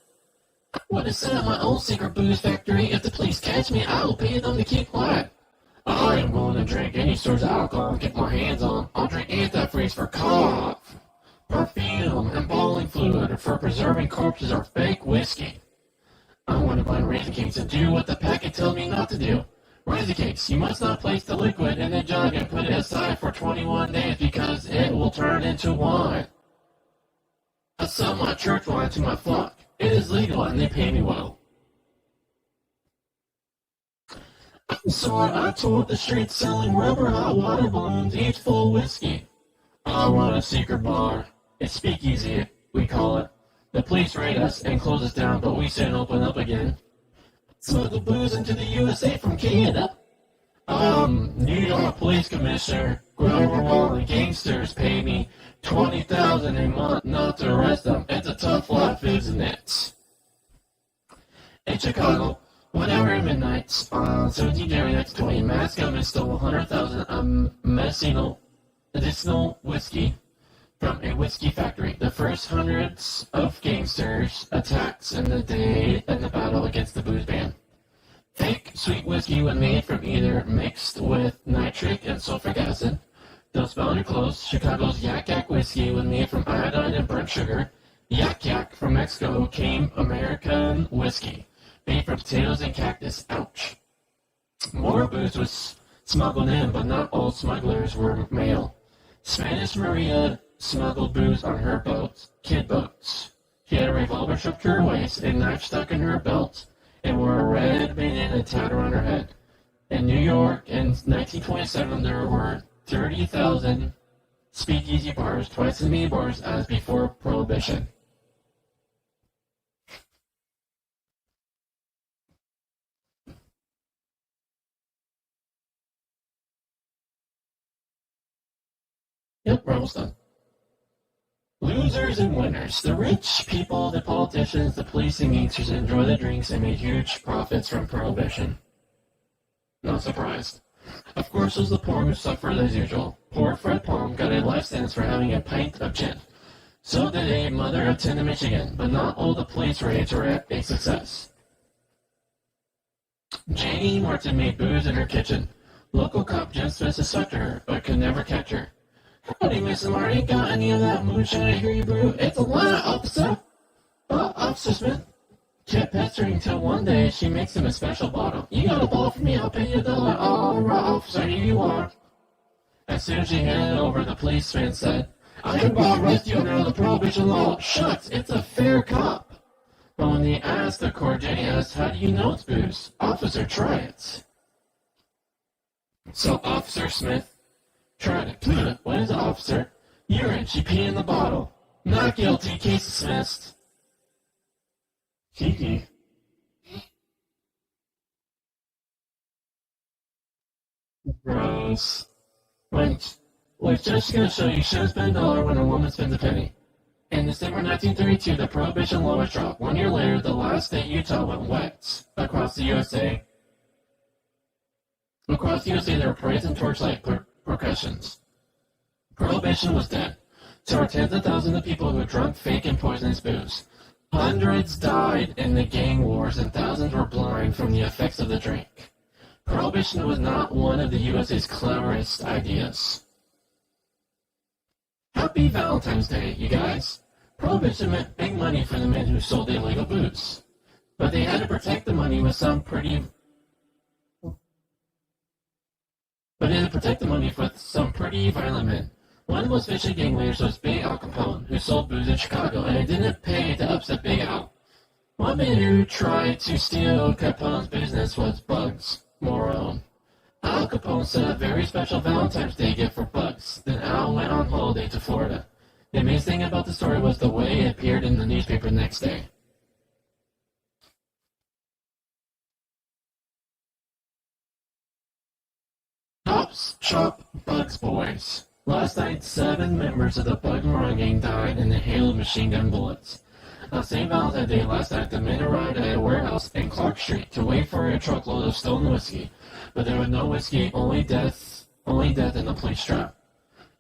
I would have set up my own secret booze factory. If the police catch me, I will pay them to keep quiet. I am willing to drink any source of alcohol I get my hands on. I'll drink antifreeze for cough, perfume, embalming fluid for preserving corpses, or fake whiskey. I want to buy Raisin Cakes and do what the packet tells me not to do. Raisin Cakes, you must not place the liquid in the jug and put it aside for 21 days because it will turn into wine. I sell my church wine to my flock. It is legal and they pay me well. So I toured the streets selling rubber hot water balloons, each full of whiskey. I run a secret bar. It's speakeasy, we call it. The police raid us and close us down, but we soon open up again. Smuggle booze into the USA from Canada. New York Police Commissioner Grover Wally gangsters pay me $20,000 a month not to arrest them. It's a tough life, isn't it? In Chicago, 1 hour at midnight on 17 January 1920, mass gunmen stole 100,000 medicinal whiskey from a whiskey factory. The first hundreds of gangsters attacks in the battle against the booze ban. Fake sweet whiskey was made from either mixed with nitric and sulfuric acid. Don't spell on your clothes. Chicago's Yak Yak whiskey was made from iodine and burnt sugar. Yak Yak from Mexico came American whiskey, made from potatoes and cactus. Ouch. More booze was smuggled in, but not all smugglers were male. Spanish Maria smuggled booze on her boats, kid boats. She had a revolver shoved to her waist, a knife stuck in her belt, and wore a red bandana tied around her head. In New York in 1927, there were 30,000 speakeasy bars, twice as many bars as before Prohibition. Yep, we're almost done. Losers and winners. The rich people, the politicians, the police, and gangsters enjoy the drinks and made huge profits from Prohibition. Not surprised. Of course, it was the poor who suffered as usual. Poor Fred Palm got a life sentence for having a pint of gin. So did a mother of 10 in Michigan, but not all the police raids were a success. Janie Martin made booze in her kitchen. Local cop Jim Smith suspected her, but could never catch her. Howdy, Miss Marty. Got any of that moonshine I hear you brew? It's a lie, officer. Officer Smith kept pestering until one day she makes him a special bottle. You got a bottle for me, I'll pay you $1. All right, officer, here you are. As soon as she handed it over, the policeman said, I am about to arrest you under the Prohibition law. Shucks, it's a fair cop. But when they asked the court, Jenny asked, how do you know it's booze? Officer, try it. So Officer Smith tried it. What is it, officer? Urine. She peed in the bottle. Not guilty. Case dismissed. Kiki. Gross. Wait, just gonna show you should spend $1 when a woman spends a penny. In December 1932, the Prohibition law was dropped. 1 year later, the last state, Utah, went wet across the USA. Across the USA, there were parades and torchlight percussions. Prohibition was dead. So were tens of thousands of people who drank fake and poisonous booze. Hundreds died in the gang wars, and thousands were blind from the effects of the drink. Prohibition was not one of the USA's cleverest ideas. Happy Valentine's Day, you guys. Prohibition meant big money for the men who sold the illegal booze. But they had to protect the money with some pretty violent men. One of the most vicious gang leaders was Big Al Capone, who sold booze in Chicago, and it didn't pay to upset Big Al. One man who tried to steal Capone's business was Bugs Morone. Al Capone sent a very special Valentine's Day gift for Bugs. Then Al went on holiday to Florida. The amazing thing about the story was the way it appeared in the newspaper the next day. Cops chop Bugs boys. Last night, 7 members of the Bug Morone gang died in a hail of machine gun bullets. On St. Valentine's Day last night, the men arrived at a warehouse in Clark Street to wait for a truckload of stolen whiskey. But there was no whiskey, only death in the police trap.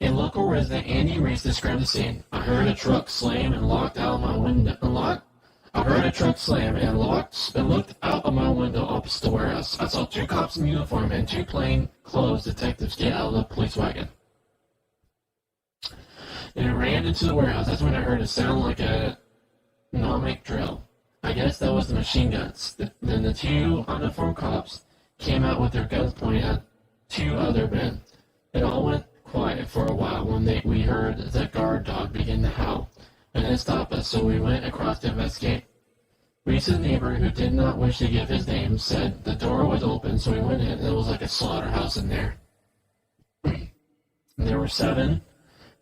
A local resident, Andy Reese, described the scene. I heard a truck slam and locked out my window. I heard a truck slam and looked out of my window opposite the warehouse. I saw 2 cops in uniform and 2 plain-clothes detectives get out of the police wagon. And it ran into the warehouse. That's when I heard a sound like a pneumatic drill. I guess that was the machine guns. Then the 2 uniformed cops came out with their guns pointing at 2 other men. It all went quiet for a while when we heard the guard dog begin to howl. And it stopped us, so we went across to investigate. Reese's neighbor, who did not wish to give his name, said the door was open, so we went in, and it was like a slaughterhouse in there. There were 7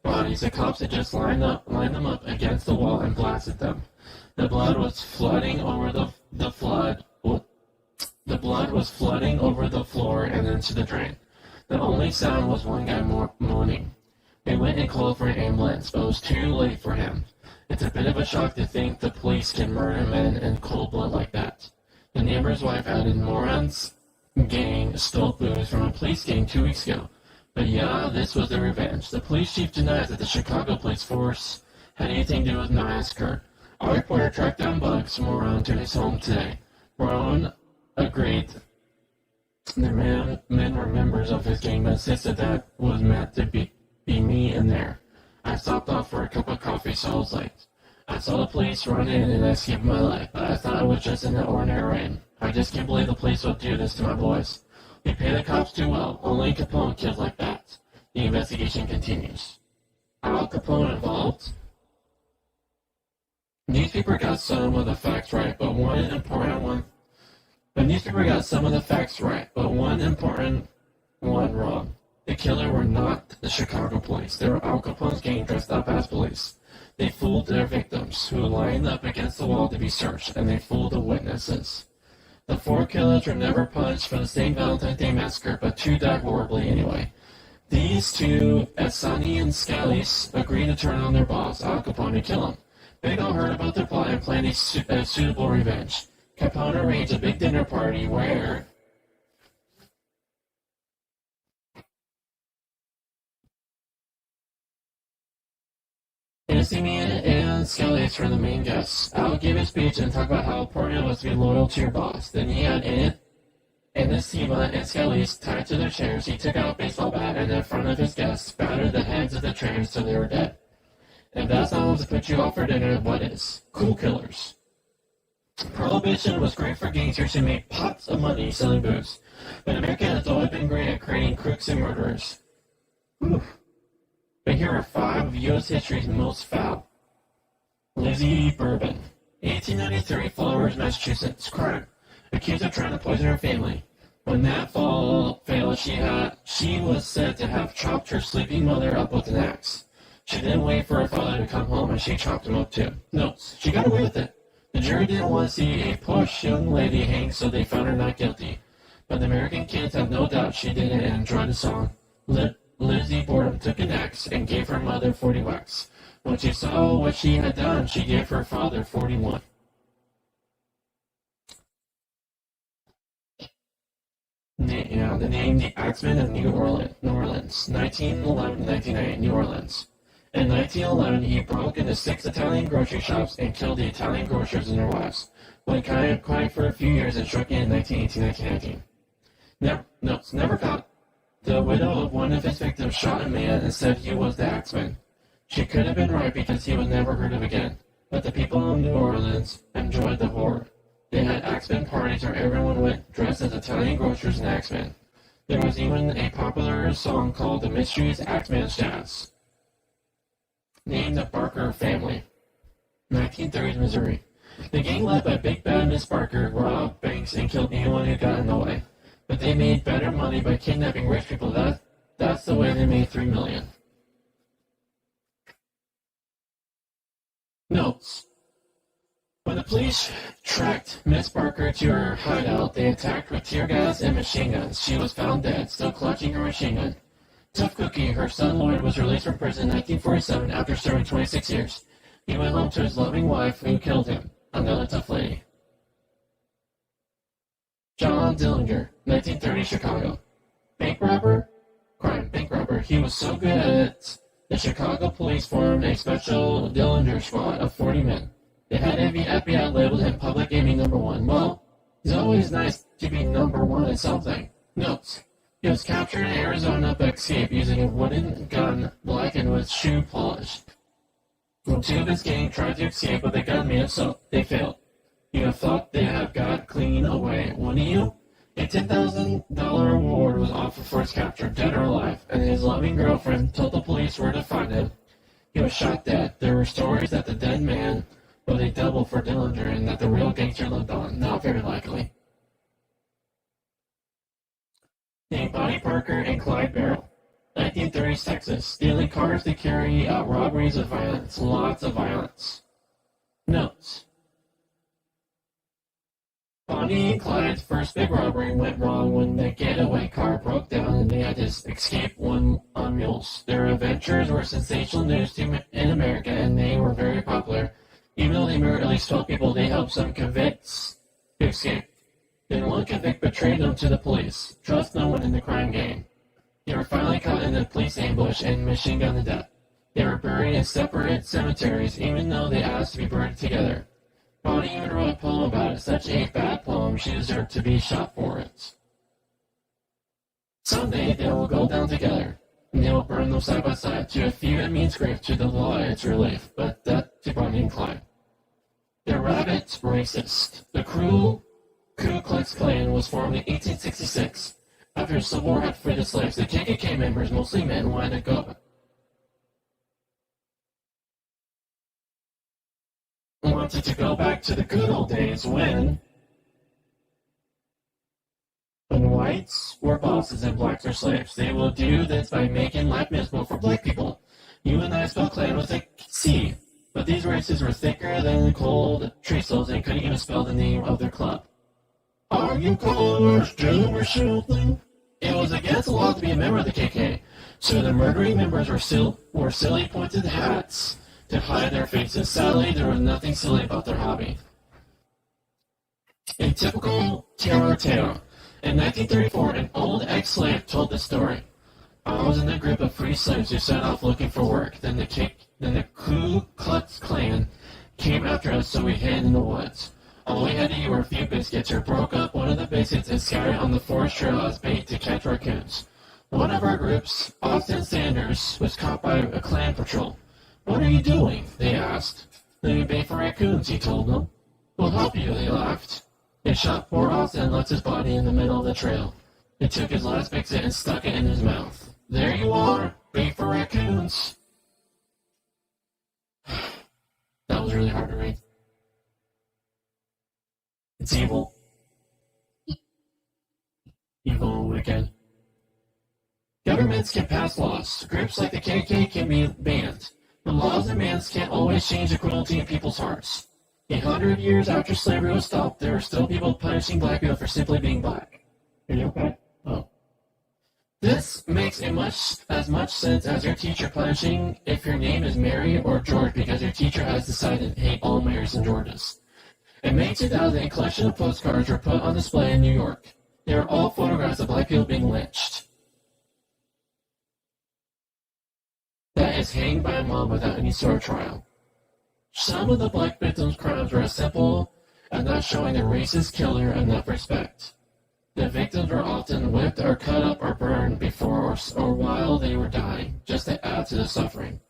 bodies. The cops had just lined them up against the wall and blasted them. The blood was flooding over the flood. The blood was flooding over the floor and into the drain. The only sound was one guy moaning. They went and called for an ambulance, but it was too late for him. It's a bit of a shock to think the police can murder men in cold blood like that. The neighbor's wife added Moran's gang stole booze from a police gang 2 weeks ago. But yeah, this was the revenge. The police chief denies that the Chicago police force had anything to do with the massacre. Our reporter tracked down Bugs Moran to his home today. Moran agreed the men were members of his gang, but insisted that was meant to be me in there. I stopped off for a cup of coffee, so I was late. I saw the police run in and I escaped my life, but I thought it was just an ordinary rain. I just can't believe the police would do this to my boys. They pay the cops too well. Only Capone kills like that. The investigation continues. Al Capone involved? Newspaper got some of the facts right, but one important one wrong. The killer were not the Chicago police. They were Al Capone's gang dressed up as police. They fooled their victims, who lined up against the wall to be searched, and they fooled the witnesses. The 4 killers were never punished for the St. Valentine's Day massacre, but 2 died horribly anyway. These 2, Asani and Scalise, agreed to turn on their boss, Al Capone, and kill him. They all heard about their plot and planned a suitable revenge. Capone arranged a big dinner party where Simeon and Scalise were the main guests. Al gave a speech and talked about how important it was to be loyal to your boss. Then he had Anassima and Scalise tied to their chairs. He took out a baseball bat and in front of his guests battered the heads of the trainers till they were dead. If that's not what to put you off for dinner, what is? Cool killers. Prohibition was great for gangsters who made pots of money selling booze, but America has always been great at creating crooks and murderers. Whew. But here are 5 of U.S. history's most foul. Lizzie Bourbon, 1893, Flowers, Massachusetts, crime, accused of trying to poison her family. When that failed, she was said to have chopped her sleeping mother up with an axe. She didn't wait for her father to come home, and she chopped him up too. Notes, she got away with it. The jury didn't want to see a posh young lady hanged, so they found her not guilty. But the American kids have no doubt she did it and enjoyed the song. Lizzie Borden took an axe and gave her mother 40 whacks. When she saw what she had done, she gave her father 41. The name, the Axeman of New Orleans, 1911-1998, New Orleans. In 1911, he broke into 6 Italian grocery shops and killed the Italian grocers and their wives. Went quiet for a few years and struck in 1918-1919. Never caught. The widow of one of his victims shot a man and said he was the Axeman. She could have been right because he was never heard of again, but the people of New Orleans enjoyed the horror. They had Axeman parties where everyone went dressed as Italian grocers and Axemen. There was even a popular song called The Mysteries Axeman's Jazz. Named the Barker family. 1930s Missouri. The gang led by Big Bad Miss Barker robbed banks and killed anyone who got in the way. But they made better money by kidnapping rich people. That's the way they made $3 million. Notes. When the police tracked Miss Barker to her hideout, they attacked with tear gas and machine guns. She was found dead, still clutching her machine gun. Tough Cookie, her son Lloyd, was released from prison in 1947 after serving 26 years. He went home to his loving wife who killed him. Another tough lady. John Dillinger, 1930, Chicago. Bank robber? Crime, bank robber. He was so good at it, the Chicago police formed a special Dillinger squad of 40 men. The head FBI labeled him public enemy number 1. Well, it's always nice to be number 1 at something. Notes. He was captured in Arizona but escaped using a wooden gun blackened with shoe polish. When 2 of his gang tried to escape with a gun made of soap, they failed. You have thought they have got clean away, wouldn't you? A $10,000 reward was offered for his capture, dead or alive, and his loving girlfriend told the police where to find him. He was shot dead. There were stories that the dead man was a double for Dillinger and that the real gangster lived on. Not very likely. Named Bonnie Parker and Clyde Barrow. 1930s Texas. Stealing cars to carry out robberies of violence. Lots of violence. Notes. Bonnie and Clyde's first big robbery went wrong when the getaway car broke down and they had to escape one on mules. Their adventures were sensational news in America and they were very popular. Even though they merely stole people, they helped some convicts to escape. Then one convict betrayed them to the police. Trust no one in the crime game. They were finally caught in a police ambush and machine gunned to death. They were buried in separate cemeteries, even though they asked to be buried together. Bonnie even wrote a poem about it, such a bad poem she deserved to be shot for it. Someday they will go down together, and they will burn them side by side. To a few it means grief, to the law it's relief, but death to Bonnie and Clyde. The rabbit racist. The cruel Ku Klux Klan was formed in 1866. After the Civil War had freed the slaves, the KKK members, mostly men, wanted to go back to the good old days when whites were bosses and blacks were slaves. They will do this by making life miserable for black people. You and I spelled Klan with a C, but these races were thicker than cold treacles and couldn't even spell the name of their club. Are you colors, Jew or something? It was against the law to be a member of the KK, so the murdering members wore silly pointed hats to hide their faces. Sadly, there was nothing silly about their hobby. A typical terror tale. In 1934, an old ex-slave told this story. I was in a group of free slaves who set off looking for work. Then the Ku Klux Klan came after us, so we hid in the woods. All we had to eat were a few biscuits, or broke up one of the biscuits and scattered it on the forest trail as bait to catch raccoons. One of our groups, Austin Sanders, was caught by a Klan patrol. What are you doing? They asked. Leaving bait for raccoons, he told them. We'll help you, they laughed. They shot poor Austin and left his body in the middle of the trail. They took his last biscuit and stuck it in his mouth. There you are, bait for raccoons. That was really hard to read. It's evil. Evil and wicked. Governments can pass laws. Groups like the KK can be banned. But laws and bans can't always change the cruelty in people's hearts. 100 years after slavery was stopped, there are still people punishing black people for simply being black. Are you okay? Oh. This makes as much sense as your teacher punishing if your name is Mary or George because your teacher has decided to hate all Marys and Georges. In May 2000, a collection of postcards were put on display in New York. They were all photographs of black people being lynched. That is hanged by a mob without any sort of trial. Some of the black victims' crimes were as simple as not showing the racist killer enough respect. The victims were often whipped or cut up or burned before or while they were dying, just to add to the suffering.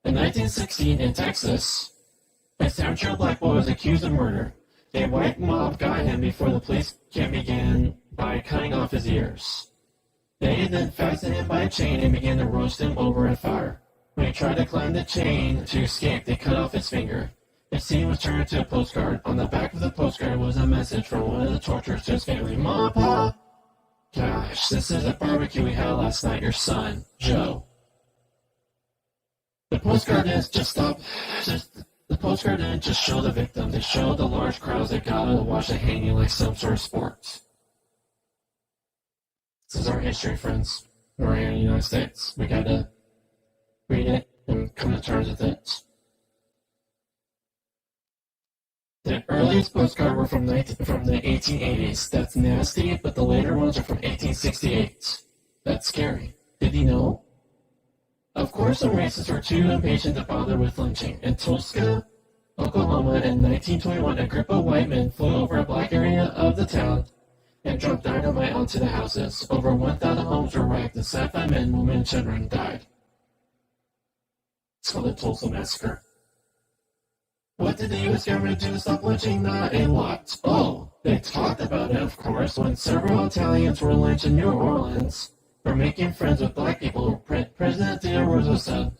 In 1916, in Texas, a 7-year-old black boy was accused of murder. A white mob got him before the police can begin by cutting off his ears. They then fastened him by a chain and began to roast him over a fire. When he tried to climb the chain to escape, they cut off his finger. The scene was turned into a postcard. On the back of the postcard was a message from one of the torturers to his family. Mom, Pa! Gosh, this is a barbecue we had last night. Your son, Joe. The postcard didn't just show the victim. They showed the large crowds that gathered to watch the hanging like some sort of sport. This is our history, friends. We're here in the United States. We gotta read it and come to terms with it. The earliest postcards were from the 1880s. That's nasty, but the later ones are from 1868. That's scary. Did you know? Of course, some racists were too impatient to bother with lynching. In Tulsa, Oklahoma, in 1921, a group of white men flew over a black area of the town and dropped dynamite onto the houses. Over 1,000 homes were wrecked, and 75 men, women, and children died. It's called the Tulsa Massacre. What did the U.S. government do to stop lynching? Not a lot. Oh, they talked about it, of course, when several Italians were lynched in New Orleans for making friends with black people. President Theodore Roosevelt said,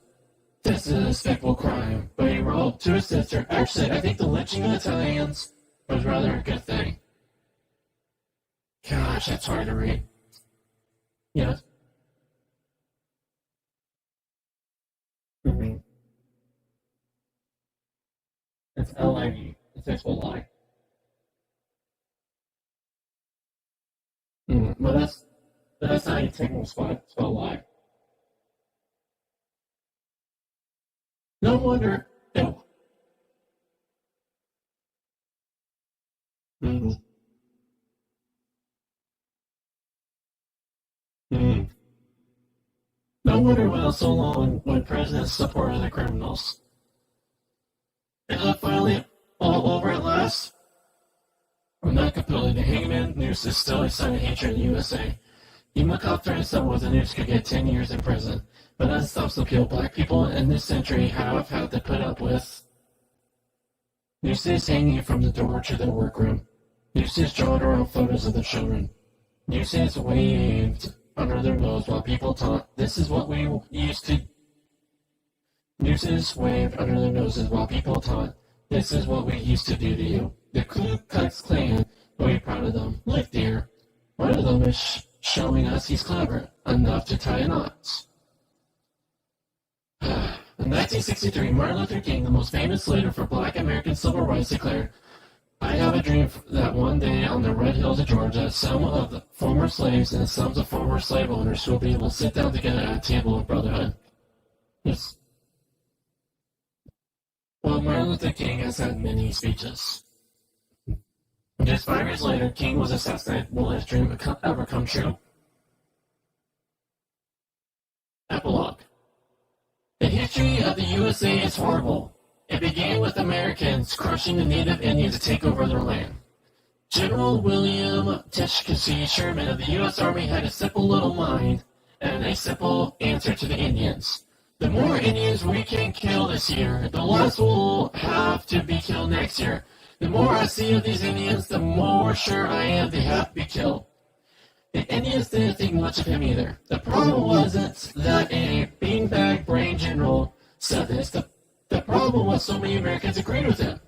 "This is a despicable crime," but he wrote to his sister, "Actually, I think the lynching of Italians was rather a good thing." Gosh, that's hard to read. Yes? Mm-hmm. It's L-I-V. It's actual lie. But that's not a technical spell lie. No wonder. Oh. Mm, mm. No wonder why so long when presidents supported the criminals. Is it finally all over at last? From that completely, the hangman noose is still a sign of hatred in the USA. Imakov threatened someone with a noose could get 10 years in prison, but that stops the people. Black people in this century have had to put up with nooses hanging from the door to their workroom, nooses drawn around photos of their children, nooses waved under their nose while people taught, this is what we used to. Nooses waved under their noses while people taught, this is what we used to do to you. The Ku Klux Klan will be proud of them, like deer. One of them is showing us he's clever enough to tie knots. In 1963, Martin Luther King, the most famous leader for Black American civil rights, declared, I have a dream that one day on the red hills of Georgia, some of the former slaves and some of the former slave owners will be able to sit down together at a table of brotherhood. Yes. Well, Martin Luther King has had many speeches. Just 5 years later, King was assassinated. Will his dream ever come true? Epilogue. The history of the USA is horrible. It began with Americans crushing the native Indians to take over their land. General William Tecumseh Sherman of the U.S. Army had a simple little mind and a simple answer to the Indians. The more Indians we can kill this year, the less will have to be killed next year. The more I see of these Indians, the more sure I am they have to be killed. The Indians didn't think much of him either. The problem wasn't that a beanbag brain general said this. The problem was so many Americans agreed with him.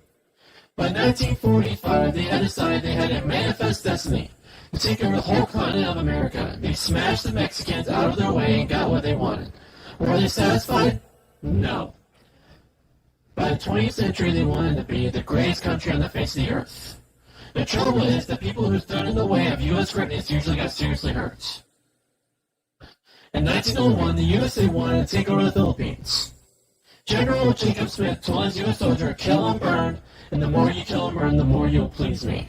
By 1945, they had decided they had a manifest destiny to take over the whole continent of America. They smashed the Mexicans out of their way and got what they wanted. Were they satisfied? No. By the 20th century, they wanted to be the greatest country on the face of the earth. The trouble is, the people who stood in the way of U.S. greatness usually got seriously hurt. In 1901, the USA wanted to take over the Philippines. General Jacob Smith told his U.S. soldier, kill and burn, and the more you kill and burn, the more you'll please me.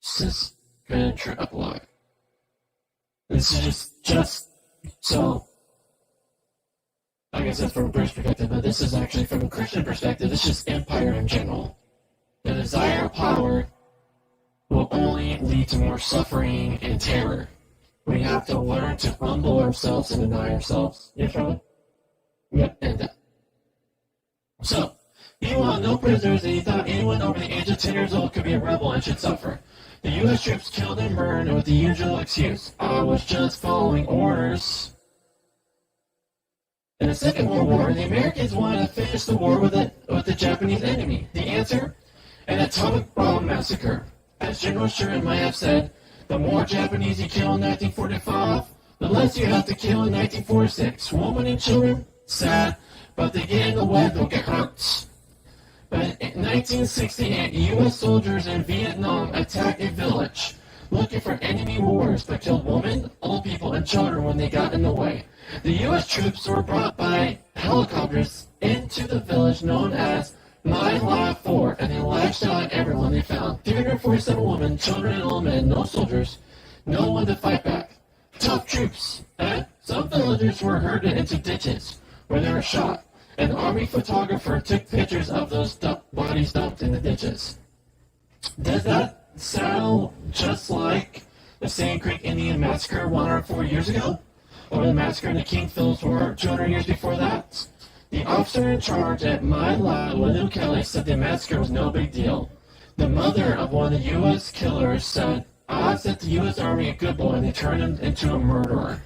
This is good epilogue. This is just so, I guess that's from a British perspective, but this is actually from a Christian perspective. This is empire in general. The desire of power will only lead to more suffering and terror. We have to learn to humble ourselves and deny ourselves. Yes, Charlie? Yep, and that. So, he wanted no prisoners, and he thought anyone over the age of 10 years old could be a rebel and should suffer. The U.S. troops killed and burned with the usual excuse, I was just following orders. In the Second World War, the Americans wanted to finish the war with the Japanese enemy. The answer? An atomic bomb massacre. As General Sherman might have said, the more Japanese you kill in 1945, the less you have to kill in 1946. Women and children? Sad, but they get in the way, they'll get hurt. But in 1968, U.S. soldiers in Vietnam attacked a village looking for enemy warriors, but killed women, old people, and children when they got in the way. The U.S. troops were brought by helicopters into the village known as My Lai Fort, and they lashed out at everyone they found. 347 women, children, and old men, no soldiers, no one to fight back. Tough troops. Some villagers were herded into ditches where they were shot. An army photographer took pictures of those bodies dumped in the ditches. Does that sound just like the Sand Creek Indian Massacre 104 years ago? Or the massacre in the King Phillips War 200 years before that? The officer in charge at My Lai, William Kelly, said the massacre was no big deal. The mother of one of the U.S. killers said, I set the U.S. Army a good boy and they turned him into a murderer.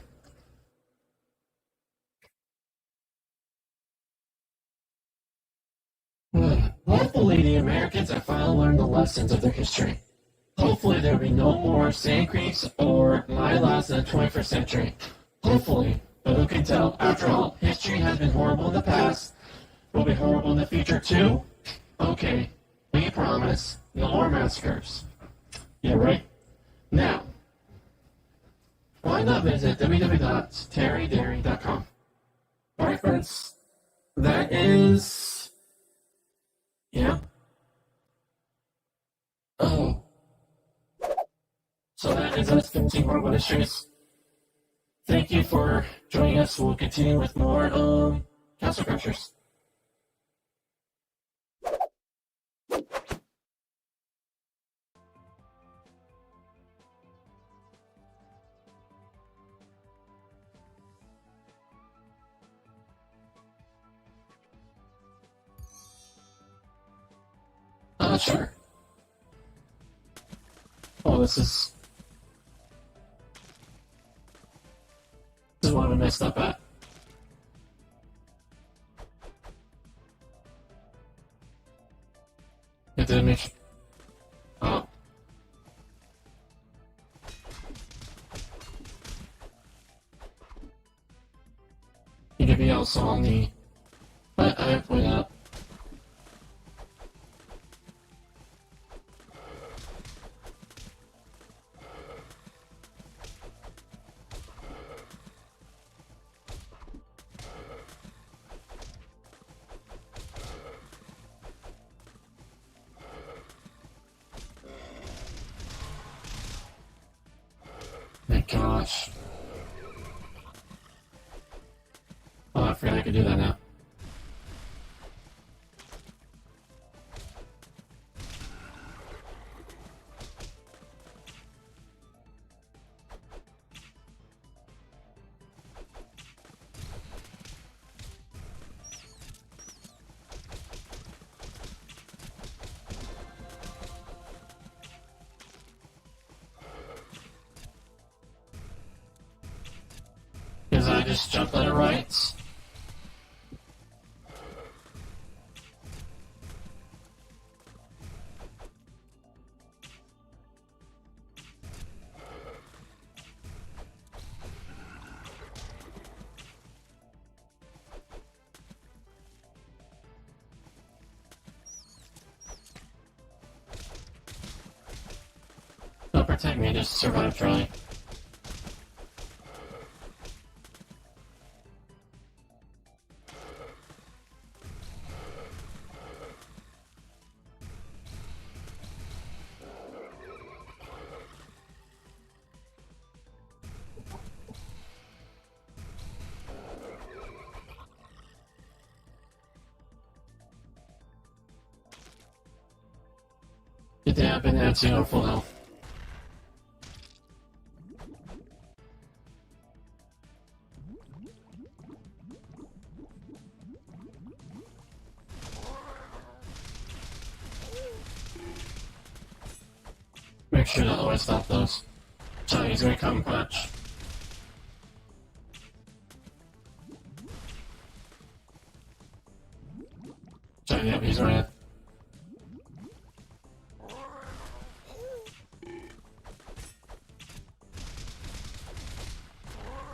Hopefully the Americans have finally learned the lessons of their history. Hopefully there will be no more Sand Creeks or My Lais in the 21st century. Hopefully, but who can tell? After all, history has been horrible in the past. Will be horrible in the future too? Okay, we promise no more massacres. Yeah, right? Now, why not visit www.terrydairy.com? Alright, friends, that is. Yeah. Oh. So that is us 15 Horrible Mysteries. Thank you for joining us. We'll continue with more Castle Crashers. Sure. Oh, this is what I messed up at. It didn't make. Oh. You could be also on the. But I point out. My gosh. Oh, I forgot I could do that now. Because I just jumped at it right. Don't protect me, just survive, Charlie. Good day, I've been at zero full health. Make sure to always stop those. So he's gonna come punch. So yep, he's right.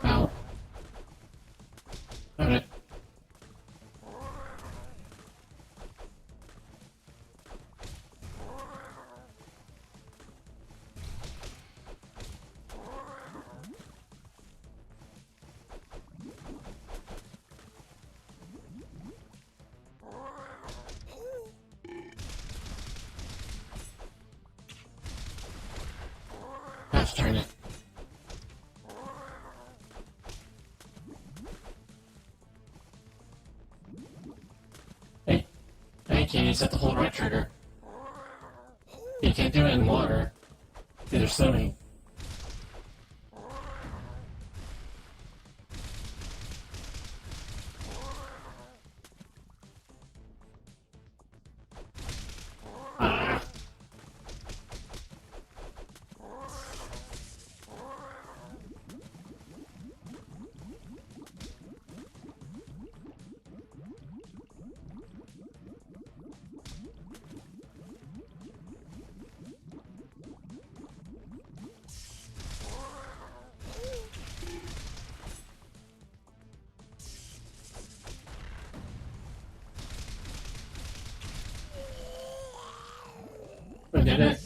Ow. Alright. Gosh darn it. Hey, you can't use that to hold right trigger. You can't do it in water. Either swimming. Ah. We did it.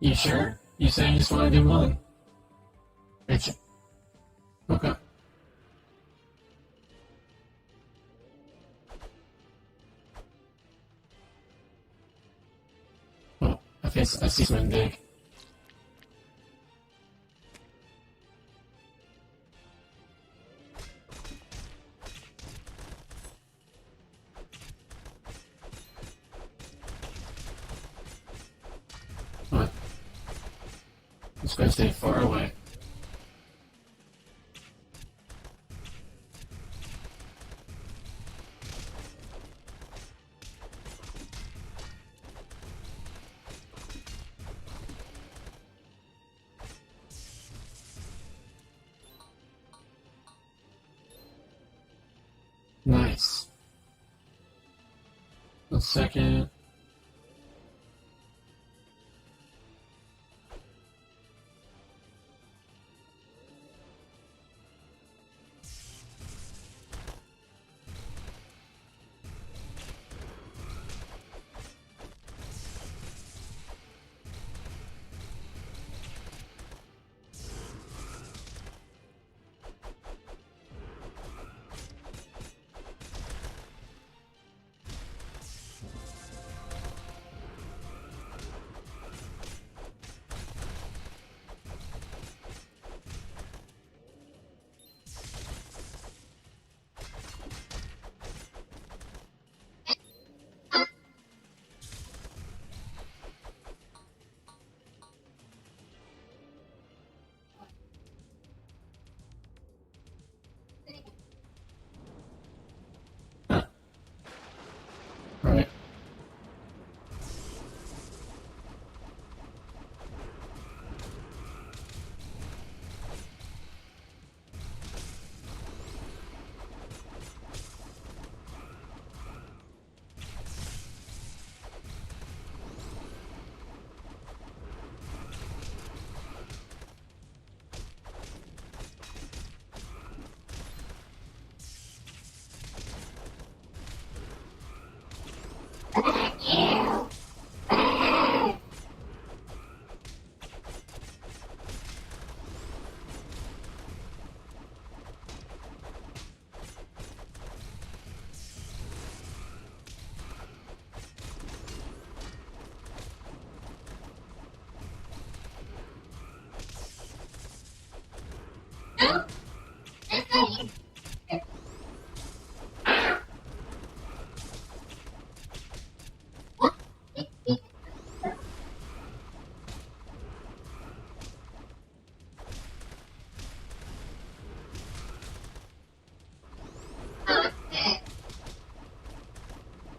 You sure? You say you just want to do one. Okay. Oh, I see something big. What? This guy's stay far away. Nice. A second. Right.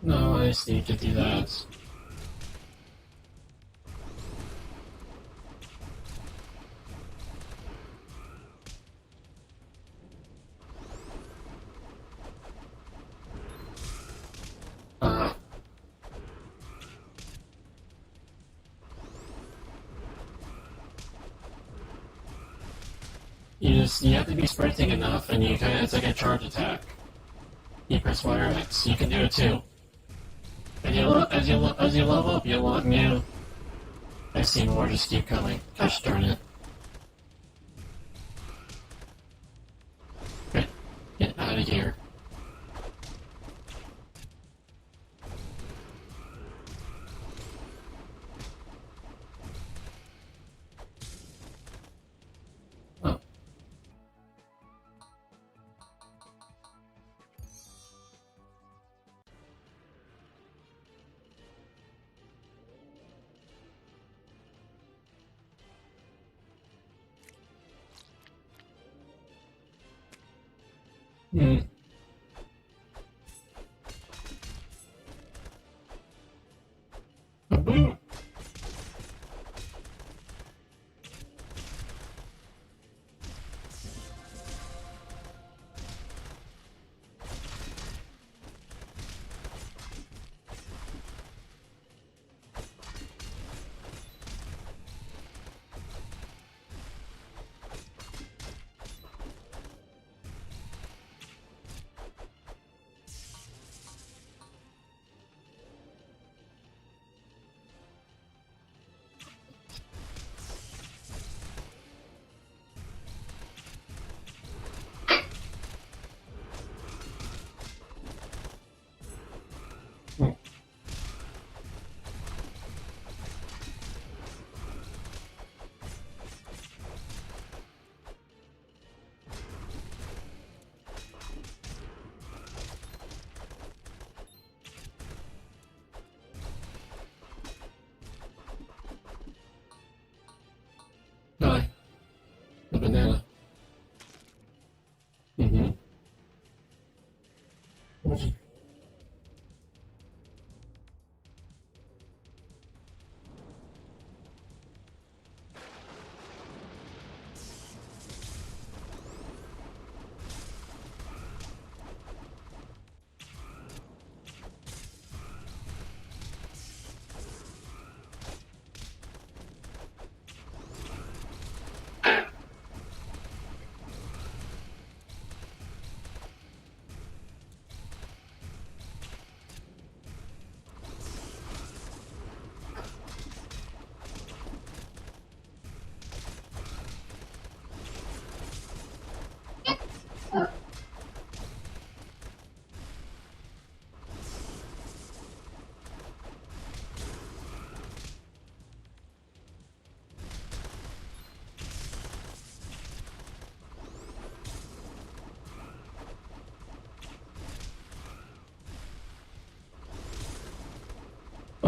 No, I just need to do that. You have to be sprinting enough, and you it's like a charge attack. You press Y or X, you can do it too. And as you level up, you'll unlock new. I see more just keep coming. Gosh darn it. Get out of here. Oh. Hmm. Boom.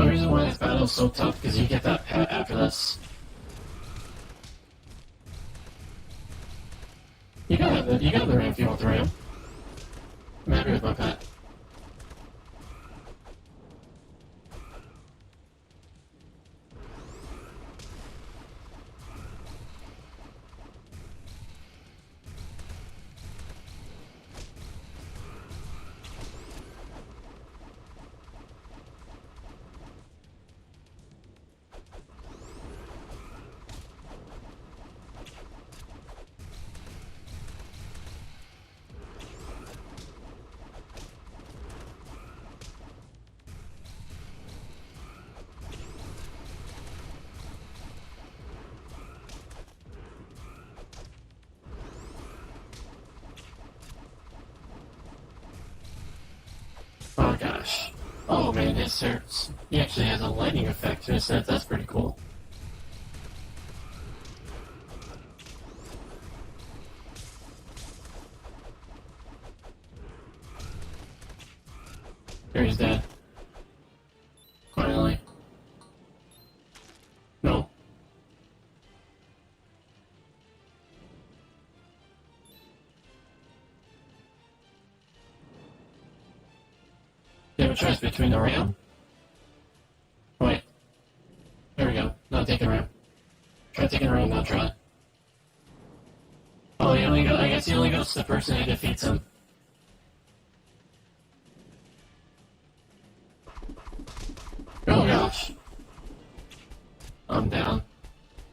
The reason why this battle is so tough because you get that pet after this. You got the ram if you want the ram. I'm happy with my pet. Oh gosh. Oh man, his hurts. He actually has a lightning effect to his set. That's pretty cool. There, he's dead. Finally. No. You have a choice between the ram. Wait. There we go. Not taking ram. Try taking ram, not try. Oh, I guess he only goes to the person who defeats him. Oh gosh. I'm down.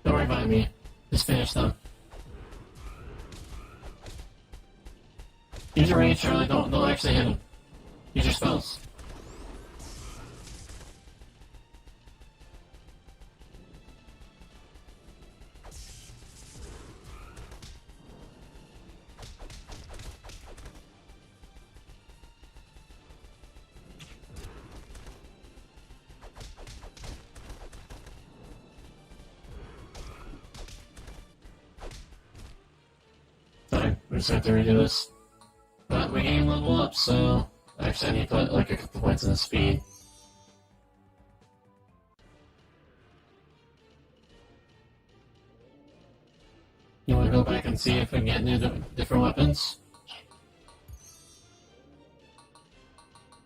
Don't worry about me. Just finish them. Use your range, Charlie. Don't actually hit him. Use your spells. Sorry, we just have to redo this. But we gain level up, so actually I need to put like a couple points in the speed. You want to go back and see if we can get new different weapons?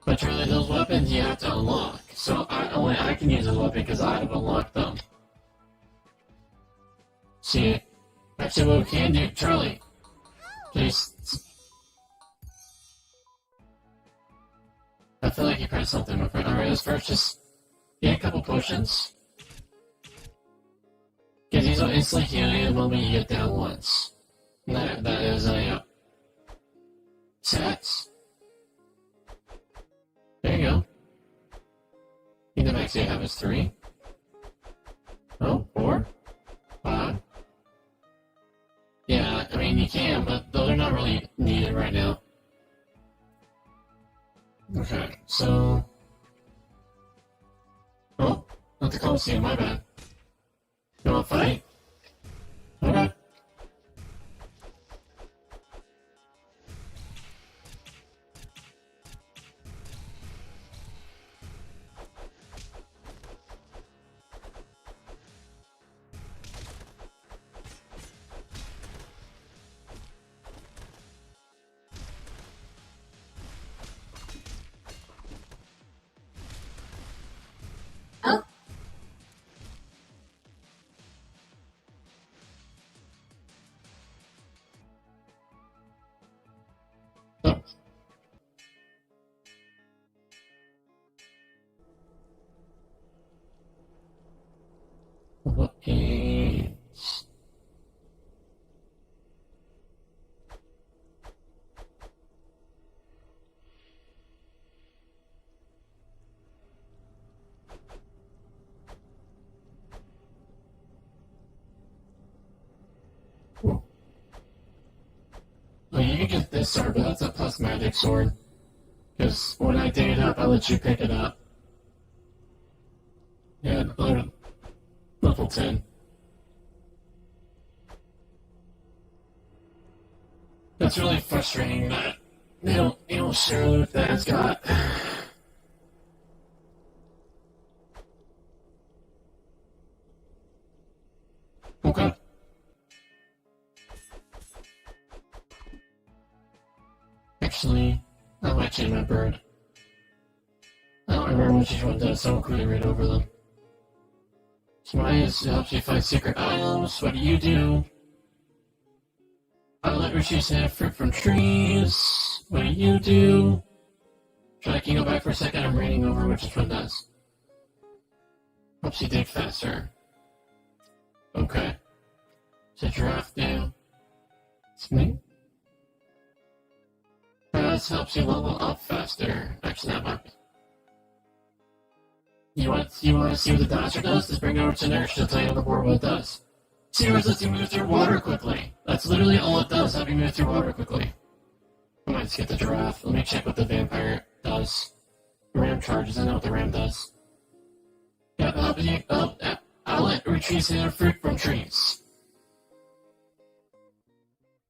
But really, those weapons you have to unlock. So I can use a weapon because I've unlocked them. See, actually what we can do, Charlie, please. I feel like you pressed something, my friend. Alright, let's first just get a couple potions. Because he's instantly healing the moment you get down once. And that is a sets. There you go. You can actually have his 3. Oh, 4? 5? Yeah, I mean you can, but those are not really needed right now. Okay, so... Oh, not the Colosseum, my bad. You wanna fight? Okay. Oh. Oh. Okay. Cool. Oh, you can get this sword, but that's a plus magic sword. Because when I dig it up, I let you pick it up. Yeah, level 10. That's really frustrating that you don't share loot that it's got. Actually, I might change my bird. I don't remember what each one does, so I'll quickly read over them. So mine helps you find secret items. What do you do? Violet retrieves fruit from trees. What do you do? So I can go back for a second. I'm reading over what each one does. Helps you dig faster. Okay. So giraffe do. Snake. This helps you level up faster. Actually, that might be. You want to see what the dodger does? Just bring it over to nurse. She'll tell you on the board what it does. Sears lets you move through water quickly. That's literally all it does, have you move through water quickly. I might skip the giraffe. Let me check what the vampire does. Ram charges, I know what the ram does. Yeah, outlet retrieves fruit from trees.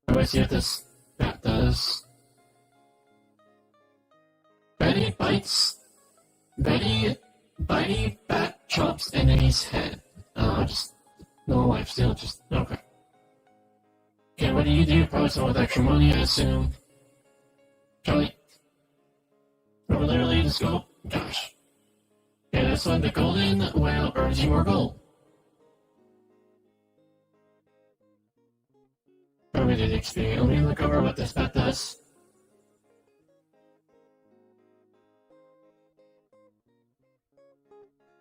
I see what this bat does. Betty bat chops enemy's head. Just no life steal, just okay. Okay, what do you do? Probably someone with extra money, I assume. Charlie. Or literally just go. Gosh. Okay, this one, the golden whale earns you more gold. Probably did XP. Let me look over what this bat does.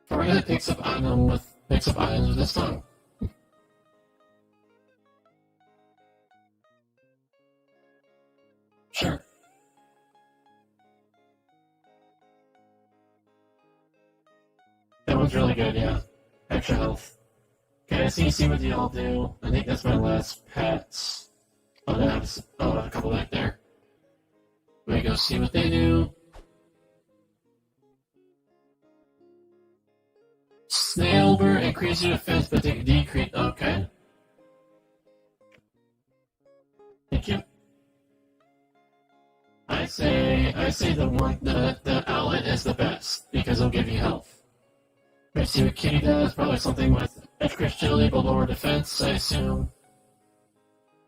Forget picks up items with his tongue. Sure. That one's really good, yeah. Extra health. Okay, I see what y'all do. I think that's my last pet. Oh, I have a couple back there. Let me go see what they do. Snailbird increase your defense, but they decrease. Okay. Thank you. I say the outlet is the best because it'll give you health. Let's see what Kitty does. Probably something with extra agility but lower defense, I assume.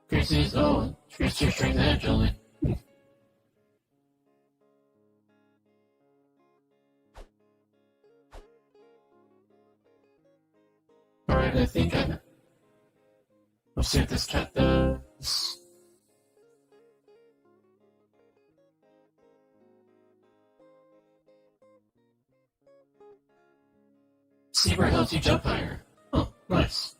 Increases your strength and agility. Alright, I think let's see what this cat does. Seabird helps you jump higher. Oh, nice.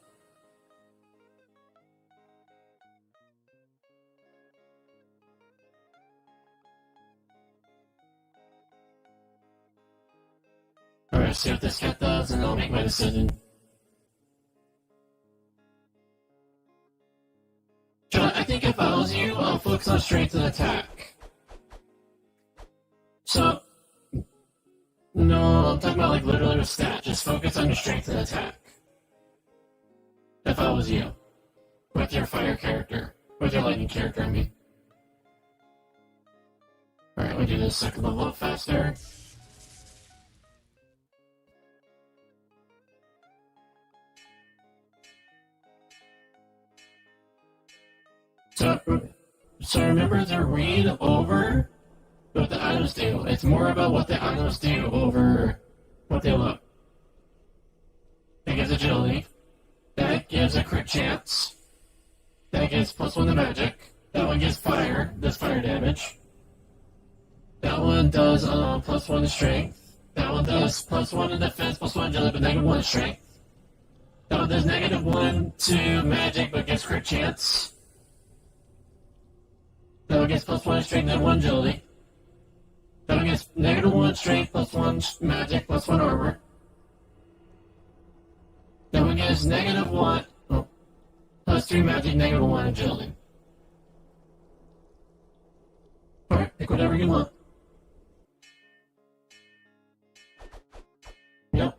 Alright, see what this cat does, and I'll make my decision. John, I think if I was you, I'll focus on strength and attack. So, no, I'm talking about like literally with stat. Just focus on your strength and attack. If I was you. With your fire character. With your lightning character, I mean. Alright, we do this so I can level up faster. So remember to read over what the items do. It's more about what the items do over what they look. That gives agility. That gives a crit chance. That gives +1 to magic. That one gives fire. Does fire damage. That one does +1 to strength. That one does +1 to defense, +1 agility, but -1 to strength. That one does -1 to magic, but gives crit chance. That one gets +1 strength, -1 agility. That one gets -1 strength, +1 magic, +1 armor. That one gets -1, +3 magic, -1 agility. Alright, pick whatever you want. Yep.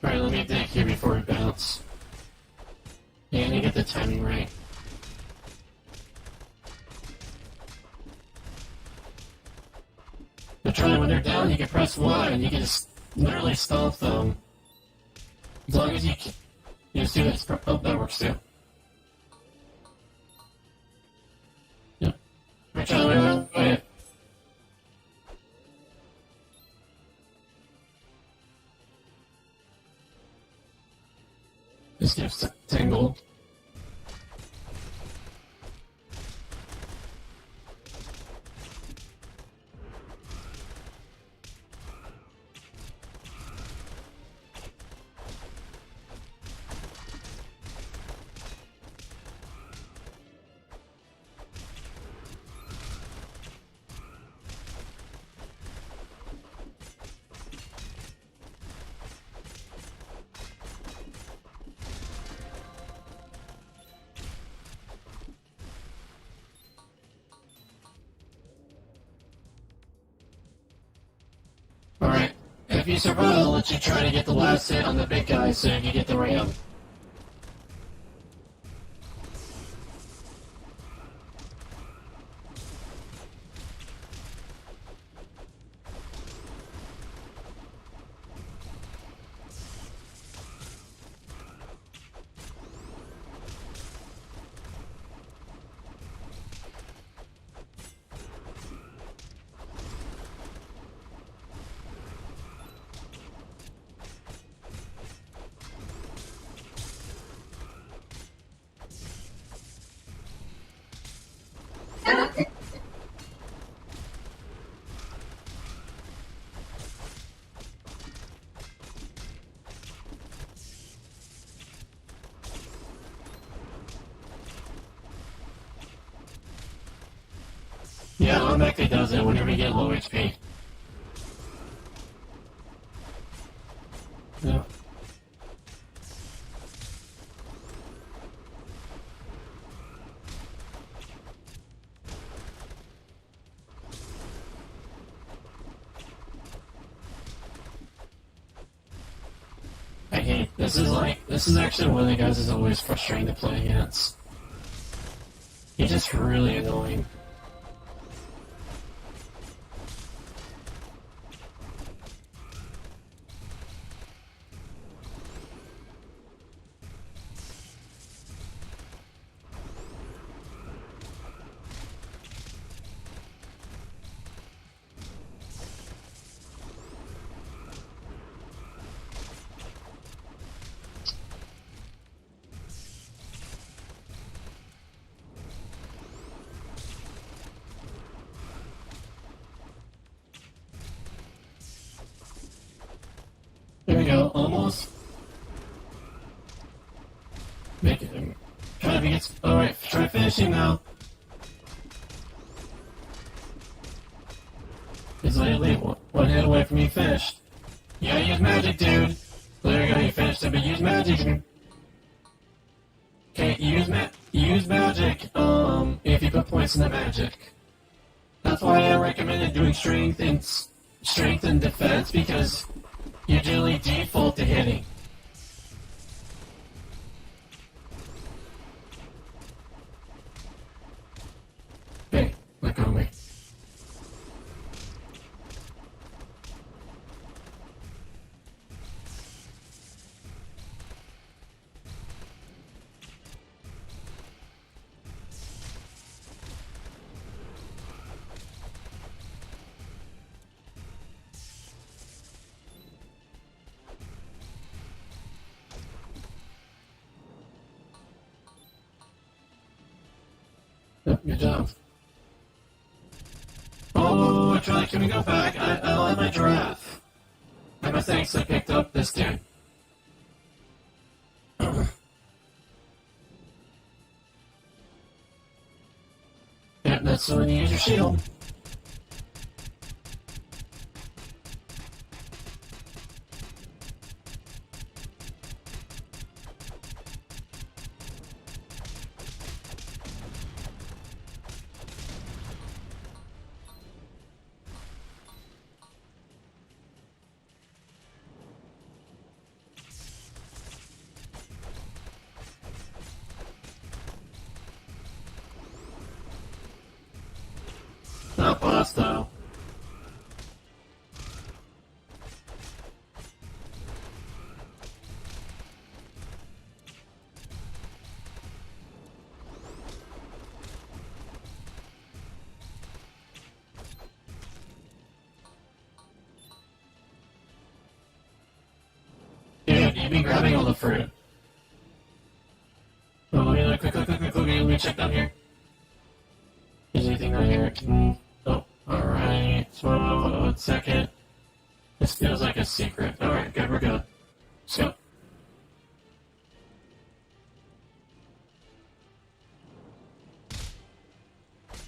Alright, let me dig here before we bounce. Yeah, I need to get the timing right. But Charlie, when they're down, you can press Y and you can just literally stomp them. As long as you just do this. Oh, that works too. Yep. Alright, Charlie, wait. Just gives 10 gold. Alright, if you survive, I'll let you try to get the last hit on the big guy so you can get the ram. Yeah, automatically does it whenever you get low HP. Yeah. I hate this is actually one of the guys that's always frustrating to play against. He's just really annoying. There we go, almost. Make it. Try to get. Alright, try finishing now. He's literally one hit away from being finished. You gotta use magic, dude. There you go, you finished it, but use magic. Okay, use magic, if you put points in the magic. That's why I recommended doing strength and defense, because you generally default to hitting. Okay, let go of me. Yep, good job. Oh, Charlie, can we go back? I like my giraffe. I must have actually picked up this dude. Yep, that's when you use your shield. you've been grabbing all the fruit. Oh, quick, let me check down here. Is anything down here? Oh, alright. 1 second. This feels like a secret. Alright, good, we're good. Let's go.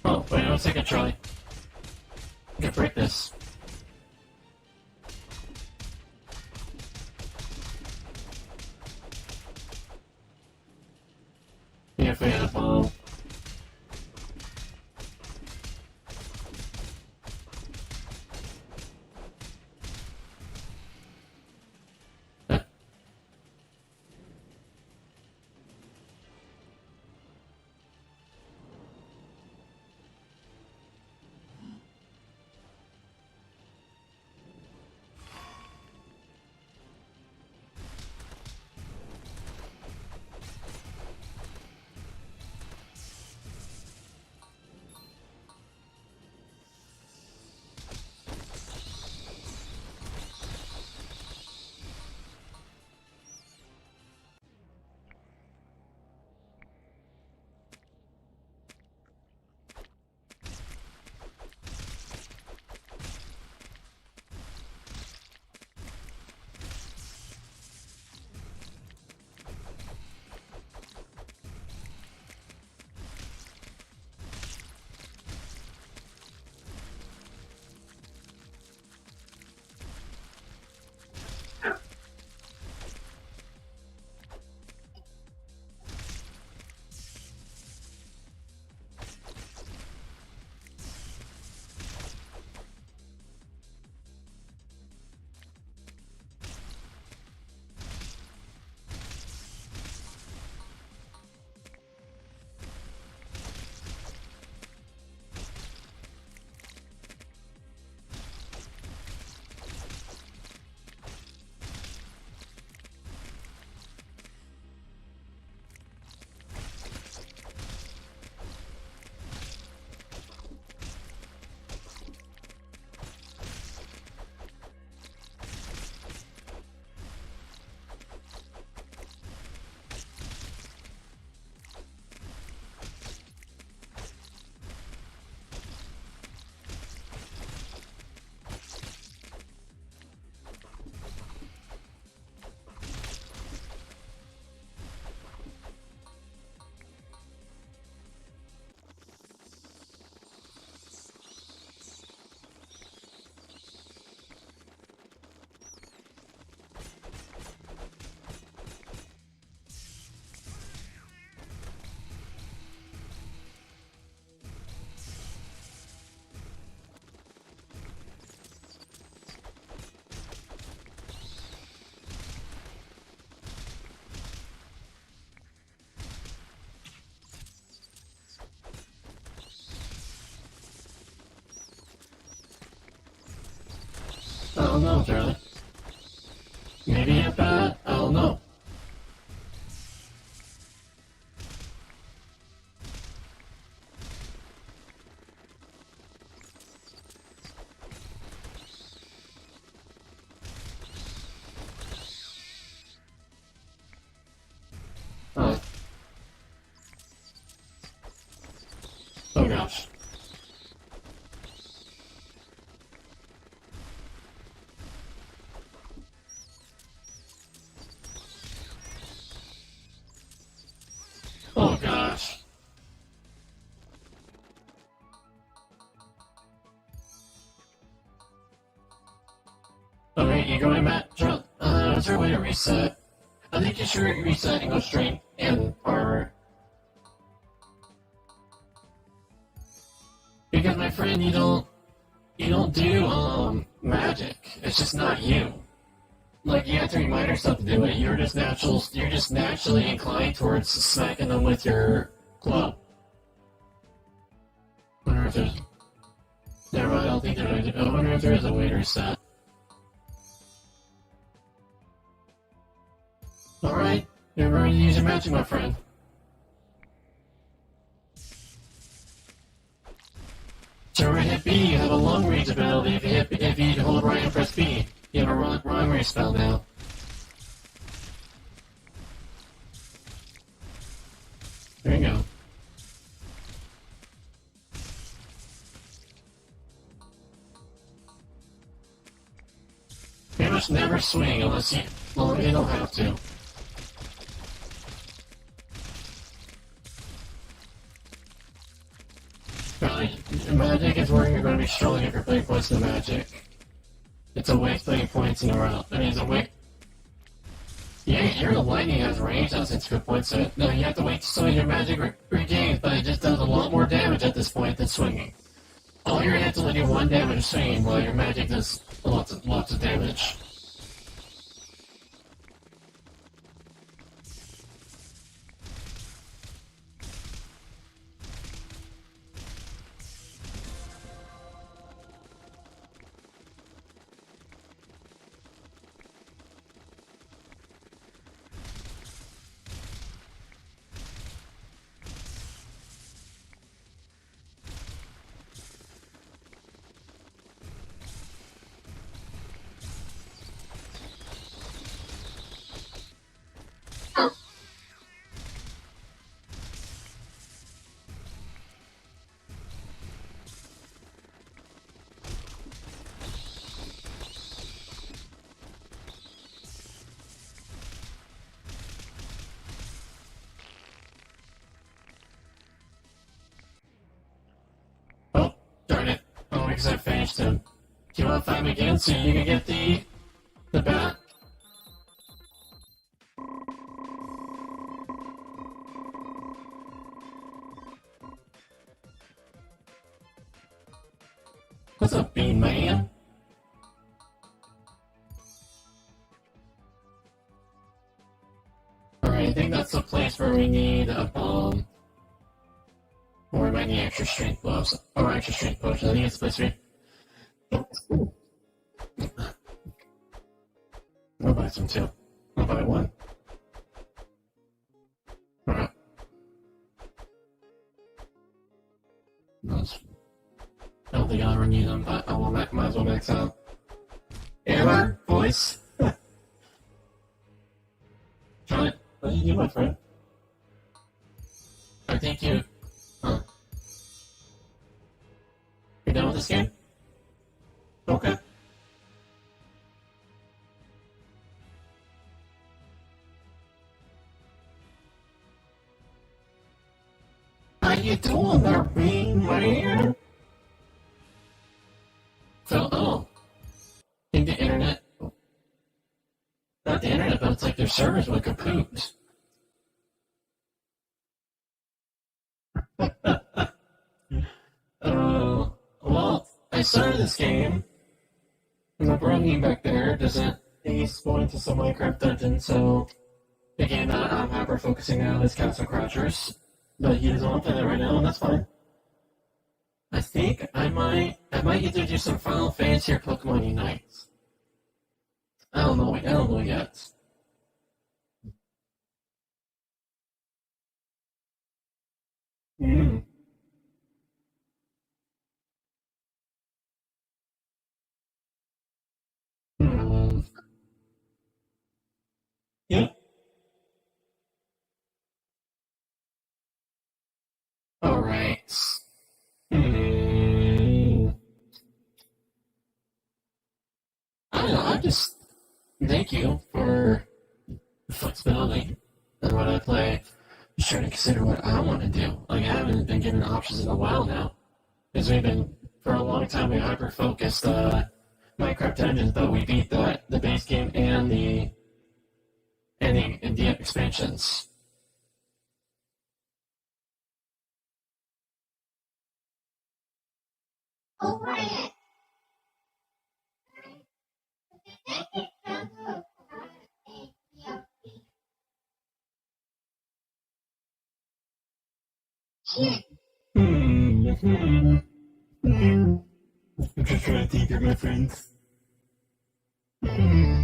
Oh, wait 1 second, Charlie. I can break this. Yeah, if we had a ball. I don't know, Charlie. Maybe a bat? I don't know. Oh. Oh gosh. Oh gosh. Okay, you going back? Is there a way to reset? I think you should reset and go straight in, or... Because my friend, you don't do, magic. It's just not you. Like, you have to remind yourself to do it. You're just naturally inclined towards smacking them with your club. I wonder if there's... Never mind, I don't think there's... I wonder if there is a way to reset. Alright, you're ready to use your magic, my friend. So right, hit B, you have a long range ability. If you hold right and press B, you have a long range spell now. There you go. Pretty much never swing unless you don't have to. Really, magic is where you're going to be struggling if you're playing points in the magic. It's a way of playing points in a round. I mean, it's a way. Yeah, your lightning has range, that's its good points. So no, you have to wait till your magic regains, but it just does a lot more damage at this point than swinging. All your hits only do 1 damage swinging, while your magic does lots of damage. Oh, darn it. Oh, because I finished him. Do you want to fight him again so you can get the bat? What's up, Bean Man? Alright, I think that's the place where we need a bomb. Or we might need extra strength gloves. Or extra strength potions. I think it's the place we... I'll buy some too. I'll buy 1. Alright. I don't think I'll ever need them, but might as well max out. Amber, voice? Charlie, what did you do, my friend? I think you... Huh. You're done with this game? Okay. How you doing there, Bean Man? So, oh. In the internet. Not the internet, but it's like their servers went kaput. Well, I started this game, and my brony back there doesn't. He's going to some Minecraft dungeon, so again, I'm hyper focusing on his Castle Crouchers, but he doesn't want to play that right now, and that's fine. I think I might either do some Final Fantasy or Pokemon Unite. I don't know yet. Mm. Hmm. Yeah. All right. Hmm. I don't know. I just thank you for the flexibility and what I play. Just trying to consider what I want to do. Like I haven't been given options in a while now, because we've been for a long time we hyper focused Minecraft Dungeons, but we beat the base game and the expansions. Hmm. Hmm. Hmm. I'm just trying to think of my friends. Hmm.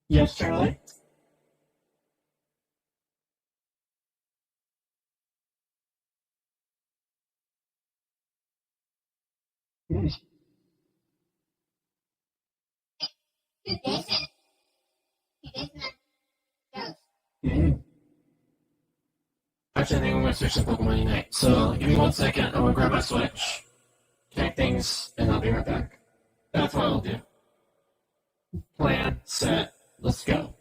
Yes, Charlie. Hmm. Hmm. catch anything when we switch to Pokemon Unite. So give me 1 second, I'm gonna grab my Switch, connect things, and I'll be right back. That's what I'll do. Plan, set, let's go.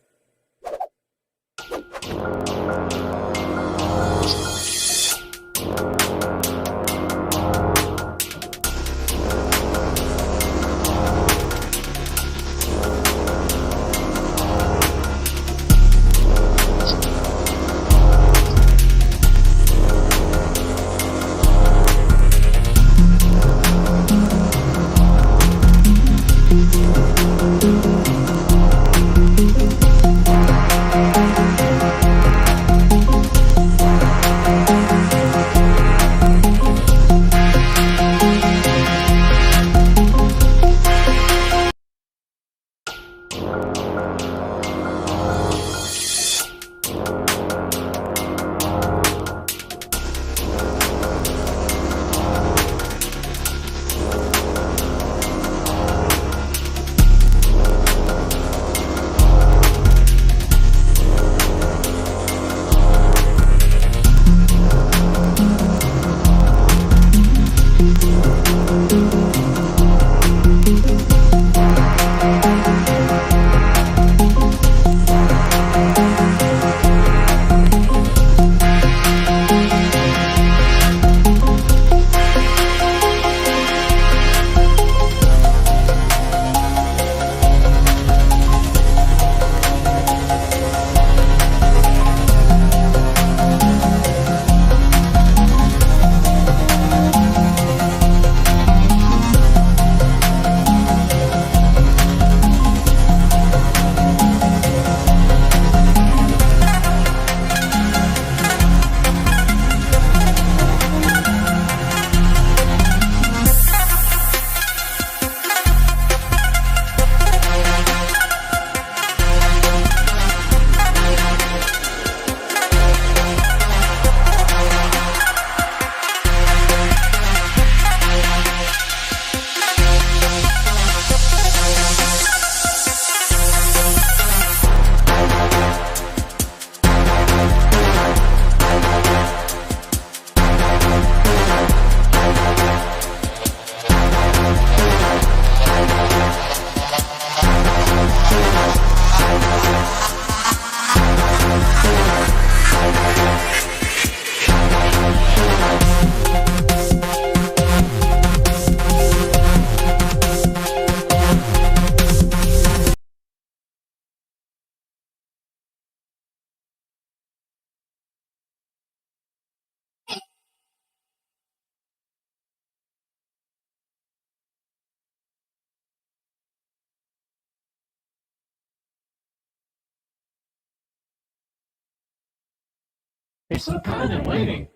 You're so kind and waiting.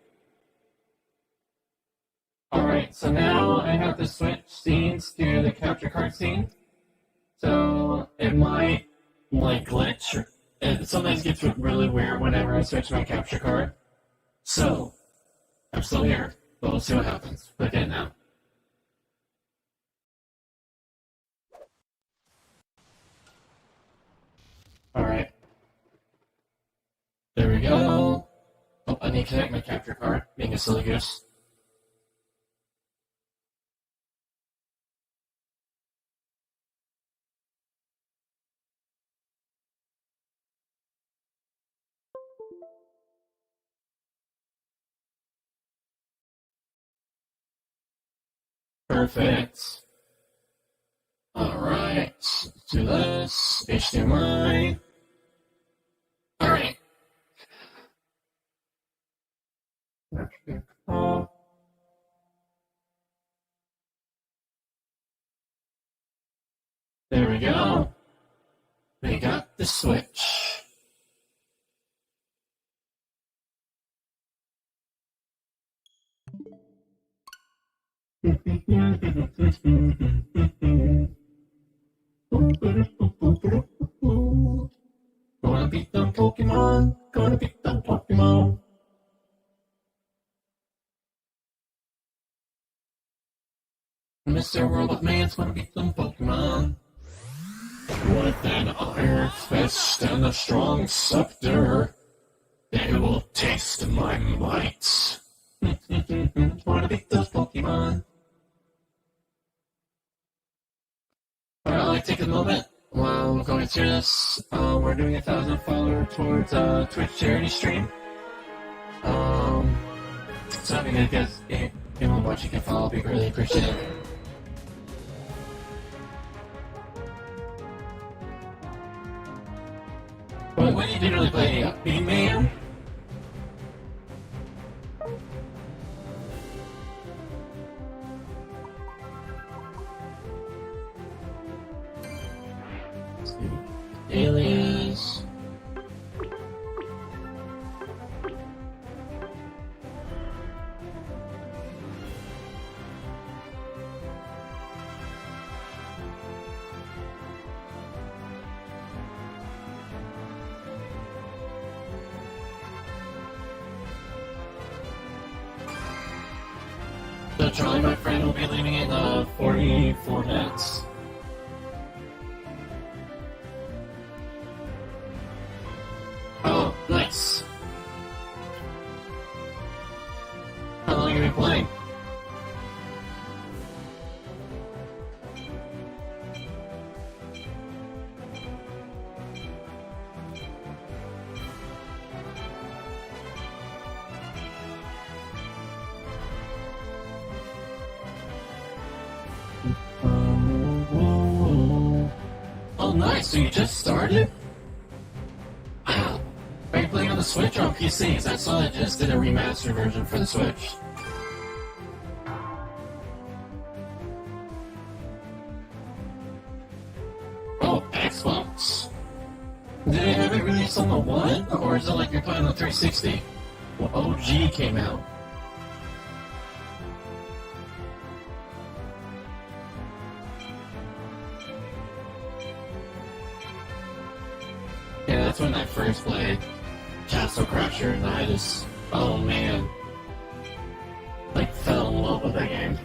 Alright, so now I have to switch scenes to the capture card scene. So it might like glitch or it sometimes gets really weird whenever I switch my capture card. So I'm still here, but we'll see what happens. Click it now. Alright. There we go. Oh, I need to connect my capture card, being a silly goose. Perfect. Alright, let's do this. HDMI. Alright. There we go. We got the switch. Gonna beat them Pokemon. Gonna beat them Pokemon. Mr. Robot Man's gonna beat them Pokemon. With an iron fist and a strong scepter. They will taste my might. Wanna beat those Pokemon? Alright, I'd like to take a moment while we're going through this. We're doing 1,000 follower towards Twitch charity stream. So if you guys, anyone watching can follow, we really appreciate it. What do you do really play? Being Man? Aliens. So Charlie, my friend, will be leaving in 44 minutes. Oh, nice. How long have you been playing? Oh, nice. So you just started? Wow. Are you playing on the Switch or on PCs? I saw they just did a remastered version for the Switch. Oh, Xbox. Did they have it released on the One? Or is it like you're playing on the 360? Well, OG came out. Yeah, that's when I first played Castle Crasher, and I just, oh man, like fell in love with that game.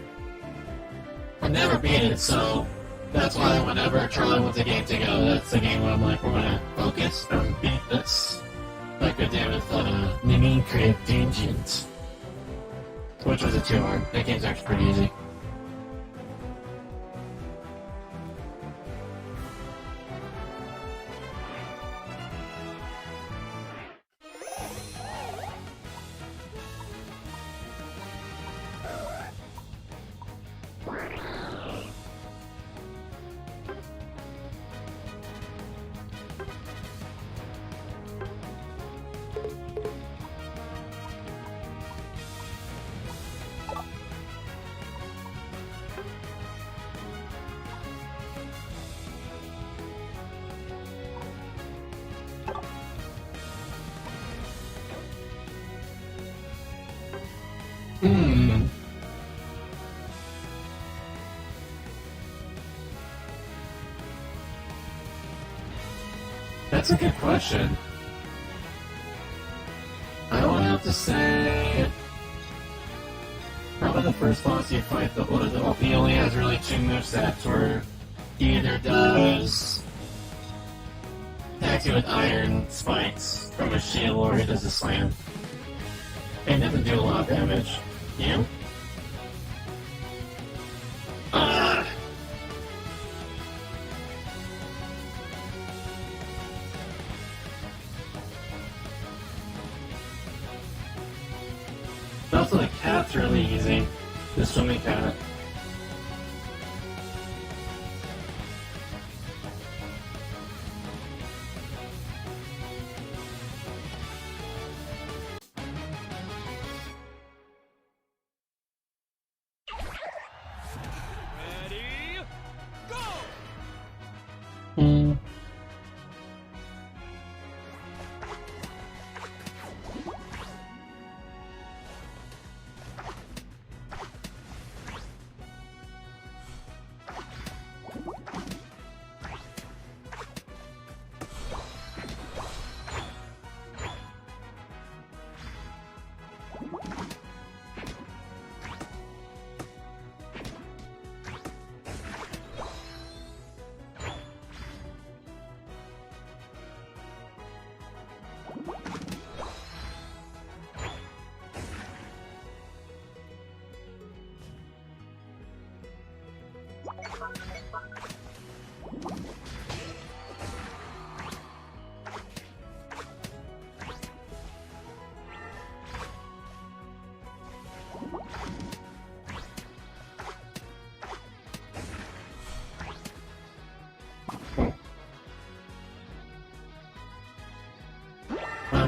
I never beat it, so that's why whenever Charlie wants a game to go, that's the game where I'm like, we're gonna focus and beat this. Like I did with Mini Create Dungeons, which wasn't too hard. That game's actually pretty easy. That's a good question. I would have to say probably the first boss you fight, the Blood of he only has really two movesets where he either does attacks you with iron spikes from a shield or he does a slam. It doesn't do a lot of damage. You? Also, the cat's really easy. The swimming cat. Ready, go!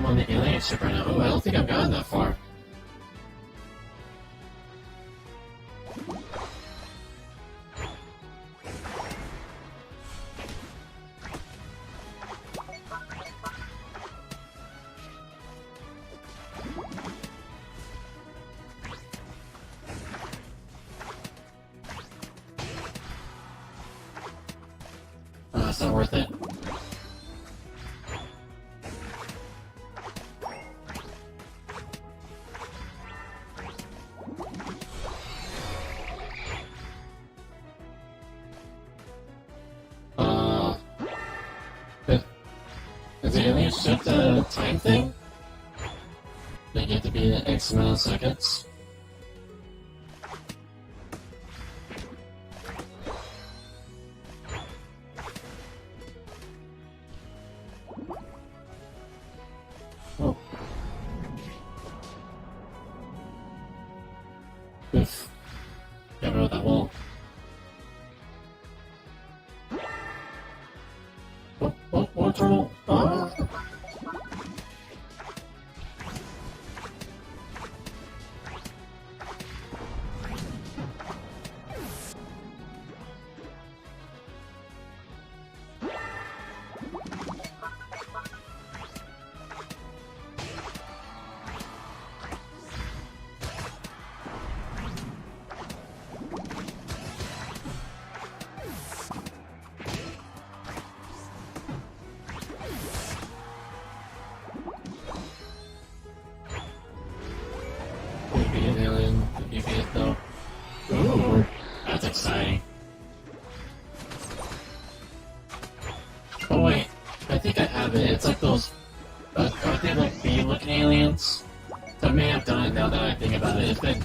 on the alien ship right now. Oh, I don't think I've gotten that far. It's not worth it. Is the alien ship the time thing? They get to be in X amount of seconds. Oh. Oof. Got rid of that wall. Oh, turtle! Ah! Maybe an alien, maybe it though. Ooh, that's exciting. Oh wait, I think I have it. It's like those, aren't they like bee-looking aliens? So I may have done it now that I think about it. It's been...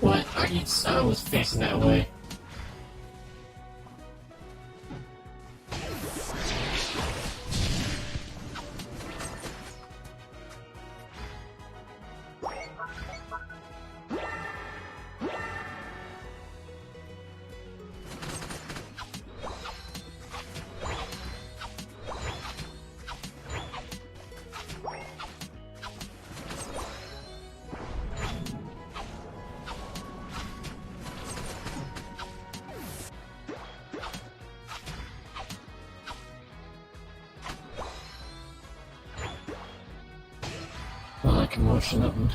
What? I was facing that way. Well, I can motion up and...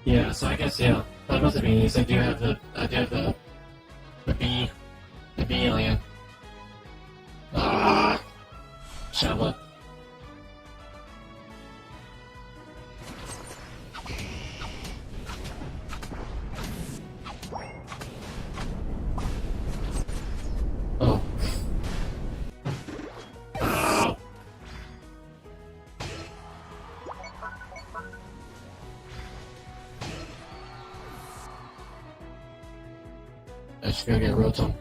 Yeah, so I guess, yeah, that must have been these. I do have the bee alien. Ah! Shabla. Oh. Ow! I should go get Rotom.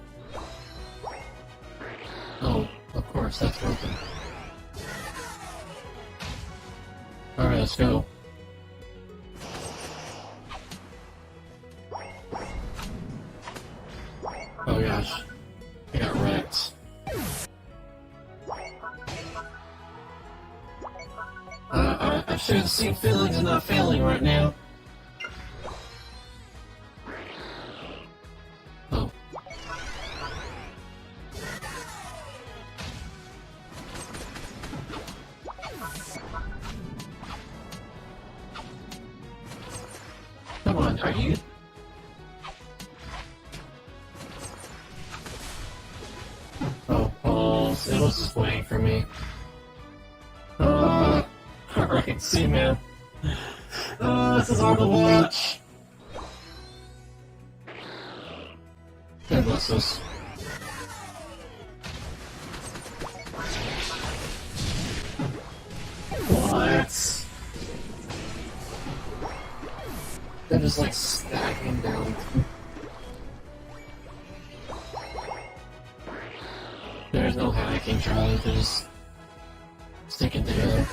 Oh, of course, that's broken. Alright, let's go. Oh gosh. I got wrecked. I share the same feelings of not failing right now. Oh. on, are you... Oh, balls. It was just waiting for me. Alright, see you, man. This is hard to watch. God bless us. What? They're just like stacking down. There's no hacking, Charlie. They're just sticking together.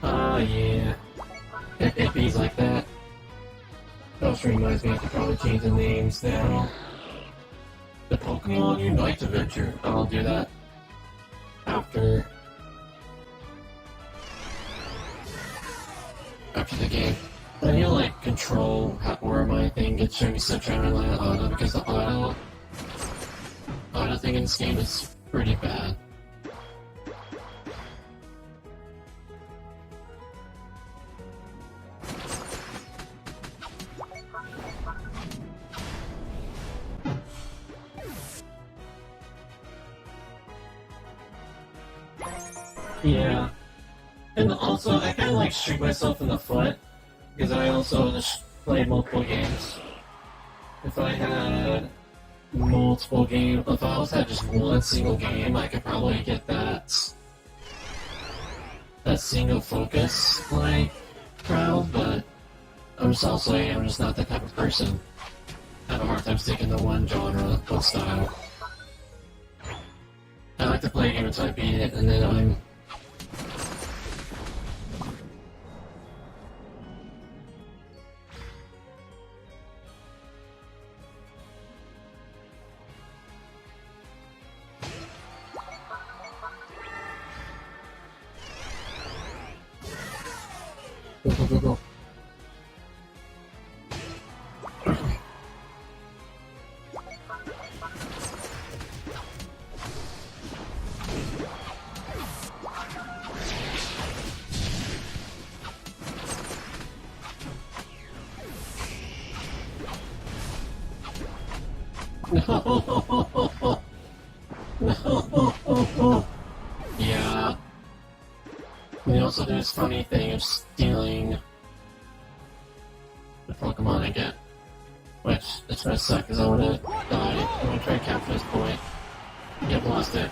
Oh yeah. It bees like that. That also reminds me I could probably change the names now. The Pokemon Unite adventure. I'll do that after the game. I need to like control where my thing gets showing me such on auto because the auto thing in this game is pretty bad. Yeah. And also, I kind of like shoot myself in the foot, because I also just played multiple games. If I had multiple games, if I also had just one single game, I could probably get that single focus, like, crowd, but I'm just not that type of person. I have a hard time sticking to one genre, one style. I like to play a game until I beat it, and then I'm... Go. No! No! Yeah. They also do this funny thing of stealing the Pokemon I get. Which, it's gonna suck because I wanna die. I wanna try to capture this point. Yep, lost it.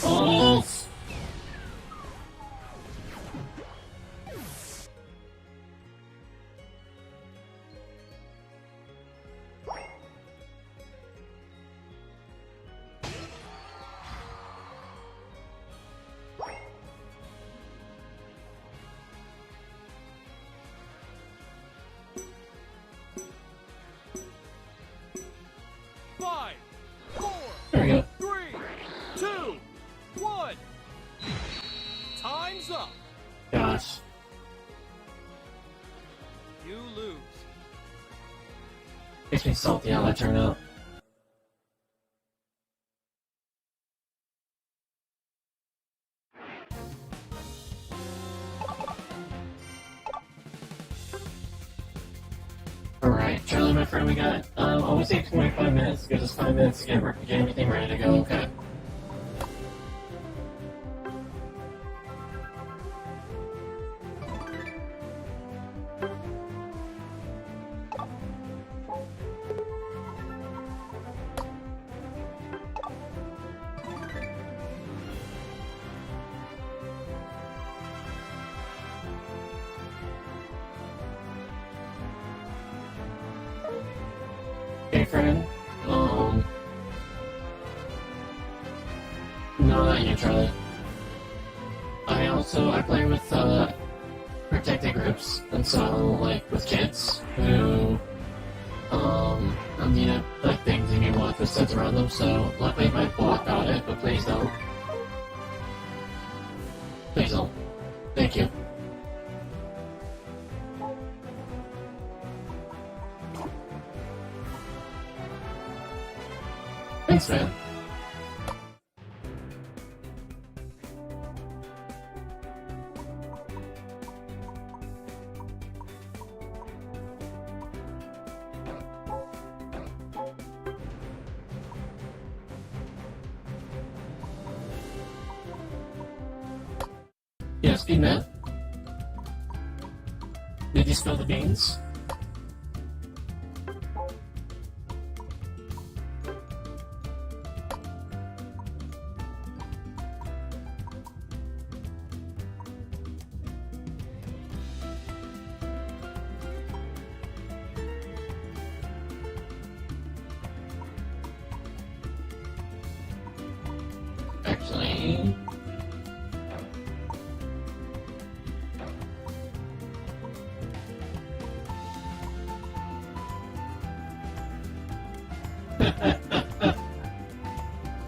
Oh! Five, four, There we go. 3, 2, 1. Time's up. Gosh. You lose. Makes me salty how that turned out. Alright, Charlie, my friend, we got, always take 25 minutes. Gives us 5 minutes to get everything ready to go, okay? Hey, friend. No, not you, Charlie. I play with, protected groups, and so, like, with kids who, need to put things in your watch with sets around them, so luckily my block got it, but please don't. Please don't. Thank you. Thanks, man. Yes, good man. Did you spill the beans? Actually...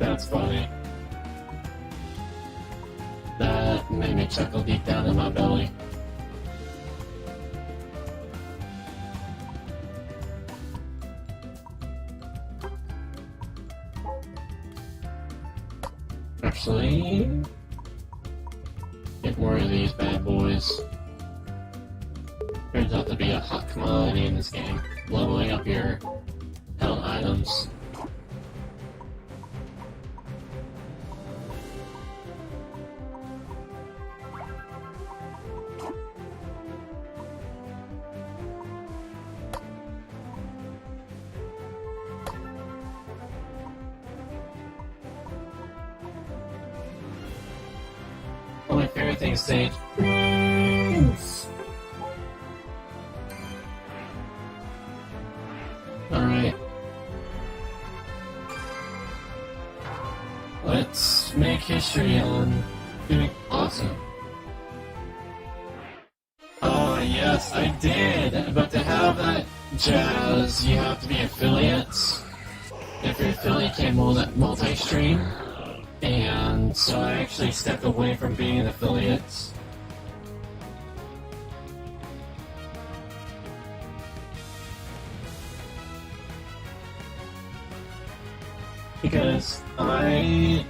That's funny. That made me chuckle deep down in my belly. Actually, get more of these bad boys. Turns out to be a hot commodity in this game, leveling up your held items. One of my favorite things stage. Alright. Let's make history on doing awesome. Oh yes, I did! But to have that jazz, you have to be affiliates. If your affiliate can't multi-stream, and so I actually stepped away from being an affiliate. Because I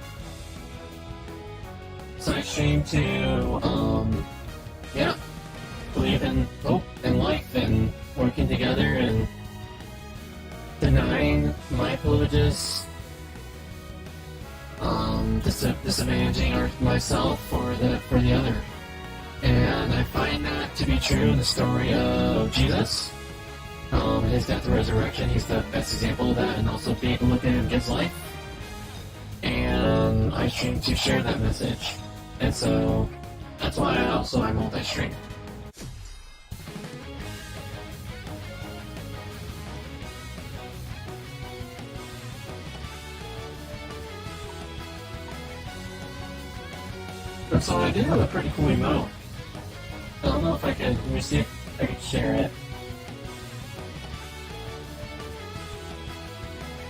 stream to, yeah, believe in hope and life and working together and denying my privileges, disadvantaging myself for the other. And I find that to be true in the story of Jesus. His death and resurrection, he's the best example of that, and also people look at him gives life. And I stream to share that message. And so, that's why I multi-stream. That's all I do. A pretty cool emote. I don't know if I could, let me see if I could share it.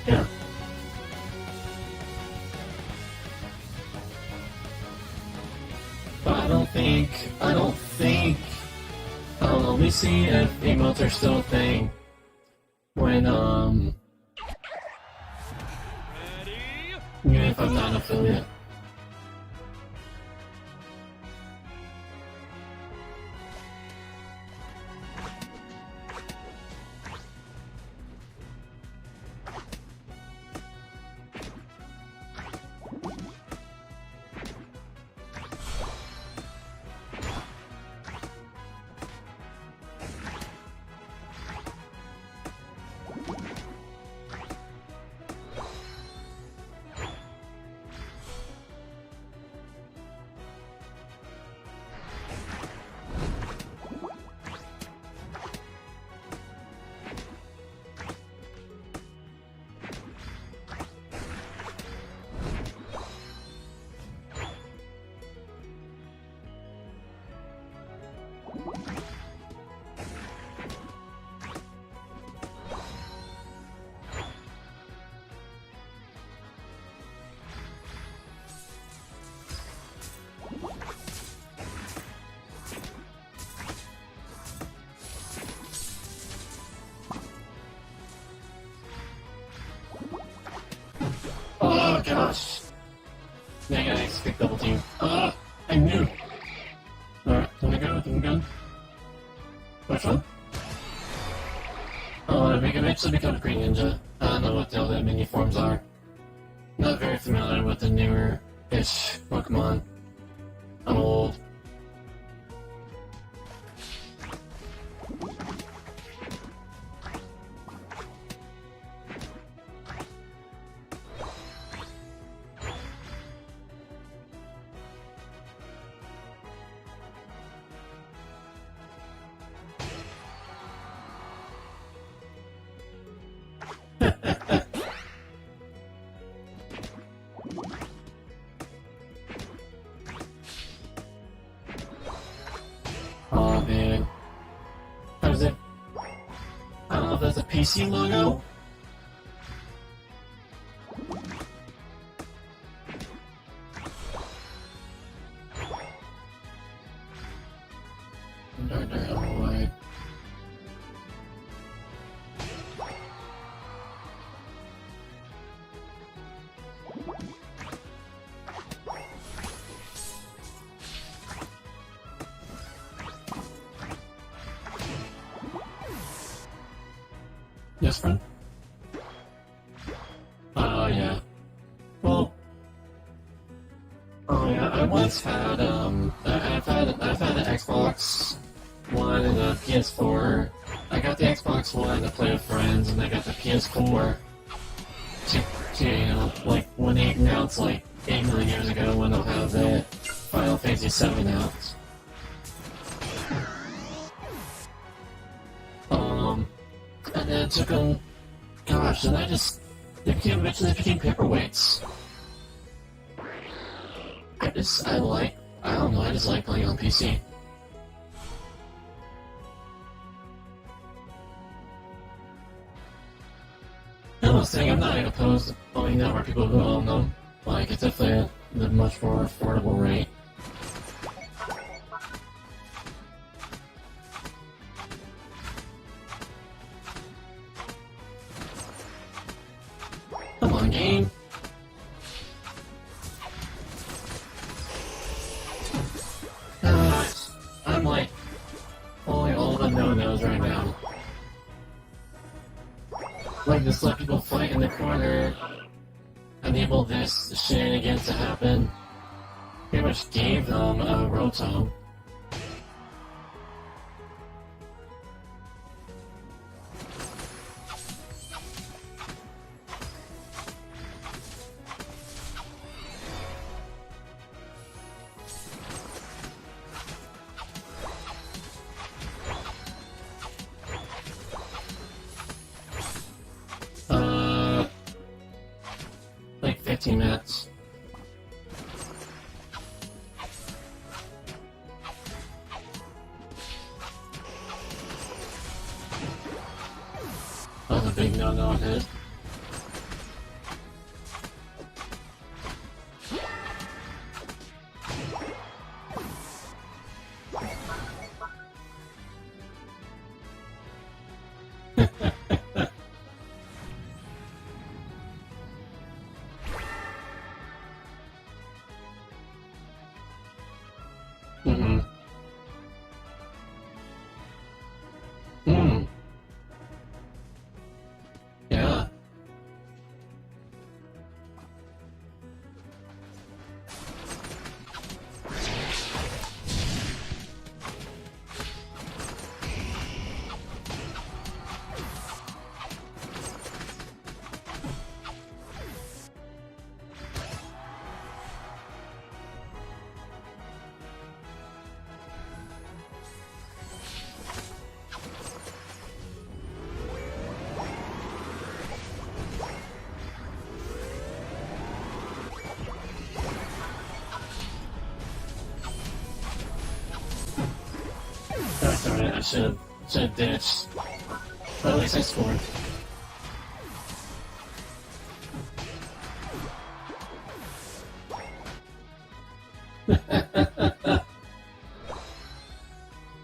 Yeah. But I don't think, let me see if emotes are still a thing. When, even if I'm not an affiliate. quick double team. I knew! Alright, let me go. Which one? Oh, we can eventually become a Green Ninja. I don't know what the other mini forms are. Not very familiar with the newer-ish Pokemon. I'm old. Oh man. How is it? I don't know if that's a PC logo? Away. Yes, friend? Oh, yeah. Well... Oh, yeah, I once had, I've had an Xbox One and a PS4. I got the Xbox One to play with friends, and I got the PS4 to you know, like, when they announced, like, 8 million years ago when they'll have the Final Fantasy VII out. And then it took them, gosh, and eventually became paperweights. I just like playing on PC. I was saying I'm not opposed to playing that where people who own them. Like, it's definitely a much more affordable rate. Come on, game. I'm like pulling all the no-nos right now. Like, just let people fight in the corner, enable this shenanigans to happen. Pretty much gave them a Rotom. Like 15 minutes. That was a big no-no hit. Mm-hmm. Yeah. That's alright, I should have ditched. But at least I scored.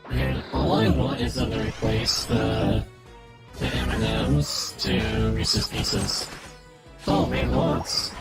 And all I want is them to replace the M&Ms to Reese's Pieces. That's all man wants.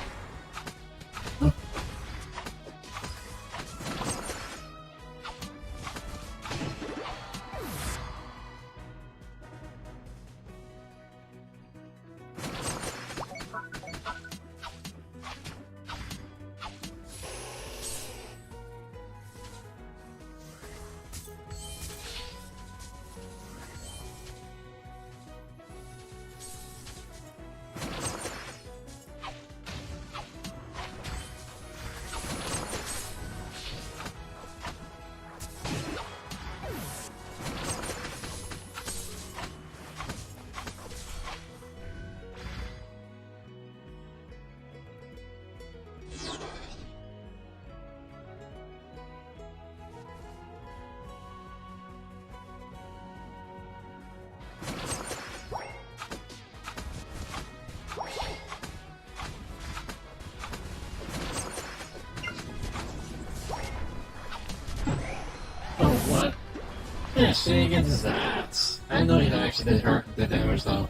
Yeah, shenanigans that. I know you actually did hurt the damage though.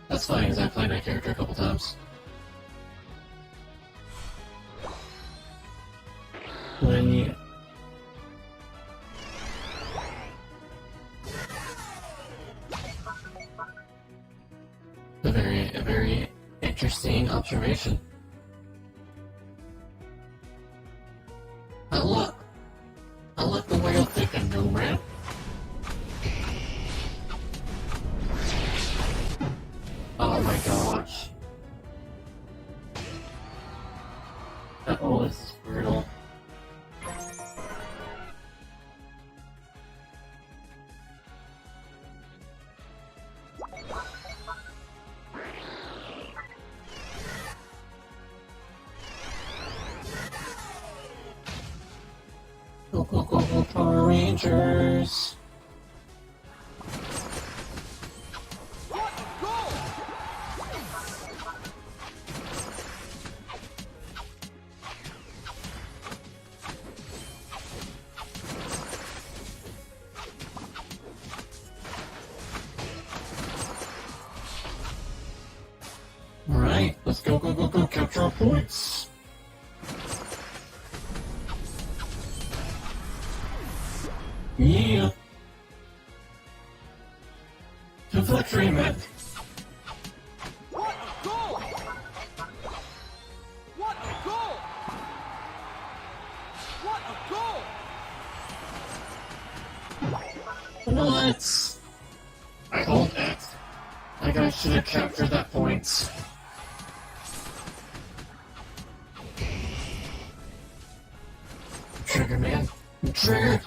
That's fine because I played that character a couple times. When you... A very interesting observation. I like the way you're thinking, new man. Oh my gosh. Oh, this is brutal. Go, Power Rangers! What a goal! Alright, let's go, capture our points! Yeah! To victory, man! What a goal! What a goal! What a goal! What? I hold X. Like I should have captured that point. Trigger, man. I'm triggered.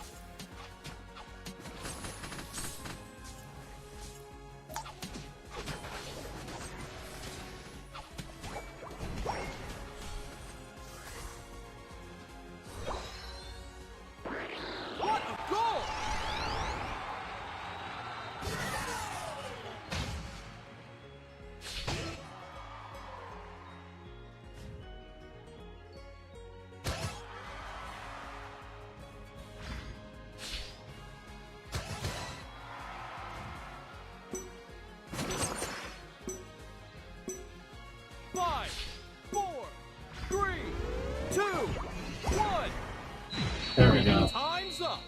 What a goal! Five, four, three, two, one. There we go. Time's up.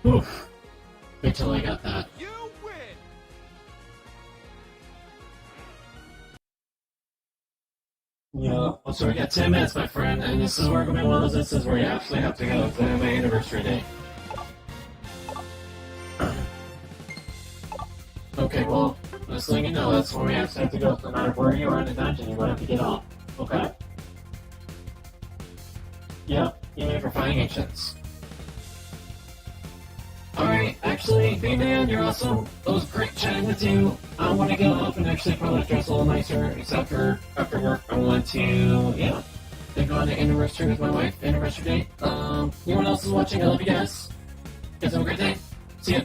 Oof. Wait till I got that. You win. Yeah. So we got 10 minutes, my friend, and this is where going to be one of those instances where you actually have to go to my anniversary date. Okay, well, just letting you know, that's where we actually have to go. No matter where you are in the dungeon, you're going to have to get off. Okay? Yep, even if you're fighting ancients. Alright, actually, B-Man, you're awesome. It was great chatting with you. I want to go off and actually probably dress a little nicer, except for after work. I want to, yeah, then go on the anniversary with my wife, anniversary date. Anyone else is watching, I love you guys. Guys, have a great day. See ya.